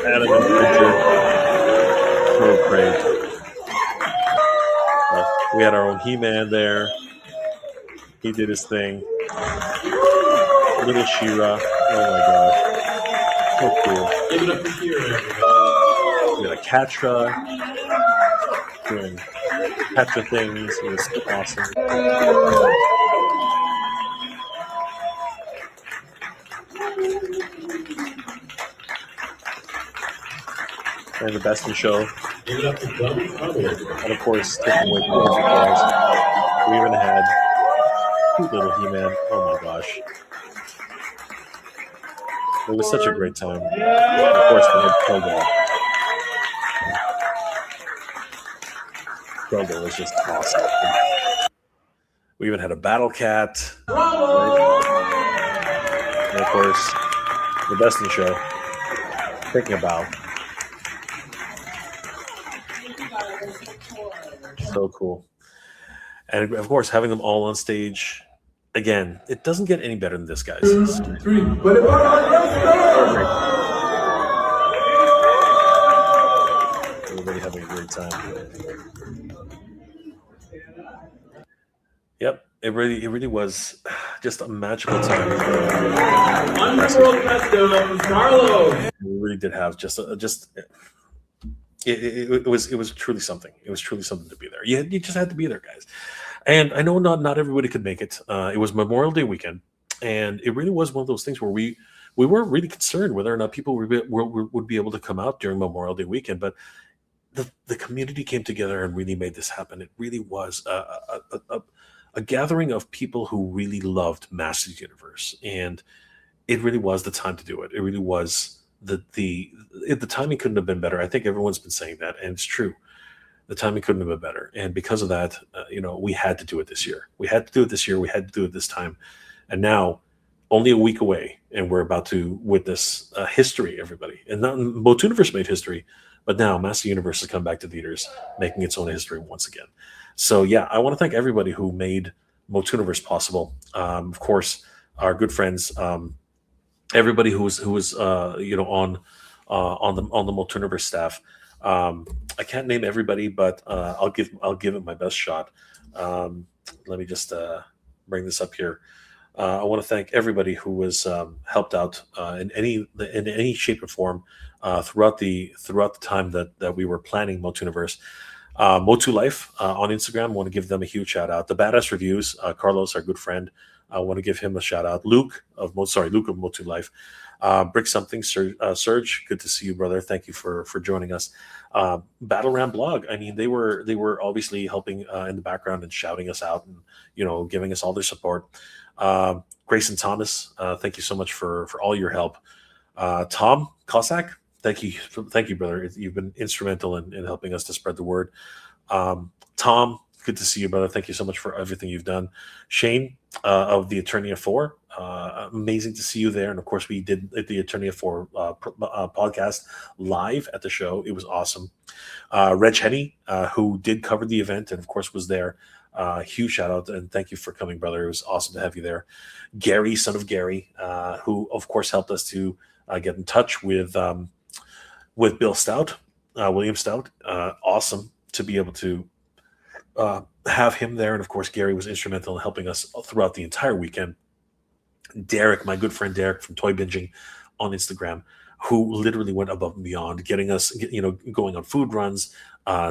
and Richard. So great. We had our own He-Man there. He did his thing. Little She-Ra. Oh my god. So cool. Give it up for Shira. We had a Catra doing Catra things. It was awesome. And the best in show. Give it up for Gummy. And of course, taking away from the guys. We even had cute little He-Man. Oh my gosh. It was such a great time. And of course, we had Kogo. Kogo was just awesome. We even had a Battle Cat. Right? And of course, the best in the show. Thinking about. So cool. And of course, having them all on stage, again, it doesn't get any better than this, guys. Everybody having a great time. Yep, it really was just a magical time. We really did have it was truly something. It was truly something to be there. You just had to be there, guys. And I know not everybody could make it. It was Memorial Day weekend, and it really was one of those things where we weren't really concerned whether or not people would be able to come out during Memorial Day weekend. But the community came together and really made this happen. It really was a gathering of people who really loved Masters of the Universe, and it really was the time to do it. It really was. The timing couldn't have been better. I think everyone's been saying that, and it's true. The timing couldn't have been better, and because of that, we had to do it this year. We had to do it this year. We had to do it this time, and now, only a week away, and we're about to witness history. Everybody, and not MOTUNIVERSE made history, but now Master Universe has come back to theaters, making its own history once again. So yeah, I want to thank everybody who made MOTUNIVERSE possible. Of course, our good friends. Everybody who was on the MOTUNIVERSE staff. I can't name everybody, but I'll give it my best shot. Let me just bring this up here. I want to thank everybody who was helped out in any shape or form throughout the time that we were planning MOTUNIVERSE. Motu Life on Instagram. I want to give them a huge shout out. The Badass Reviews, Carlos, our good friend. I want to give him a shout out. Luke of Motu Life. Brick something, Serge, good to see you, brother. Thank you for joining us. Battle Ram blog. I mean, they were obviously helping in the background and shouting us out and giving us all their support. Grayson Thomas, thank you so much for all your help. Tom Cossack, thank you, brother. You've been instrumental in helping us to spread the word. Tom, good to see you, brother. Thank you so much for everything you've done. Shane of the Attorney of Four, amazing to see you there. And of course, we did the Attorney of Four podcast live at the show. It was awesome. Reg Henny, who did cover the event and of course was there. Huge shout out and thank you for coming, brother. It was awesome to have you there. Gary, son of Gary, who of course helped us to get in touch with Bill Stout, William Stout. Awesome to be able to have him there. And of course, Gary was instrumental in helping us throughout the entire weekend. Derek, my good friend Derek from Toy Binging on Instagram, who literally went above and beyond, getting us, going on food runs,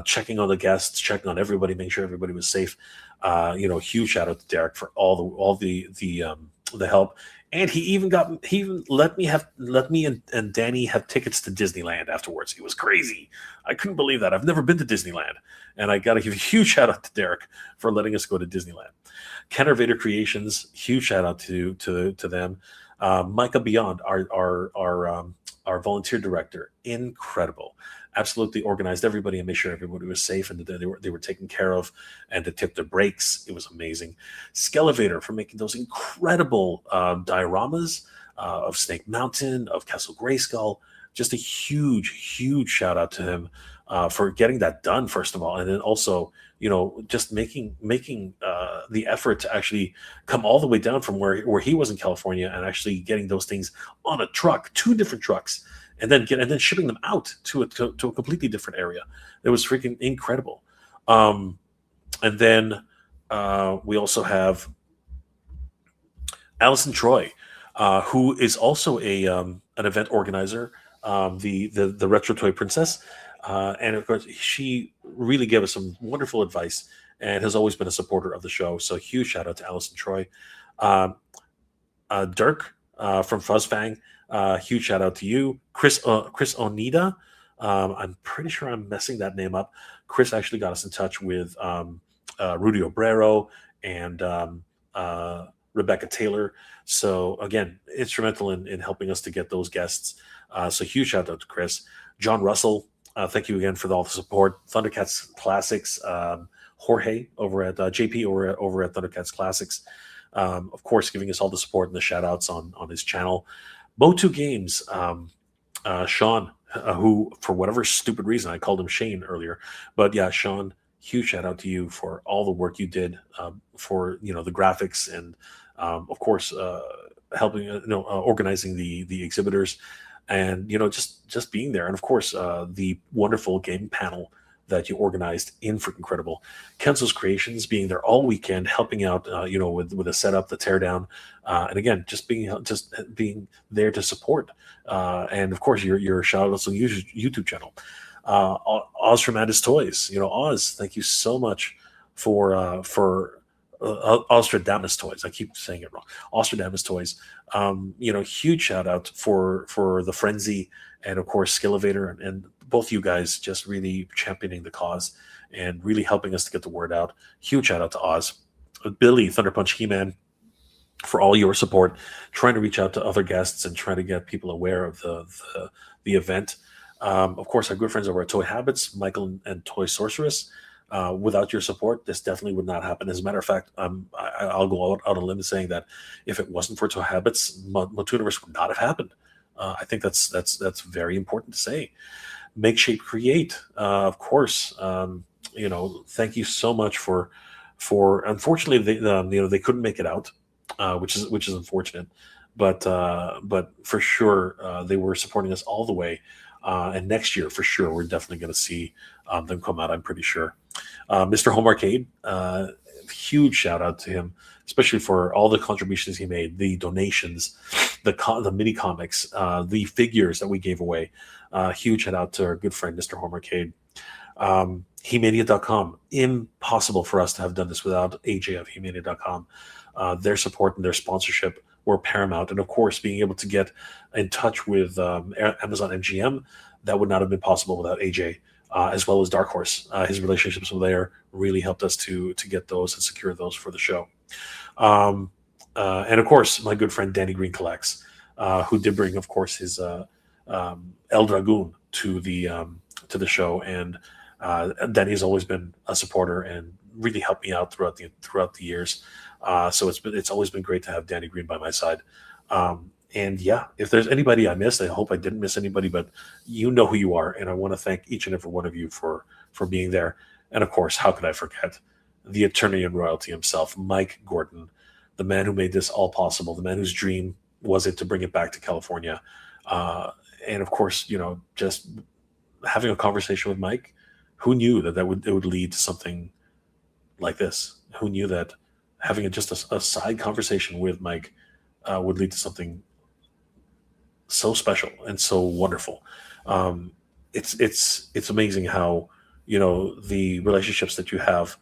checking on the guests, checking on everybody, making sure everybody was safe. Huge shout out to Derek for all the help. And he even let me and Danny have tickets to Disneyland afterwards. It was crazy. I couldn't believe that. I've never been to Disneyland. And I got to give a huge shout out to Derek for letting us go to Disneyland. Kenner Vader Creations, huge shout out to them. Micah Beyond, our volunteer director, incredible. Absolutely organized everybody and made sure everybody was safe and that they were taken care of and to tip their breaks. It was amazing. Skelevator for making those incredible dioramas of Snake Mountain, of Castle Grayskull. Just a huge shout out to him for getting that done, first of all. And then also, just making the effort to actually come all the way down from where he was in California and actually getting those things on a truck, 2 different trucks, and then shipping them out to a completely different area. It was freaking incredible. And then we also have Allison Troy, who is also an event organizer, the Retro Toy Princess. And of course, she really gave us some wonderful advice and has always been a supporter of the show. So huge shout out to Allison Troy. Dirk from Fuzzfang, huge shout out to you. Chris Onida, I'm pretty sure I'm messing that name up. Chris actually got us in touch with Rudy Obrero and Rebecca Taylor. So again, instrumental in helping us to get those guests. So huge shout out to Chris. John Russell, thank you again for all the support. Thundercats Classics, Jorge over at JP over at Thundercats Classics, of course, giving us all the support and the shout outs on his channel. Motu Games, Sean, who for whatever stupid reason I called him Shane earlier, but yeah, Sean, huge shout out to you for all the work you did for the graphics and of course helping organizing the exhibitors. And just being there, and of course the wonderful game panel that you organized in freaking incredible. Kenzo's Creations being there all weekend, helping out with the setup, the teardown, and again just being there to support. And of course your shout outs on YouTube channel. Oz from Addis Toys, Oz, thank you so much for Ostradamus Toys. I keep saying it wrong. Ostradamus Toys. Huge shout out for the Frenzy and of course Skelevator and both you guys just really championing the cause and really helping us to get the word out. Huge shout out to Oz. Billy, Thunder Punch He-Man, for all your support, trying to reach out to other guests and trying to get people aware of the event. Of course, our good friends over at Toy Habits, Michael and Toy Sorceress. Without your support, this definitely would not happen. As a matter of fact, I'll go out on a limb saying that if it wasn't for Toy Habits, MOTUNIVERSE would not have happened. I think that's very important to say. Make, Shape, Create, of course. Thank you so much for. Unfortunately, they couldn't make it out, which is unfortunate. But for sure, they were supporting us all the way. And next year, for sure, we're definitely going to see them come out, I'm pretty sure. Mr. Home Arcade, huge shout out to him, especially for all the contributions he made, the donations, the mini comics, the figures that we gave away. Huge shout out to our good friend, Mr. Home Arcade. He-Mania.com, impossible for us to have done this without AJ of He-Mania.com. Their support and their sponsorship were paramount. And of course, being able to get in touch with Amazon MGM, that would not have been possible without AJ, as well as Dark Horse. His relationships with there really helped us to get those and secure those for the show. And of course, my good friend Danny Green Collects, who did bring, of course, his El Dragoon to the show, and Danny's always been a supporter and really helped me out throughout the years. So it's always been great to have Danny Green by my side. And yeah, if there's anybody I missed, I hope I didn't miss anybody, but you know who you are, and I want to thank each and every one of you for being there. And of course, how could I forget the attorney in royalty himself, Mike Gordon, the man who made this all possible, the man whose dream was it to bring it back to California. And of course, just having a conversation with Mike, who knew that it would lead to something like this? Who knew that having just a side conversation with Mike would lead to something so special and so wonderful? It's amazing how the relationships that you have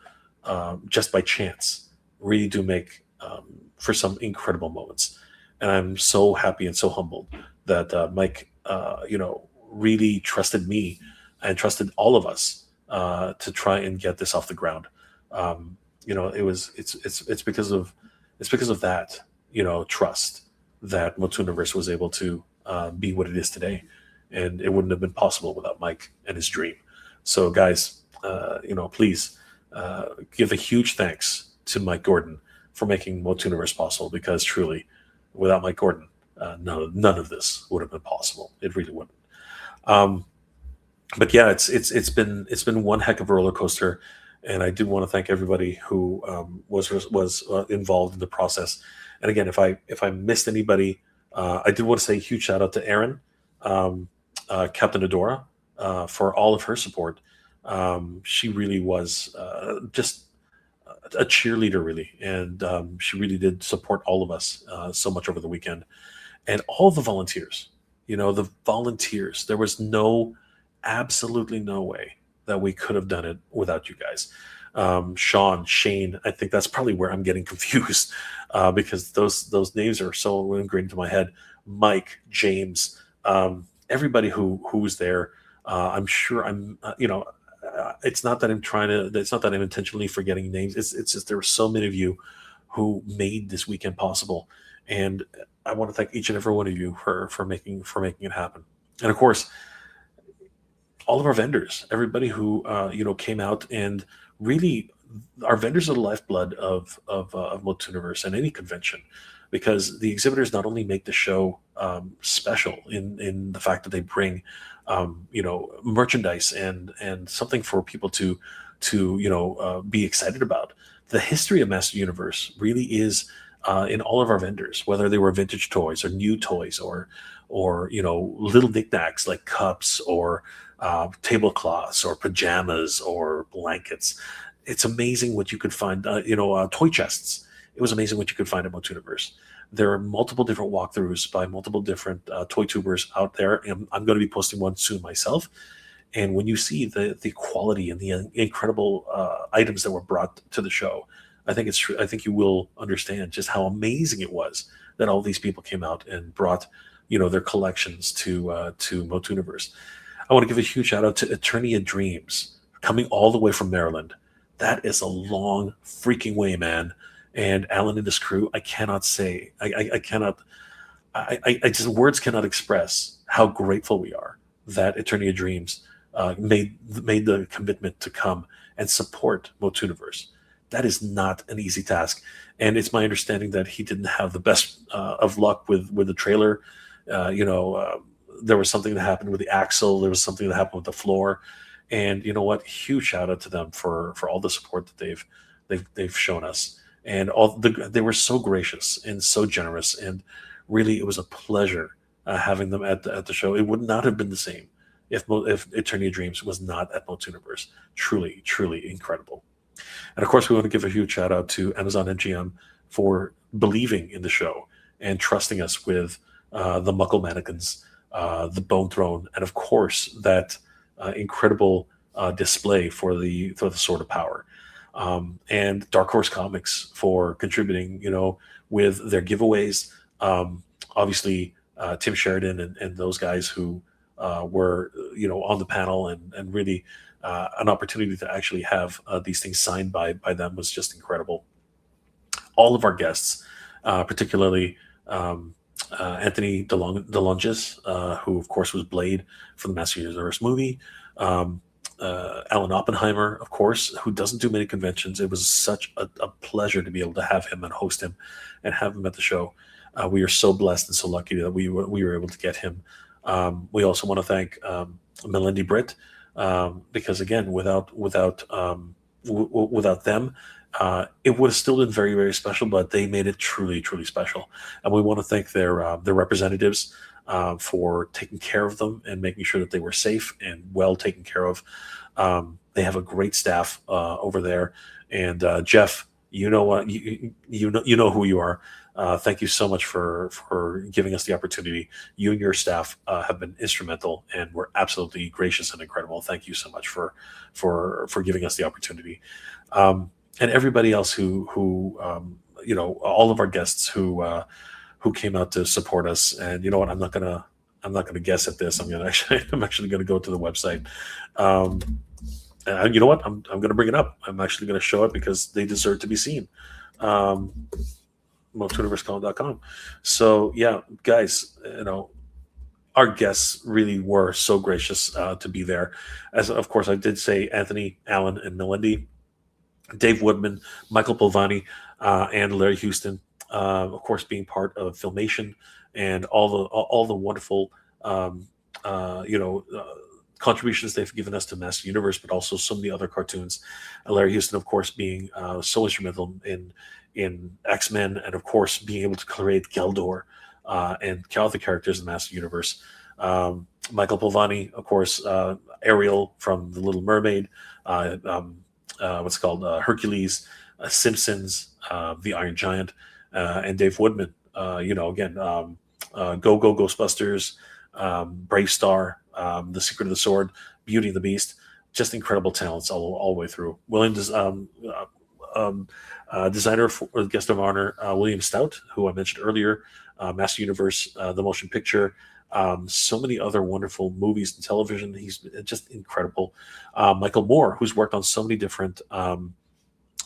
just by chance really do make for some incredible moments. And I'm so happy and so humbled that Mike really trusted me and trusted all of us to try and get this off the ground. It's because of that trust that MOTUNIVERSE was able to be what it is today, and it wouldn't have been possible without Mike and his dream. So guys, please give a huge thanks to Mike Gordon for making MOTUNIVERSE possible, because truly, without Mike Gordon, none of this would have been possible. It really wouldn't. But yeah, it's been one heck of a roller coaster, and I do want to thank everybody who was involved in the process. And again, if I missed anybody, I did want to say a huge shout out to Erin, Captain Adora, for all of her support. She really was just a cheerleader, really, and she really did support all of us so much over the weekend, and all the volunteers. The volunteers. There was absolutely no way that we could have done it without you guys. Sean, Shane, I think that's probably where I'm getting confused because those names are so ingrained into my head. Mike, James, everybody who was there. I'm sure it's not that I'm intentionally forgetting names. It's just there were so many of you who made this weekend possible, and I want to thank each and every one of you for making it happen. And of course, all of our vendors, everybody who came out, and really our vendors are the lifeblood of MOTUNIVERSE and any convention, because the exhibitors not only make the show special in the fact that they bring merchandise and something for people to be excited about. The history of Master Universe really is in all of our vendors, whether they were vintage toys or new toys or little knickknacks like cups or tablecloths or pajamas or blankets. It's amazing what you could find. Toy chests. It was amazing what you could find at MOTUNIVERSE. There are multiple different walkthroughs by multiple different toy tubers out there, and I'm going to be posting one soon myself. And when you see the quality and the incredible items that were brought to the show, I think you will understand just how amazing it was that all these people came out and brought their collections to MOTUNIVERSE. I want to give a huge shout out to Eternia Dreams, coming all the way from Maryland. That is a long freaking way, man. And Alan and his crew, I cannot say, I cannot, I just, words cannot express how grateful we are that Eternia Dreams made the commitment to come and support MOTUNIVERSE. That is not an easy task. And it's my understanding that he didn't have the best of luck with the trailer. There was something that happened with the axle. There was something that happened with the floor. And you know what? Huge shout out to them for all the support that they've shown us. And they were so gracious and so generous. And really, it was a pleasure having them at the show. It would not have been the same if Eternia Dreams was not at MOTUNIVERSE. Truly, truly incredible. And of course, we want to give a huge shout out to Amazon MGM for believing in the show and trusting us with the Muckle Mannequins, the Bone Throne, and of course that incredible display for the Sword of Power. And Dark Horse Comics for contributing, with their giveaways, Obviously, Tim Sheridan and those guys who were on the panel, and really an opportunity to actually have these things signed by them was just incredible. All of our guests, particularly Anthony DeLonges, who of course was Blade from the Master Universe movie. Alan Oppenheimer, of course, who doesn't do many conventions. It was such a pleasure to be able to have him and host him and have him at the show. We are so blessed and so lucky that we were able to get him. We also want to thank Melindy Britt, because again, without them, it would have still been very, very special, but they made it truly, truly special. And we want to thank their representatives for taking care of them and making sure that they were safe and well taken care of. They have a great staff over there. And Jeff, you know what, you know who you are. Thank you so much for giving us the opportunity. You and your staff have been instrumental, and we're absolutely gracious and incredible. Thank you so much for giving us the opportunity. And everybody else who all of our guests who came out to support us. And you know what? I'm not gonna guess at this. I'm actually gonna go to the website. And you know what? I'm gonna bring it up. I'm actually gonna show it because they deserve to be seen. MOTUNIVERSECon.com. So yeah, guys, our guests really were so gracious to be there. As of course I did say, Anthony, Alan, and Melindy, Dave Woodman, Michael Polvani, and Larry Houston, of course, being part of Filmation and all the wonderful contributions they've given us to Master Universe, but also so many other cartoons. Larry Houston, of course, being so instrumental in X-Men, and of course being able to create Geldor and other characters in the Master Universe. Michael Polvani, of course, Ariel from The Little Mermaid, what's called Hercules, Simpsons, The Iron Giant, and Dave Woodman. Again, Go Go Ghostbusters, Brave Star, The Secret of the Sword, Beauty and the Beast. Just incredible talents all the way through. Designer for guest of honor, William Stout, who I mentioned earlier, Master Universe, the motion picture, so many other wonderful movies and television. He's just incredible. Michael Moore, who's worked on so many different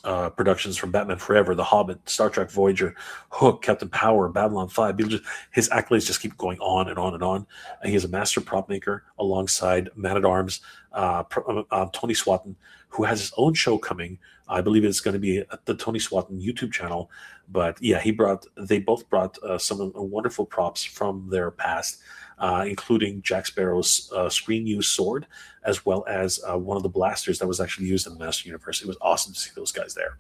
productions, from Batman Forever, The Hobbit, Star Trek Voyager, Hook, Captain Power, Babylon 5. His accolades just keep going on and on and on. And he is a master prop maker alongside Man-at-Arms, Tony Swatton, who has his own show coming. I believe it's going to be at the Tony Swatton YouTube channel. But yeah, they both brought some wonderful props from their past, including Jack Sparrow's screen-used sword, as well as one of the blasters that was actually used in the Master Universe. It was awesome to see those guys there.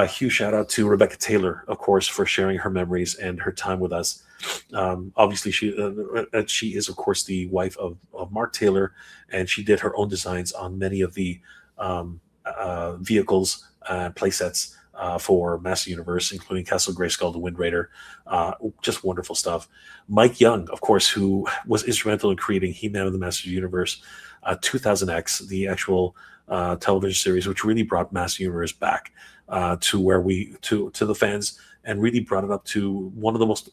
Huge shout out to Rebecca Taylor, of course, for sharing her memories and her time with us. Obviously, she is, of course, the wife of Mark Taylor, and she did her own designs on many of the vehicles and playsets for Master Universe, including Castle Grayskull, the Wind Raider. Just wonderful stuff. Mike Young, of course, who was instrumental in creating He-Man of the Master Universe, 2000X, the actual television series, which really brought Master Universe back to the fans, and really brought it up to one of the most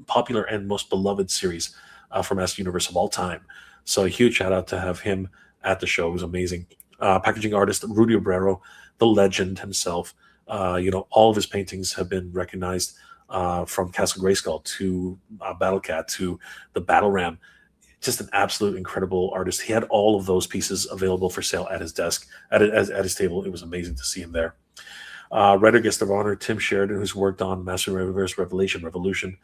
popular and most beloved series for Master Universe of all time. So a huge shout out to have him at the show. It was amazing. Packaging artist Rudy Obrero, the legend himself. All of his paintings have been recognized, from Castle Grayskull to Battle Cat to the Battle Ram. Just an absolute incredible artist. He had all of those pieces available for sale at his desk, at his table. It was amazing to see him there. Writer guest of honor Tim Sheridan, who's worked on Master Universe, Revolution,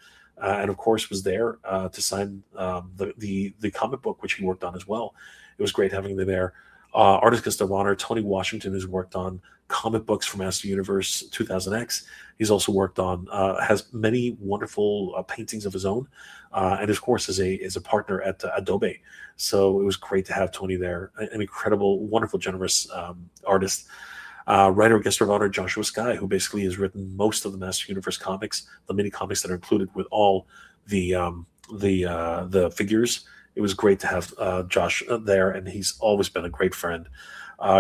and of course was there to sign the comic book, which he worked on as well. It was great having them there. Artist guest of honor Tony Washington, who's worked on comic books for Master Universe 2000X. He's also worked on, has many wonderful paintings of his own, and of course is a partner at Adobe. So it was great to have Tony there. An incredible, wonderful, generous artist. Writer guest of honor Joshua Skye, who basically has written most of the Master Universe comics, the mini comics that are included with all the figures. It was great to have Josh there, and he's always been a great friend.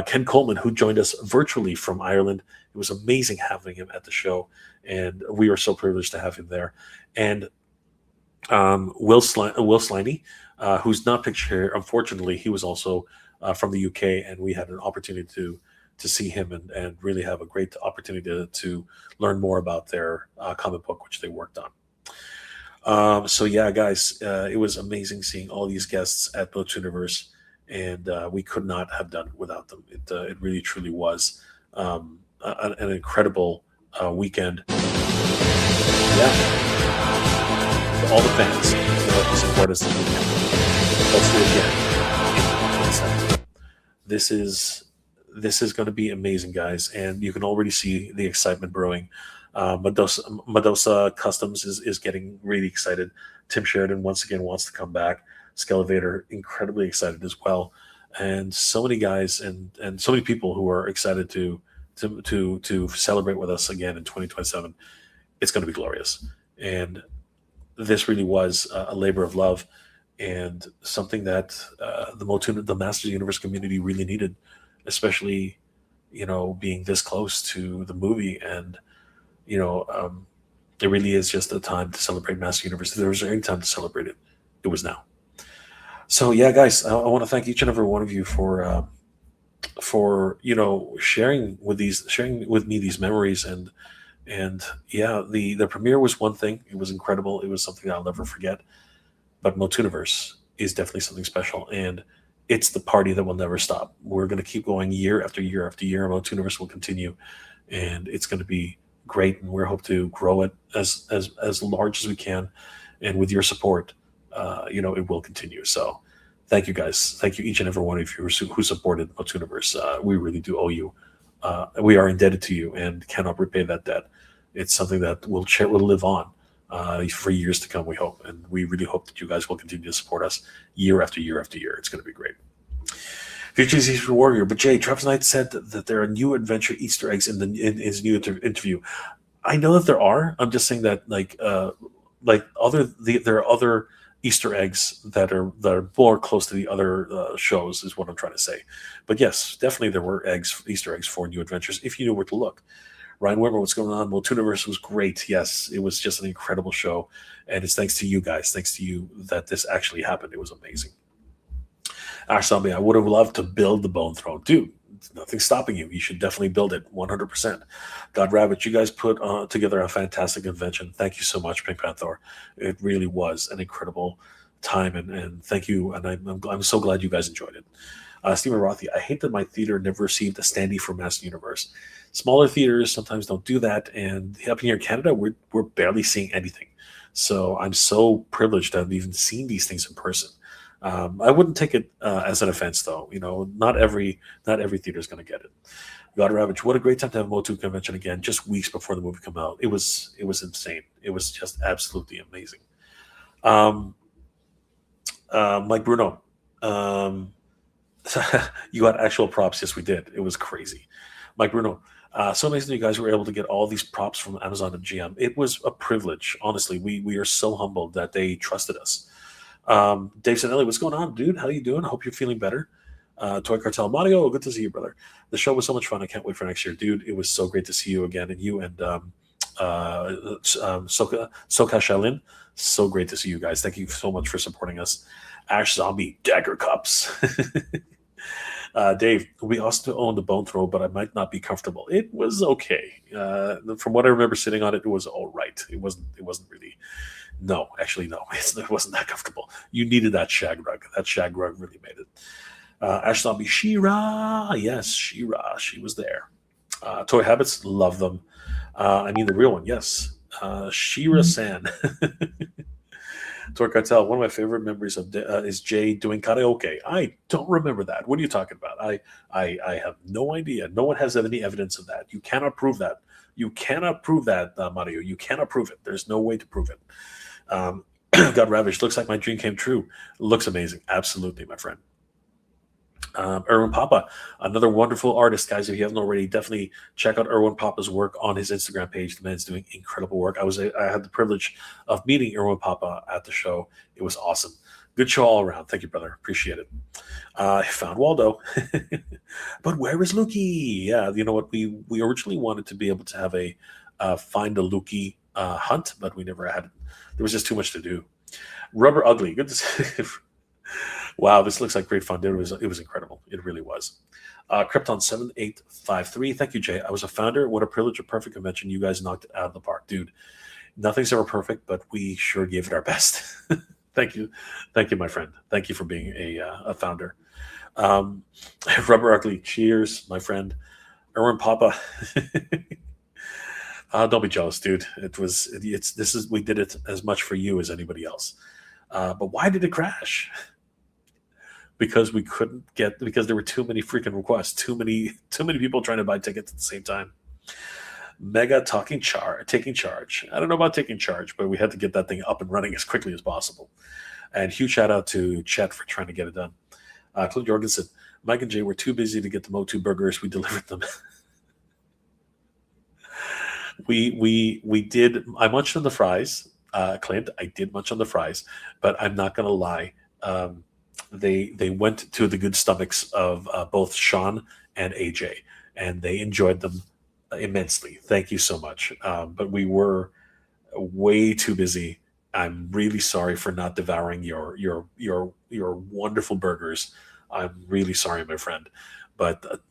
Ken Coleman, who joined us virtually from Ireland. It was amazing having him at the show, and we were so privileged to have him there. And Will Sliney, who's not pictured here. Unfortunately, he was also from the UK, and we had an opportunity to see him and really have a great opportunity to learn more about their comic book, which they worked on. So yeah, guys, it was amazing seeing all these guests at MOTUNIVERSE, and we could not have done it without them. It really truly was an incredible weekend. Yeah, to all the fans who support us. Let's do it again. This is going to be amazing, guys, and you can already see the excitement brewing. Medusa Customs is getting really excited. Tim Sheridan once again wants to come back. Skelevator incredibly excited as well, and so many guys and so many people who are excited to celebrate with us again in 2027. It's going to be glorious, and this really was a labor of love and something that the Masters of the Universe community really needed, especially being this close to the movie. And it really is just a time to celebrate Masters of the Universe. If there was any time to celebrate it, it was now. So yeah, guys, I want to thank each and every one of you for sharing with me these memories. And yeah, the premiere was one thing. It was incredible. It was something I'll never forget. But MOTUNIVERSE is definitely something special, and it's the party that will never stop. We're going to keep going year after year after year. MOTUNIVERSE will continue, and it's going to be great. And we hope to grow it as large as we can, and with your support, it will continue. So, thank you, guys. Thank you, each and every one of you who supported MOTUNIVERSE. We really do owe you. We are indebted to you and cannot repay that debt. It's something that will live on for years to come, we hope. And we really hope that you guys will continue to support us year after year after year. It's going to be great. Future Secret Warrior. But Jay, Travis Knight said that there are new adventure Easter eggs in his new interview. I know that there are. I'm just saying that there are other Easter eggs that are more close to the other shows, is what I'm trying to say. But yes, definitely there were Easter eggs for new adventures if you knew where to look. Ryan Weber, what's going on? MOTUNIVERSE was great. Yes, it was just an incredible show, and it's thanks to you guys, thanks to you, that this actually happened. It was amazing. Ash Zombie, I would have loved to build the Bone Throne. Dude, nothing's stopping you. You should definitely build it, 100%. God Rabbit, you guys put together a fantastic convention. Thank you so much, Pink Panther. It really was an incredible time, and thank you, and I'm so glad you guys enjoyed it. Steven Rothi, I hate that my theater never received a standee for Master Universe. Smaller theaters sometimes don't do that, and up here in Canada, we're barely seeing anything. So I'm so privileged to have even seen these things in person. I wouldn't take it as an offense, though. Not every theater is going to get it. God Ravage, what a great time to have a MOTU convention again, just weeks before the movie come out. It was insane. It was just absolutely amazing. Mike Bruno, you got actual props. Yes, we did. It was crazy. Mike Bruno, so amazing that you guys were able to get all these props from Amazon and GM. It was a privilege. Honestly, we are so humbled that they trusted us. Dave Sanelli, what's going on, dude? How you doing? I hope you're feeling better. Toy Cartel Mario, good to see you, brother. The show was so much fun. I can't wait for next year, dude. It was so great to see you again, and you and Soka Shalin. So great to see you guys. Thank you so much for supporting us. Ash Zombie, Dagger Cups. Dave, we also own the Bone Throw, but I might not be comfortable. It was okay. From what I remember sitting on it, it was all right. It wasn't really. No, actually, no. It wasn't that comfortable. You needed that shag rug. That shag rug really made it. Ash Zombie, She-Ra. Yes, She-Ra. She was there. Toy Habits, love them. I mean the real one, yes. She-Ra-san. Toy Cartel, one of my favorite memories of is Jay doing karaoke. I don't remember that. What are you talking about? I have no idea. No one has any evidence of that. You cannot prove that. You cannot prove that, Mario. You cannot prove it. There's no way to prove it. Got Ravished. Looks like my dream came true. Looks amazing. Absolutely, my friend. Erwin Papa, another wonderful artist, guys. If you haven't already, definitely check out Erwin Papa's work on his Instagram page. The man's doing incredible work. I had the privilege of meeting Erwin Papa at the show. It was awesome. Good show all around. Thank you, brother. Appreciate it. I found Waldo. But where is Lukey? Yeah, you know what? We originally wanted to be able to have a find a Lukey hunt, but we never had it. There was just too much to do. Rubber Ugly. Good to see. Wow, this looks like great fun. It was incredible. It really was. Krypton 7853. Thank you, Jay. I was a founder. What a privilege, a perfect convention. You guys knocked it out of the park, dude. Nothing's ever perfect, but we sure gave it our best. Thank you, my friend. Thank you for being a founder. Rubber Ugly. Cheers, my friend. Erwin Papa. Don't be jealous, dude. We did it as much for you as anybody else. But why did it crash? Because there were too many freaking requests, too many people trying to buy tickets at the same time. Mega taking charge. I don't know about taking charge, but we had to get that thing up and running as quickly as possible. And huge shout out to Chet for trying to get it done. Clint Jorgensen, Mike and Jay were too busy to get the Motu burgers. We delivered them. we did. I munched on the fries, Clint. I did munch on the fries, but I'm not gonna lie. They went to the good stomachs of both Sean and AJ, and they enjoyed them immensely. Thank you so much. But we were way too busy. I'm really sorry for not devouring your wonderful burgers. I'm really sorry, my friend. But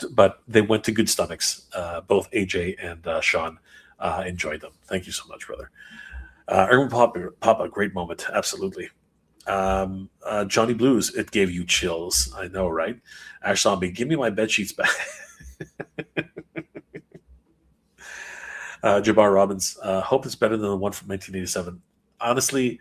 they went to good stomachs. Both AJ and Sean enjoyed them. Thank you so much, brother. Erwin Papa, great moment. Absolutely. Johnny Blues, it gave you chills. I know, right? Ash Zombie, give me my bed sheets back. Jabbar Robbins, hope it's better than the one from 1987. Honestly,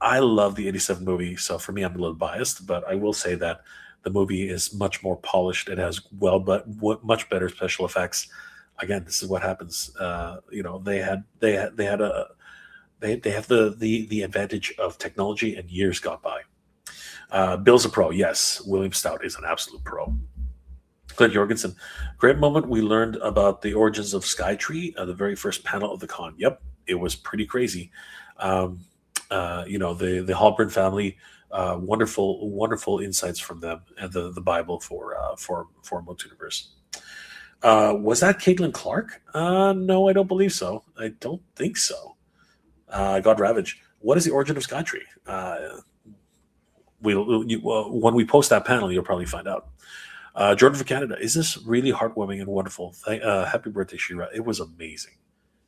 I love the 87 movie, so for me, I'm a little biased, but I will say that the movie is much more polished. It has much better special effects. Again, this is what happens. They have the advantage of technology, and years got by. Bill's a pro, yes. William Stout is an absolute pro. Clint Jorgensen, great moment. We learned about the origins of Skytree, the very first panel of the con. Yep, it was pretty crazy. The Halpern family, wonderful insights from them, and the Bible for MOTUNIVERSE. Was that Caitlin Clark? No, I don't believe so. I don't think so. God Ravage, what is the origin of Skytree? When we post that panel, you'll probably find out. Jordan for Canada, is this really heartwarming and wonderful? Happy birthday, Shira. It was amazing.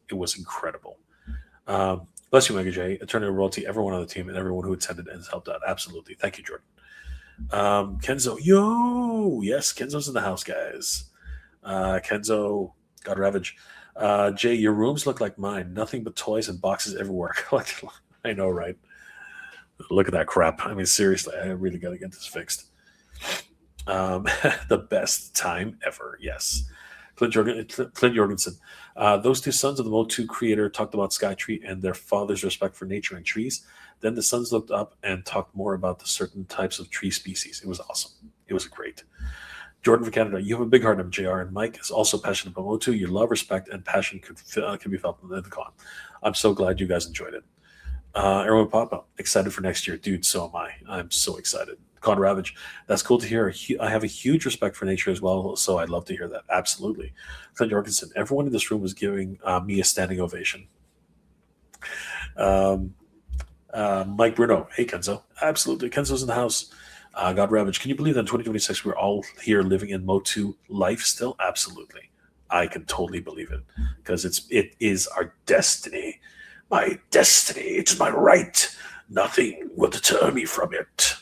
It was incredible. Bless you, Mega J, Eternal Royalty, everyone on the team, and everyone who attended and has helped out. Absolutely. Thank you, Jordan. Kenzo, yes, Kenzo's in the house, guys. Kenzo, God Ravage. Jay, your rooms look like mine. Nothing but toys and boxes everywhere. I know, right? Look at that crap. I mean, seriously, I really got to get this fixed. The best time ever. Yes. Clint Jorgensen. Those two sons of the Motu creator talked about Skytree and their father's respect for nature and trees. Then the sons looked up and talked more about the certain types of tree species. It was awesome. It was great. Jordan for Canada, you have a big heart, MJR, and Mike is also passionate about Motu. Your love, respect, and passion can be felt in the con. I'm so glad you guys enjoyed it. Erwin Papa, excited for next year. Dude, so am I. I'm so excited. Con Ravage, that's cool to hear. I have a huge respect for nature as well, so I'd love to hear that. Absolutely. Clint Jorgensen, everyone in this room was giving me a standing ovation. Mike Bruno, hey Kenzo. Absolutely. Kenzo's in the house. God Ravage, can you believe that in 2026 we're all here living in Motu life still? Absolutely. I can totally believe it because it is our destiny. My destiny. It's my right. Nothing will deter me from it.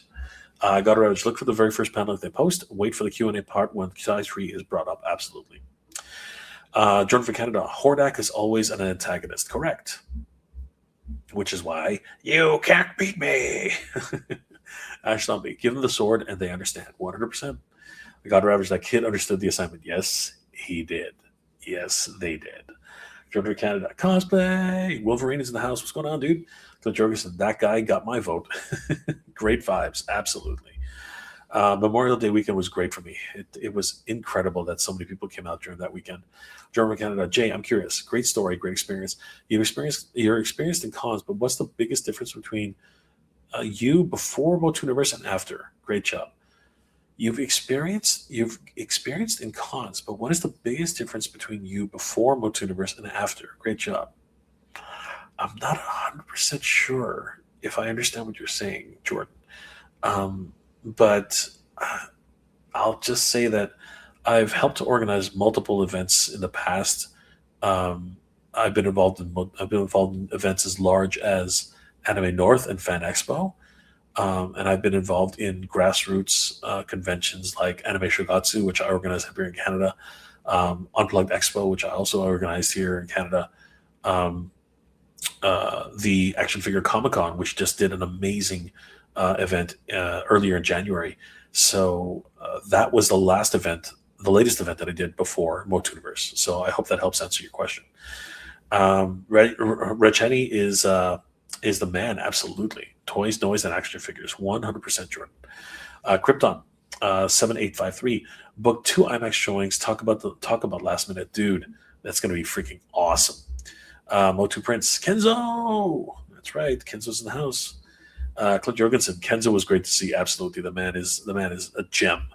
God Ravage, look for the very first panel that they post. Wait for the Q&A part when Skytree is brought up. Absolutely. Jordan for Canada, Hordak is always an antagonist. Correct. Which is why you can't beat me. Ash Zombie, give them the sword and they understand. 100%. God Ravage, that kid understood the assignment. Yes, he did. Yes, they did. Jordan for Canada, cosplay. Wolverine is in the house. What's going on, dude? Clint Jorgensen, that guy got my vote. Great vibes. Absolutely. Memorial Day weekend was great for me. It was incredible that so many people came out during that weekend. Jordan for Canada, Jay, I'm curious. Great story, great experience. You're experienced in cons, but what's the biggest difference between You before MOTUNIVERSE and after. Great job. You've experienced in cons, but what is the biggest difference between you before MOTUNIVERSE and after? Great job. I'm not 100% sure if I understand what you're saying, Jordan. But I'll just say that I've helped to organize multiple events in the past. I've been involved in events as large as Anime North and Fan Expo. And I've been involved in grassroots conventions like Anime Shogatsu, which I organize here in Canada, Unplugged Expo, which I also organized here in Canada, the Action Figure Comic Con, which just did an amazing event earlier in January. So that was the latest event that I did before MOTUNIVERSE. So I hope that helps answer your question. Recheni is the man, absolutely. Toys, noise, and action figures, 100% Jordan. Krypton, 7853. Book 2 IMAX showings. Talk about last minute, dude. That's going to be freaking awesome. Motu Prince, Kenzo. That's right, Kenzo's in the house. Clint Jorgensen, Kenzo was great to see. Absolutely, the man is a gem.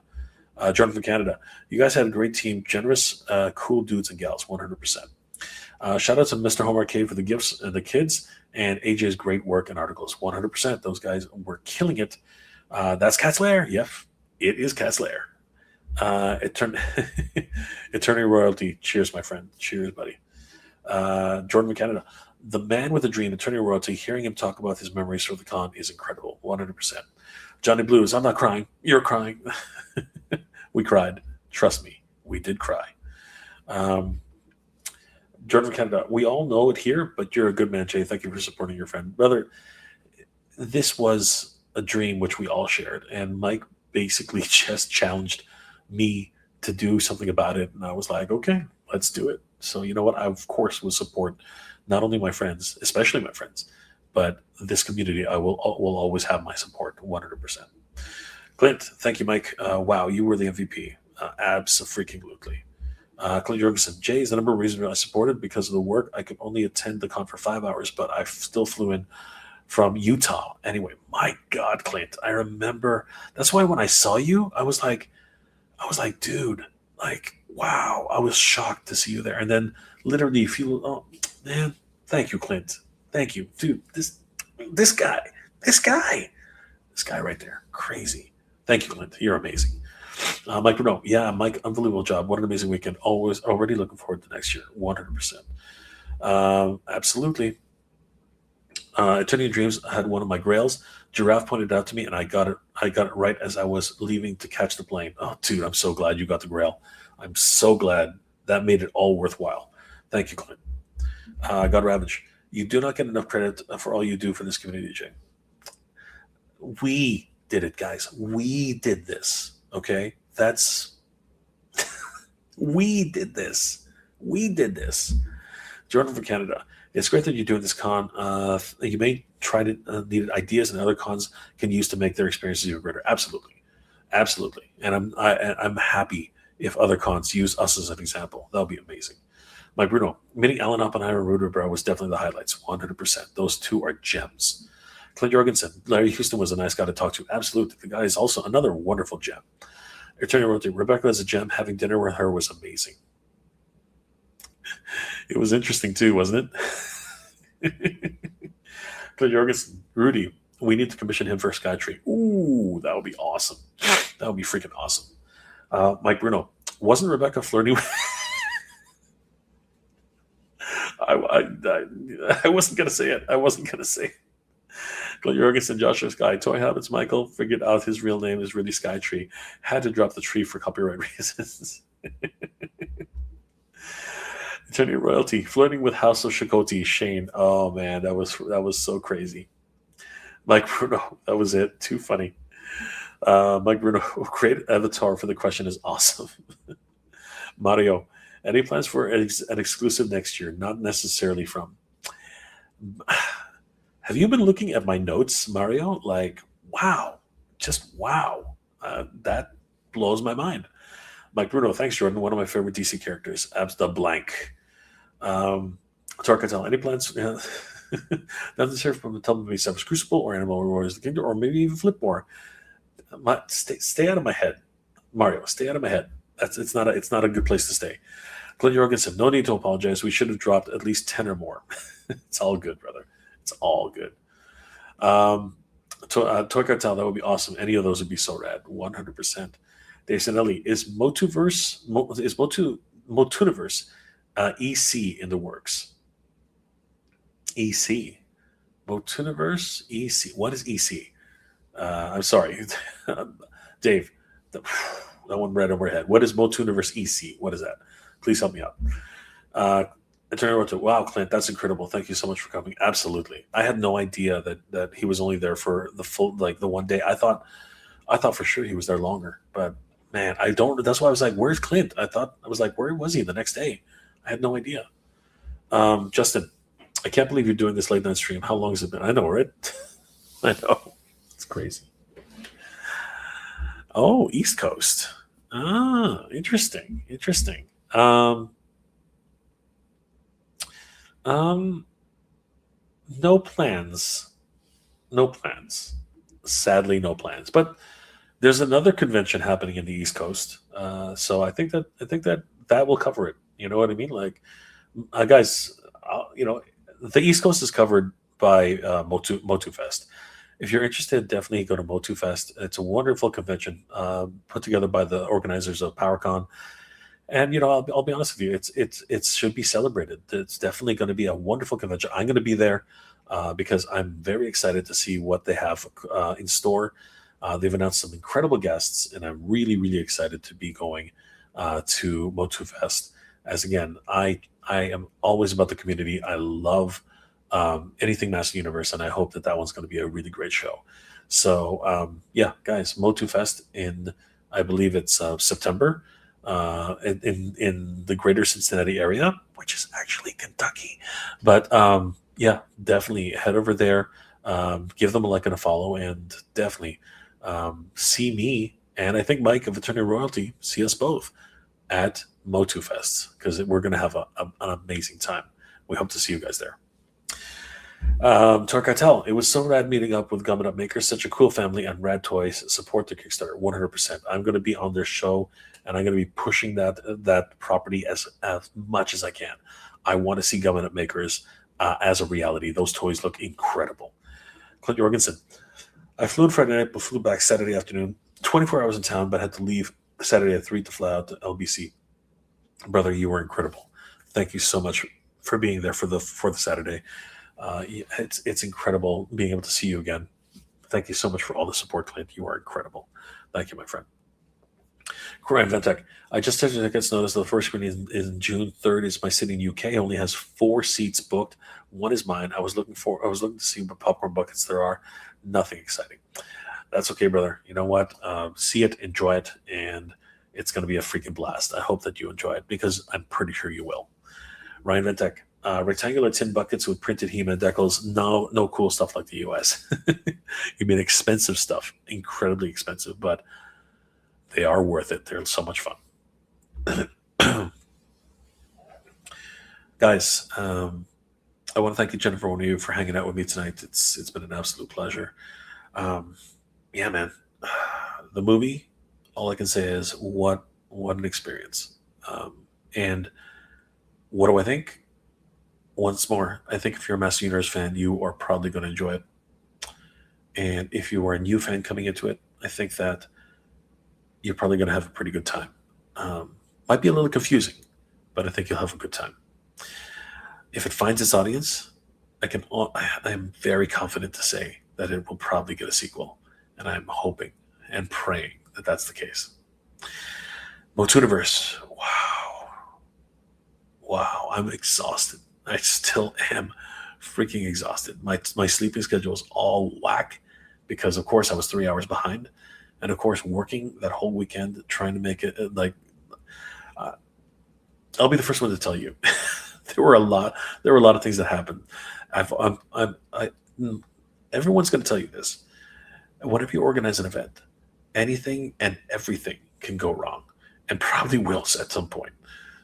Jordan from Canada, you guys had a great team, generous, cool dudes and gals, 100%. Shout out to Mr. Home Arcade for the gifts and the kids, and AJ's great work and articles, 100%. Those guys were killing it. That's Cat's Lair. Yep, it is Cat's Lair. Eternity Royalty. Cheers, my friend. Cheers, buddy. Jordan from Canada, the man with a dream, Eternity Royalty. Hearing him talk about his memories for the con is incredible, 100%. Johnny Blues, I'm not crying. You're crying. We cried. Trust me, we did cry. Jordan from Canada, we all know it here, but you're a good man, Jay. Thank you for supporting your friend. Brother, this was a dream which we all shared, and Mike basically just challenged me to do something about it, and I was like, okay, let's do it. So you know what? I, of course, will support not only my friends, especially my friends, but this community. I will always have my support, 100%. Clint, thank you, Mike. Wow, you were the MVP. Abso-freaking-lutely. Clint Jorgensen, Jay is the number of reasons I supported because of the work. I could only attend the con for 5 hours, but I still flew in from Utah. Anyway, my God, Clint, I remember. That's why when I saw you, I was like, dude, like, wow, I was shocked to see you there. And then literally, if you, oh man, thank you, Clint, thank you, dude. This guy right there, crazy. Thank you, Clint. You're amazing. Mike Bruno, yeah, Mike, unbelievable job. What an amazing weekend. Already looking forward to next year, 100%. Absolutely. Eternity Dreams had one of my grails. Giraffe pointed it out to me, and I got it right as I was leaving to catch the plane. Oh, dude, I'm so glad you got the grail. I'm so glad that made it all worthwhile. Thank you, Clint. God Ravage, you do not get enough credit for all you do for this community, Jay. We did it, guys. We did this. Okay, that's we did this. Jordan from Canada. It's great that you're doing this con. You may try to need ideas and other cons can use to make their experiences even greater. Absolutely. And I'm happy if other cons use us as an example. That'll be amazing. Mike Bruno, meeting Alan Oppenheimer and Ruder Brow was definitely the highlights. 100%. Those two are gems. Clint Jorgensen, Larry Houston was a nice guy to talk to. Absolutely. The guy is also another wonderful gem. Eternity Royalty, Rebecca is a gem. Having dinner with her was amazing. It was interesting too, wasn't it? Clint Jorgensen, Rudy, we need to commission him for Skytree. Ooh, that would be awesome. That would be freaking awesome. Mike Bruno, wasn't Rebecca flirting with... I wasn't going to say it. Clint Jorgensen, Joshua Sky, Toy Habits, Michael figured out his real name is really Skytree. Had to drop the tree for copyright reasons. Eternity Royalty, flirting with House of Shakoti, Shane. Oh man, that was so crazy. Mike Bruno, that was it. Too funny. Mike Bruno, great avatar for the question is awesome. Mario, any plans for an exclusive next year? Not necessarily from. Have you been looking at my notes, Mario? Like, wow. Just wow. That blows my mind. Mike Bruno, thanks, Jordan. One of my favorite DC characters. Abs the blank. Torcatel, any plans? Nothing served from the Teletubbies Seven's Crucible or Animal Warriors of the Kingdom, or maybe even Flipmore. Stay out of my head, Mario. Stay out of my head. It's not a good place to stay. Clint Jorgensen, no need to apologize. We should have dropped at least 10 or more. It's all good, brother. It's all good. Toy Cartel, that would be awesome. Any of those would be so rad. 100%. Dave Sanelli, is MOTUNIVERSE EC in the works? EC. MOTUNIVERSE EC. What is EC? I'm sorry. Dave, that one right over my head. What is MOTUNIVERSE EC? What is that? Please help me out. Attorney Roto, wow, Clint, that's incredible. Thank you so much for coming. Absolutely. I had no idea that he was only there for the full, like the one day. I thought for sure he was there longer, but man, I don't. That's why I was like, "Where's Clint?" I was like, "Where was he the next day?" I had no idea. Justin, I can't believe you're doing this late night stream. How long has it been? I know, right? I know. It's crazy. Oh, East Coast. Ah, interesting. No plans. Sadly, no plans. But there's another convention happening in the East Coast, so I think that will cover it. You know what I mean? Like, guys, the East Coast is covered by MOTUFest. If you're interested, definitely go to MOTUFest. It's a wonderful convention put together by the organizers of PowerCon. And I'll be honest with you, it should be celebrated. It's definitely going to be a wonderful convention. I'm going to be there because I'm very excited to see what they have in store. They've announced some incredible guests, and I'm really, really excited to be going to MOTUFest. As again, I am always about the community. I love anything Master Universe, and I hope that one's going to be a really great show. So yeah, guys, MOTUFest in, I believe it's September. In the greater Cincinnati area, which is actually Kentucky. But yeah, definitely head over there, give them a like and a follow, and definitely see me, and I think Mike of Eternal Royalty, see us both at MOTUFest, because we're going to have an amazing time. We hope to see you guys there. Toy Cartel, it was so rad meeting up with Gum It Up Makers, such a cool family, and rad toys. Support the Kickstarter 100%. I'm going to be on their show, and I'm going to be pushing that property as much as I can. I want to see Gum It Up Makers as a reality. Those toys look incredible. Clint Jorgensen, I flew in Friday night but flew back Saturday afternoon. 24 hours in town, but had to leave Saturday at 3 to fly out to LBC. Brother, you were incredible. Thank you so much for being there for the Saturday. It's incredible being able to see you again. Thank you so much for all the support, Clint. You are incredible. Thank you, my friend. Ryan Ventec, I just tested tickets. Noticed the first screening is June 3rd. Is my city in UK. Only has 4 seats booked. One is mine. I was looking to see what popcorn buckets there are. Nothing exciting. That's okay, brother. You know what? See it, enjoy it, and it's going to be a freaking blast. I hope that you enjoy it, because I'm pretty sure you will. Ryan Ventec, rectangular tin buckets with printed He-Man decals. No cool stuff like the US. You mean expensive stuff, incredibly expensive, but they are worth it. They're so much fun. Guys, I want to thank you, Jennifer O'Neill, for hanging out with me tonight. It's been an absolute pleasure. Yeah, man. The movie, all I can say is what an experience. And what do I think? Once more, I think if you're a Master Universe fan, you are probably going to enjoy it. And if you are a new fan coming into it, I think that you're probably going to have a pretty good time. Might be a little confusing, but I think you'll have a good time. If it finds its audience, I am very confident to say that it will probably get a sequel, and I'm hoping and praying that that's the case. MOTUNIVERSE, wow, I'm exhausted. I still am freaking exhausted. My sleeping schedule is all whack because, of course, I was 3 hours behind, and of course, working that whole weekend trying to make it I'll be the first one to tell you. There were a lot of things that happened. Everyone's going to tell you this. Whenever you organize an event, anything and everything can go wrong, and probably will at some point.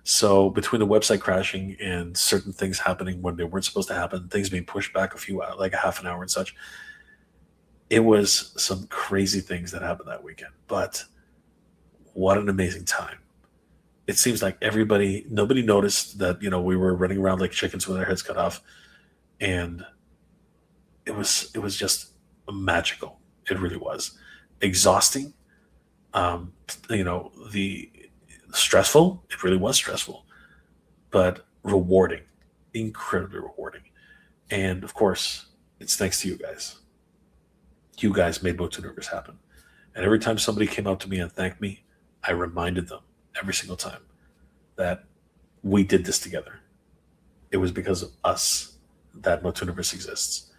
So between the website crashing and certain things happening when they weren't supposed to happen, things being pushed back a few hours, like a half an hour and such, it was some crazy things that happened that weekend. But what an amazing time. It seems like nobody noticed that, we were running around like chickens with our heads cut off. And it was just magical. It really was. Exhausting. The stressful. It really was stressful, but rewarding, incredibly rewarding. And of course, it's thanks to you guys. You guys made MOTUNIVERSE happen. And every time somebody came up to me and thanked me, I reminded them every single time that we did this together. It was because of us that MOTUNIVERSE exists.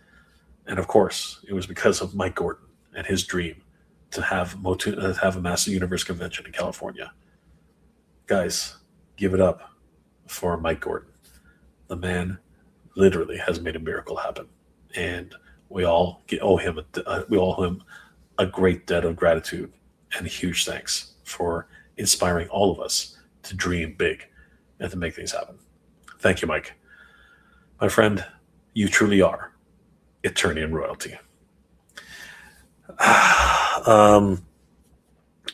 And of course, it was because of Mike Gordon and his dream to have a Master Universe convention in California. Guys, give it up for Mike Gordon. The man literally has made a miracle happen, and we all owe him a great debt of gratitude and a huge thanks for inspiring all of us to dream big and to make things happen. Thank you, Mike. My friend, you truly are Eternian royalty.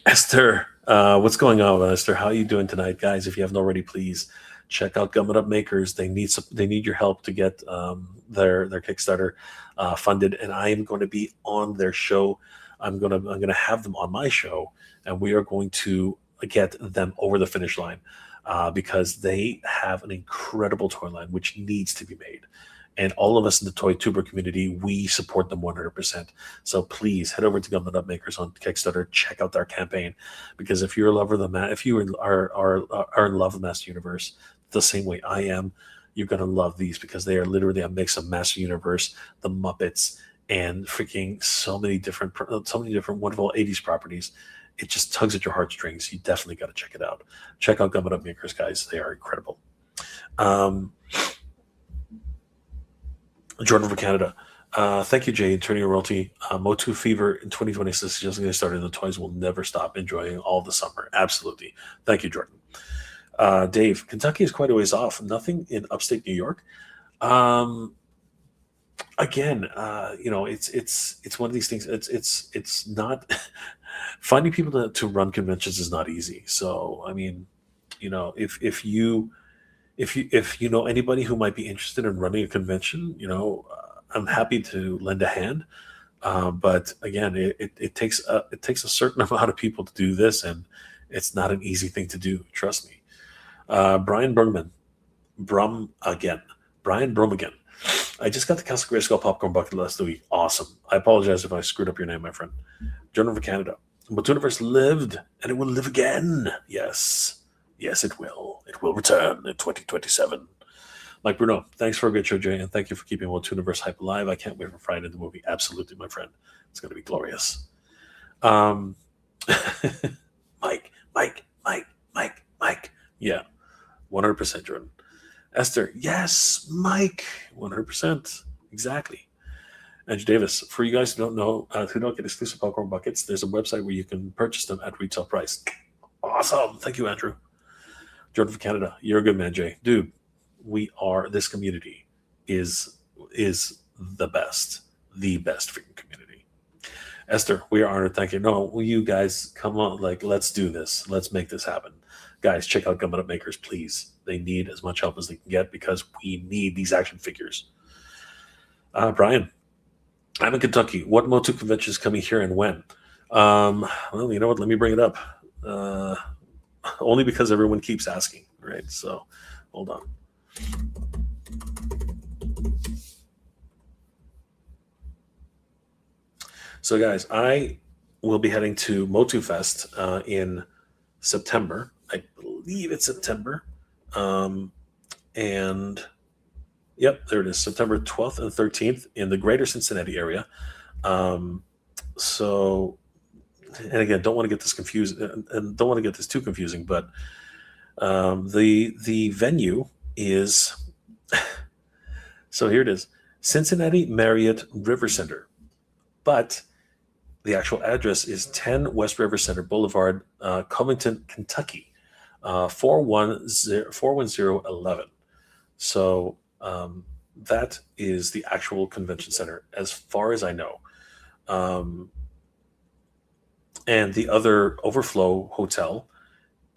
Esther, what's going on, Esther? How are you doing tonight, guys? If you haven't already, please check out Gum It Up Makers. They need your help to get their Kickstarter funded, and I am going to be on their show. I'm gonna have them on my show, and we are going to get them over the finish line because they have an incredible toy line which needs to be made. And all of us in the Toy Tuber community, we support them 100%. So please head over to Gum It Up Makers on Kickstarter. Check out their campaign, because if you're a lover of if you are in love with Master Universe the same way I am, you're gonna love these, because they are literally a mix of Master Universe, the Muppets, and freaking so many different wonderful 80s properties. It just tugs at your heartstrings. You definitely got to check it out. Check out Gum It Up Makers, guys. They are incredible. Jordan from Canada. Thank you, Jay, Turning Your Royalty. Motu Fever in 2026 is just getting started. The toys will never stop enjoying all the summer. Absolutely. Thank you, Jordan. Dave, Kentucky is quite a ways off. Nothing in upstate New York. Again, it's one of these things. It's not finding people to run conventions is not easy. So, I mean, if you know anybody who might be interested in running a convention, I'm happy to lend a hand. But again, it takes a certain amount of people to do this, and it's not an easy thing to do. Trust me. Brian Brum again. I just got the Castle Grayskull popcorn bucket last week. Awesome. I apologize if I screwed up your name, my friend. Jordan from Canada. MOTUNIVERSE lived, and it will live again. Yes, it will. It will return in 2027. Mike Bruno, thanks for a good show, Jay, and thank you for keeping MOTUNIVERSE hype alive. I can't wait for Friday the movie. Absolutely, my friend. It's going to be glorious. Mike. Yeah, 100%, Jordan. Esther, yes, Mike, 100%. Exactly. Andrew Davis, for you guys who don't know, who don't get exclusive popcorn buckets, there's a website where you can purchase them at retail price. Awesome. Thank you, Andrew. Jordan from Canada, you're a good man, Jay. Dude, this community is the best freaking community. Esther, we are honored. Thank you. No, you guys, come on, let's do this. Let's make this happen. Guys, check out Gum It Up Makers, please. They need as much help as they can get, because we need these action figures. Brian, I'm in Kentucky. What Motu convention is coming here and when? Well, you know what? Let me bring it up. Only because everyone keeps asking, right? So, hold on. So, guys, I will be heading to Motu Fest in September. I believe it's September. And yep, there it is, September 12th and 13th in the greater Cincinnati area. So, and again, don't want to get this confused and don't want to get this too confusing, but the venue is, so here it is, Cincinnati Marriott River Center, but the actual address is 10 West River Center Boulevard, Covington, Kentucky. 41011. So that is the actual convention center, as far as I know. And the other overflow hotel,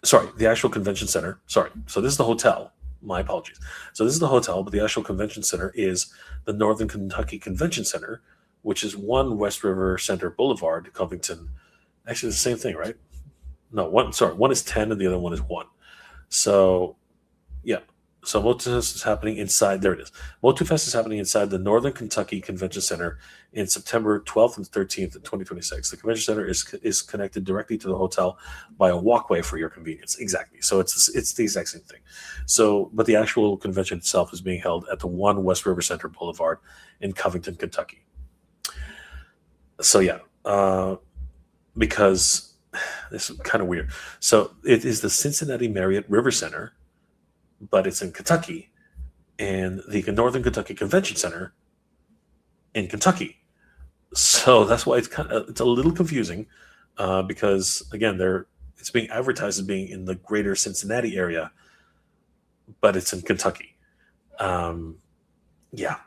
sorry, the actual convention center. Sorry, so this is the hotel. My apologies. So this is the hotel, but the actual convention center is the Northern Kentucky Convention Center, which is 1 West River Center Boulevard, Covington. Actually, it's the same thing, right? No, one is 10 and the other one is 1. So, yeah. So MOTUFest is happening inside. There it is. MOTUFest is happening inside the Northern Kentucky Convention Center in September 12th and 13th of 2026. The convention center is connected directly to the hotel by a walkway for your convenience. Exactly. So it's the exact same thing. So, but the actual convention itself is being held at the 1 West River Center Boulevard in Covington, Kentucky. So yeah, because this is kind of weird. So it is the Cincinnati Marriott River Center, but it's in Kentucky, and the Northern Kentucky Convention Center in Kentucky. So that's why it's a little confusing, because again, it's being advertised as being in the greater Cincinnati area, but it's in Kentucky. Yeah.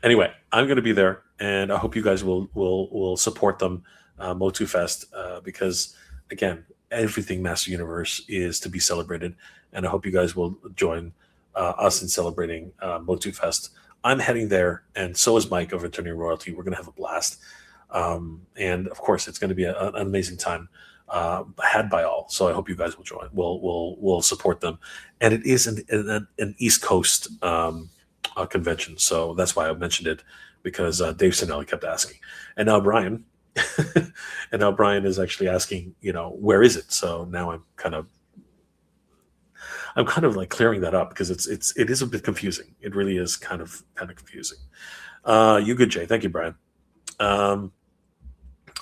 Anyway, I'm going to be there, and I hope you guys will support them, MOTUFest, because again, everything Master Universe is to be celebrated, and I hope you guys will join us in celebrating MOTUFest. I'm heading there, and so is Mike of Attorney Royalty. We're going to have a blast, and of course, it's going to be an amazing time had by all. So I hope you guys will join. We'll support them, and it is an East Coast convention, so that's why I mentioned it, because Dave Sinelli kept asking, and now Brian. And now Brian is actually asking, where is it? So now I'm kind of like clearing that up, because it is a bit confusing. It really is kind of confusing. You good, Jay? Thank you, Brian. I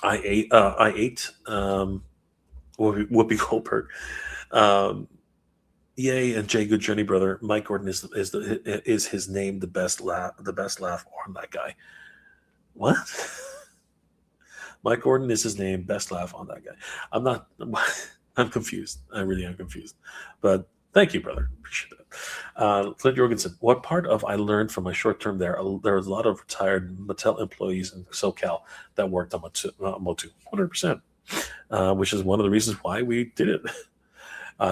ate Whoopi Goldberg. Yay, and Jay, good journey, brother. Mike Gordon is his name, the best laugh on that guy. What? Mike Gordon is his name, best laugh on that guy. I'm confused. I really am confused. But thank you, brother. Appreciate that. Clint Jorgensen, what part of I learned from my short term there was a lot of retired Mattel employees in SoCal that worked on Motu, 100%, which is one of the reasons why we did it.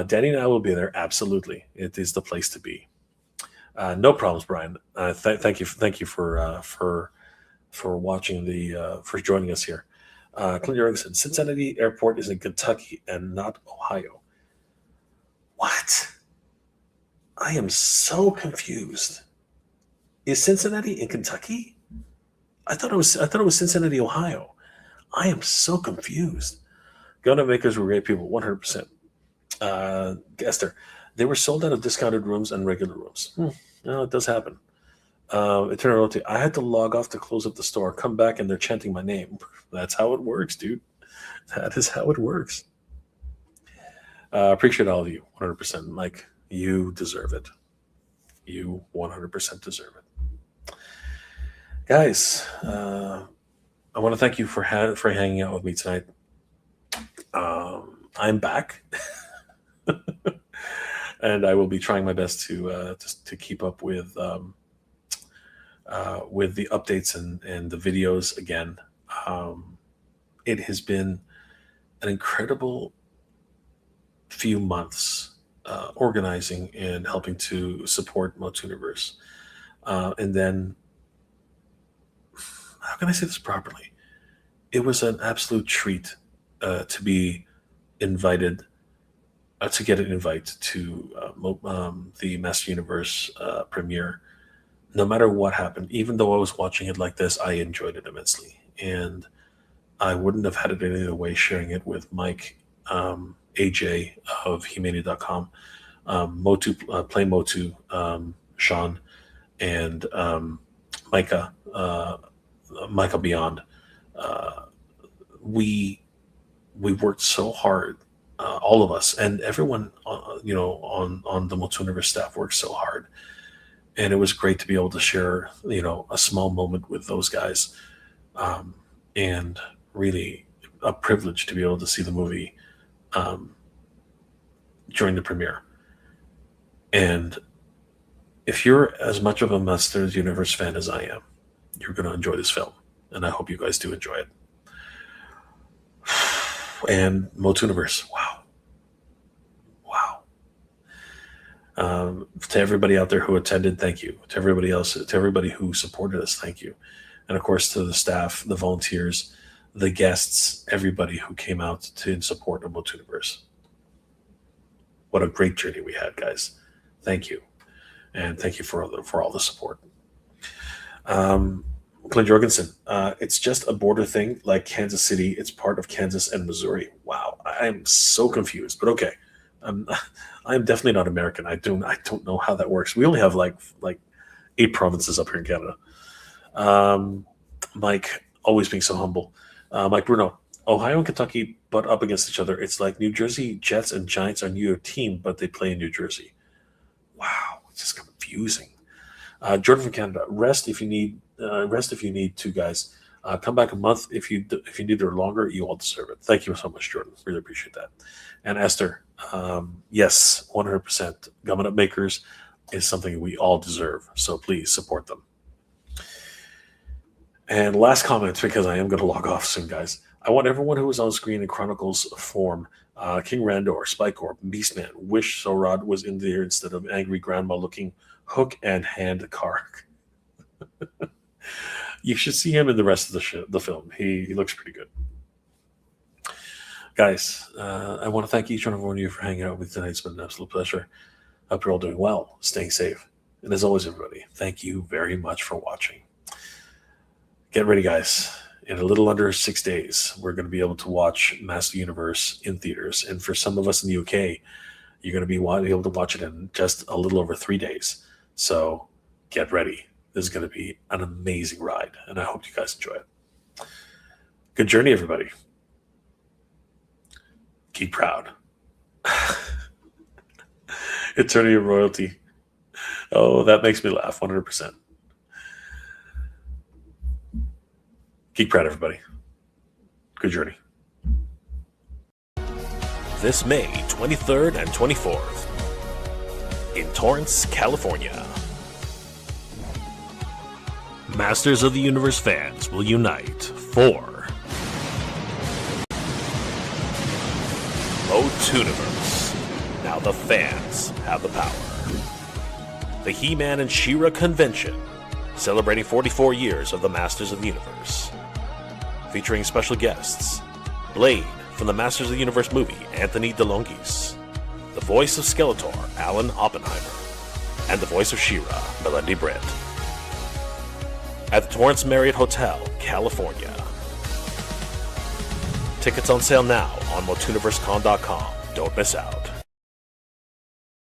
Danny and I will be there. Absolutely. It is the place to be. No problems, Brian. Thank you for watching for joining us here. Clint Jorgensen, Cincinnati Airport is in Kentucky and not Ohio. What? I am so confused. Is Cincinnati in Kentucky? I thought it was Cincinnati, Ohio. I am so confused. Gunna makers were great people, 100%. Esther, they were sold out of discounted rooms and regular rooms. No, it does happen. Eternal Rotate, I had to log off to close up the store, come back, and they're chanting my name. That's how it works, dude. That is how it works. Appreciate all of you, 100%. Mike, you deserve it. You 100% deserve it. Guys, I want to thank you for hanging out with me tonight. I'm back. And I will be trying my best to keep up with the updates and the videos again. It has been an incredible few months organizing and helping to support MOTUNIVERSE. And then, how can I say this properly? It was an absolute treat to be invited, to get an invite to the Master Universe premiere. No matter what happened, even though I was watching it like this, I enjoyed it immensely. And I wouldn't have had it any other way sharing it with Mike, AJ of Humania.com, Play Motu, Sean, and Micah Beyond. We worked so hard, all of us, and everyone, on the MOTUNIVERSE staff worked so hard. And it was great to be able to share, a small moment with those guys. And really a privilege to be able to see the movie during the premiere. And if you're as much of a Masters of the Universe fan as I am, you're going to enjoy this film. And I hope you guys do enjoy it. And MOTUNIVERSE, wow. To everybody out there who attended, thank you. To everybody else, to everybody who supported us, thank you. And of course, to the staff, the volunteers, the guests, everybody who came out to in support of MOTUNIVERSE. What a great journey we had, guys. Thank you. And thank you for all the support. Clint Jorgensen, it's just a border thing like Kansas City. It's part of Kansas and Missouri. Wow, I'm so confused, but okay. I'm definitely not American. I don't know how that works. We only have like 8 provinces up here in Canada. Mike, always being so humble. Mike Bruno, Ohio and Kentucky butt up against each other. It's like New Jersey Jets and Giants are New York team, but they play in New Jersey. Wow, it's just confusing. Jordan from Canada, rest if you need to, guys. Come back a month if you need it longer. You all deserve it. Thank you so much, Jordan. Really appreciate that. And Esther, yes, 100%. Gumming Up Makers is something we all deserve. So please support them. And last comment, because I am going to log off soon, guys. I want everyone who was on screen in Chronicles form, King Randor, Spike-Orb, Beastman, Wish Sorod was in there instead of angry grandma looking hook and hand Kark. You should see him in the rest of the film. He looks pretty good. Guys, I want to thank each and every one of you for hanging out with me tonight. It's been an absolute pleasure. Hope you're all doing well, staying safe. And as always, everybody, thank you very much for watching. Get ready, guys. In a little under 6 days, we're going to be able to watch Master of the Universe in theaters. And for some of us in the UK, you're going to be able to watch it in just a little over 3 days. So get ready. This is going to be an amazing ride, and I hope you guys enjoy it. Good journey, everybody. Keep proud. Eternity of Royalty. Oh, that makes me laugh, 100%. Keep proud, everybody. Good journey. This May 23rd and 24th in Torrance, California. Masters of the Universe fans will unite for MOTUNIVERSE. Now the fans have the power. The He-Man and She-Ra convention, celebrating 44 years of the Masters of the Universe. Featuring special guests, Blade from the Masters of the Universe movie, Anthony DeLongis, the voice of Skeletor, Alan Oppenheimer, and the voice of She-Ra, Melendi Brett. At the Torrance Marriott Hotel, California. Tickets on sale now on MOTUNIVERSECon.com. Don't miss out.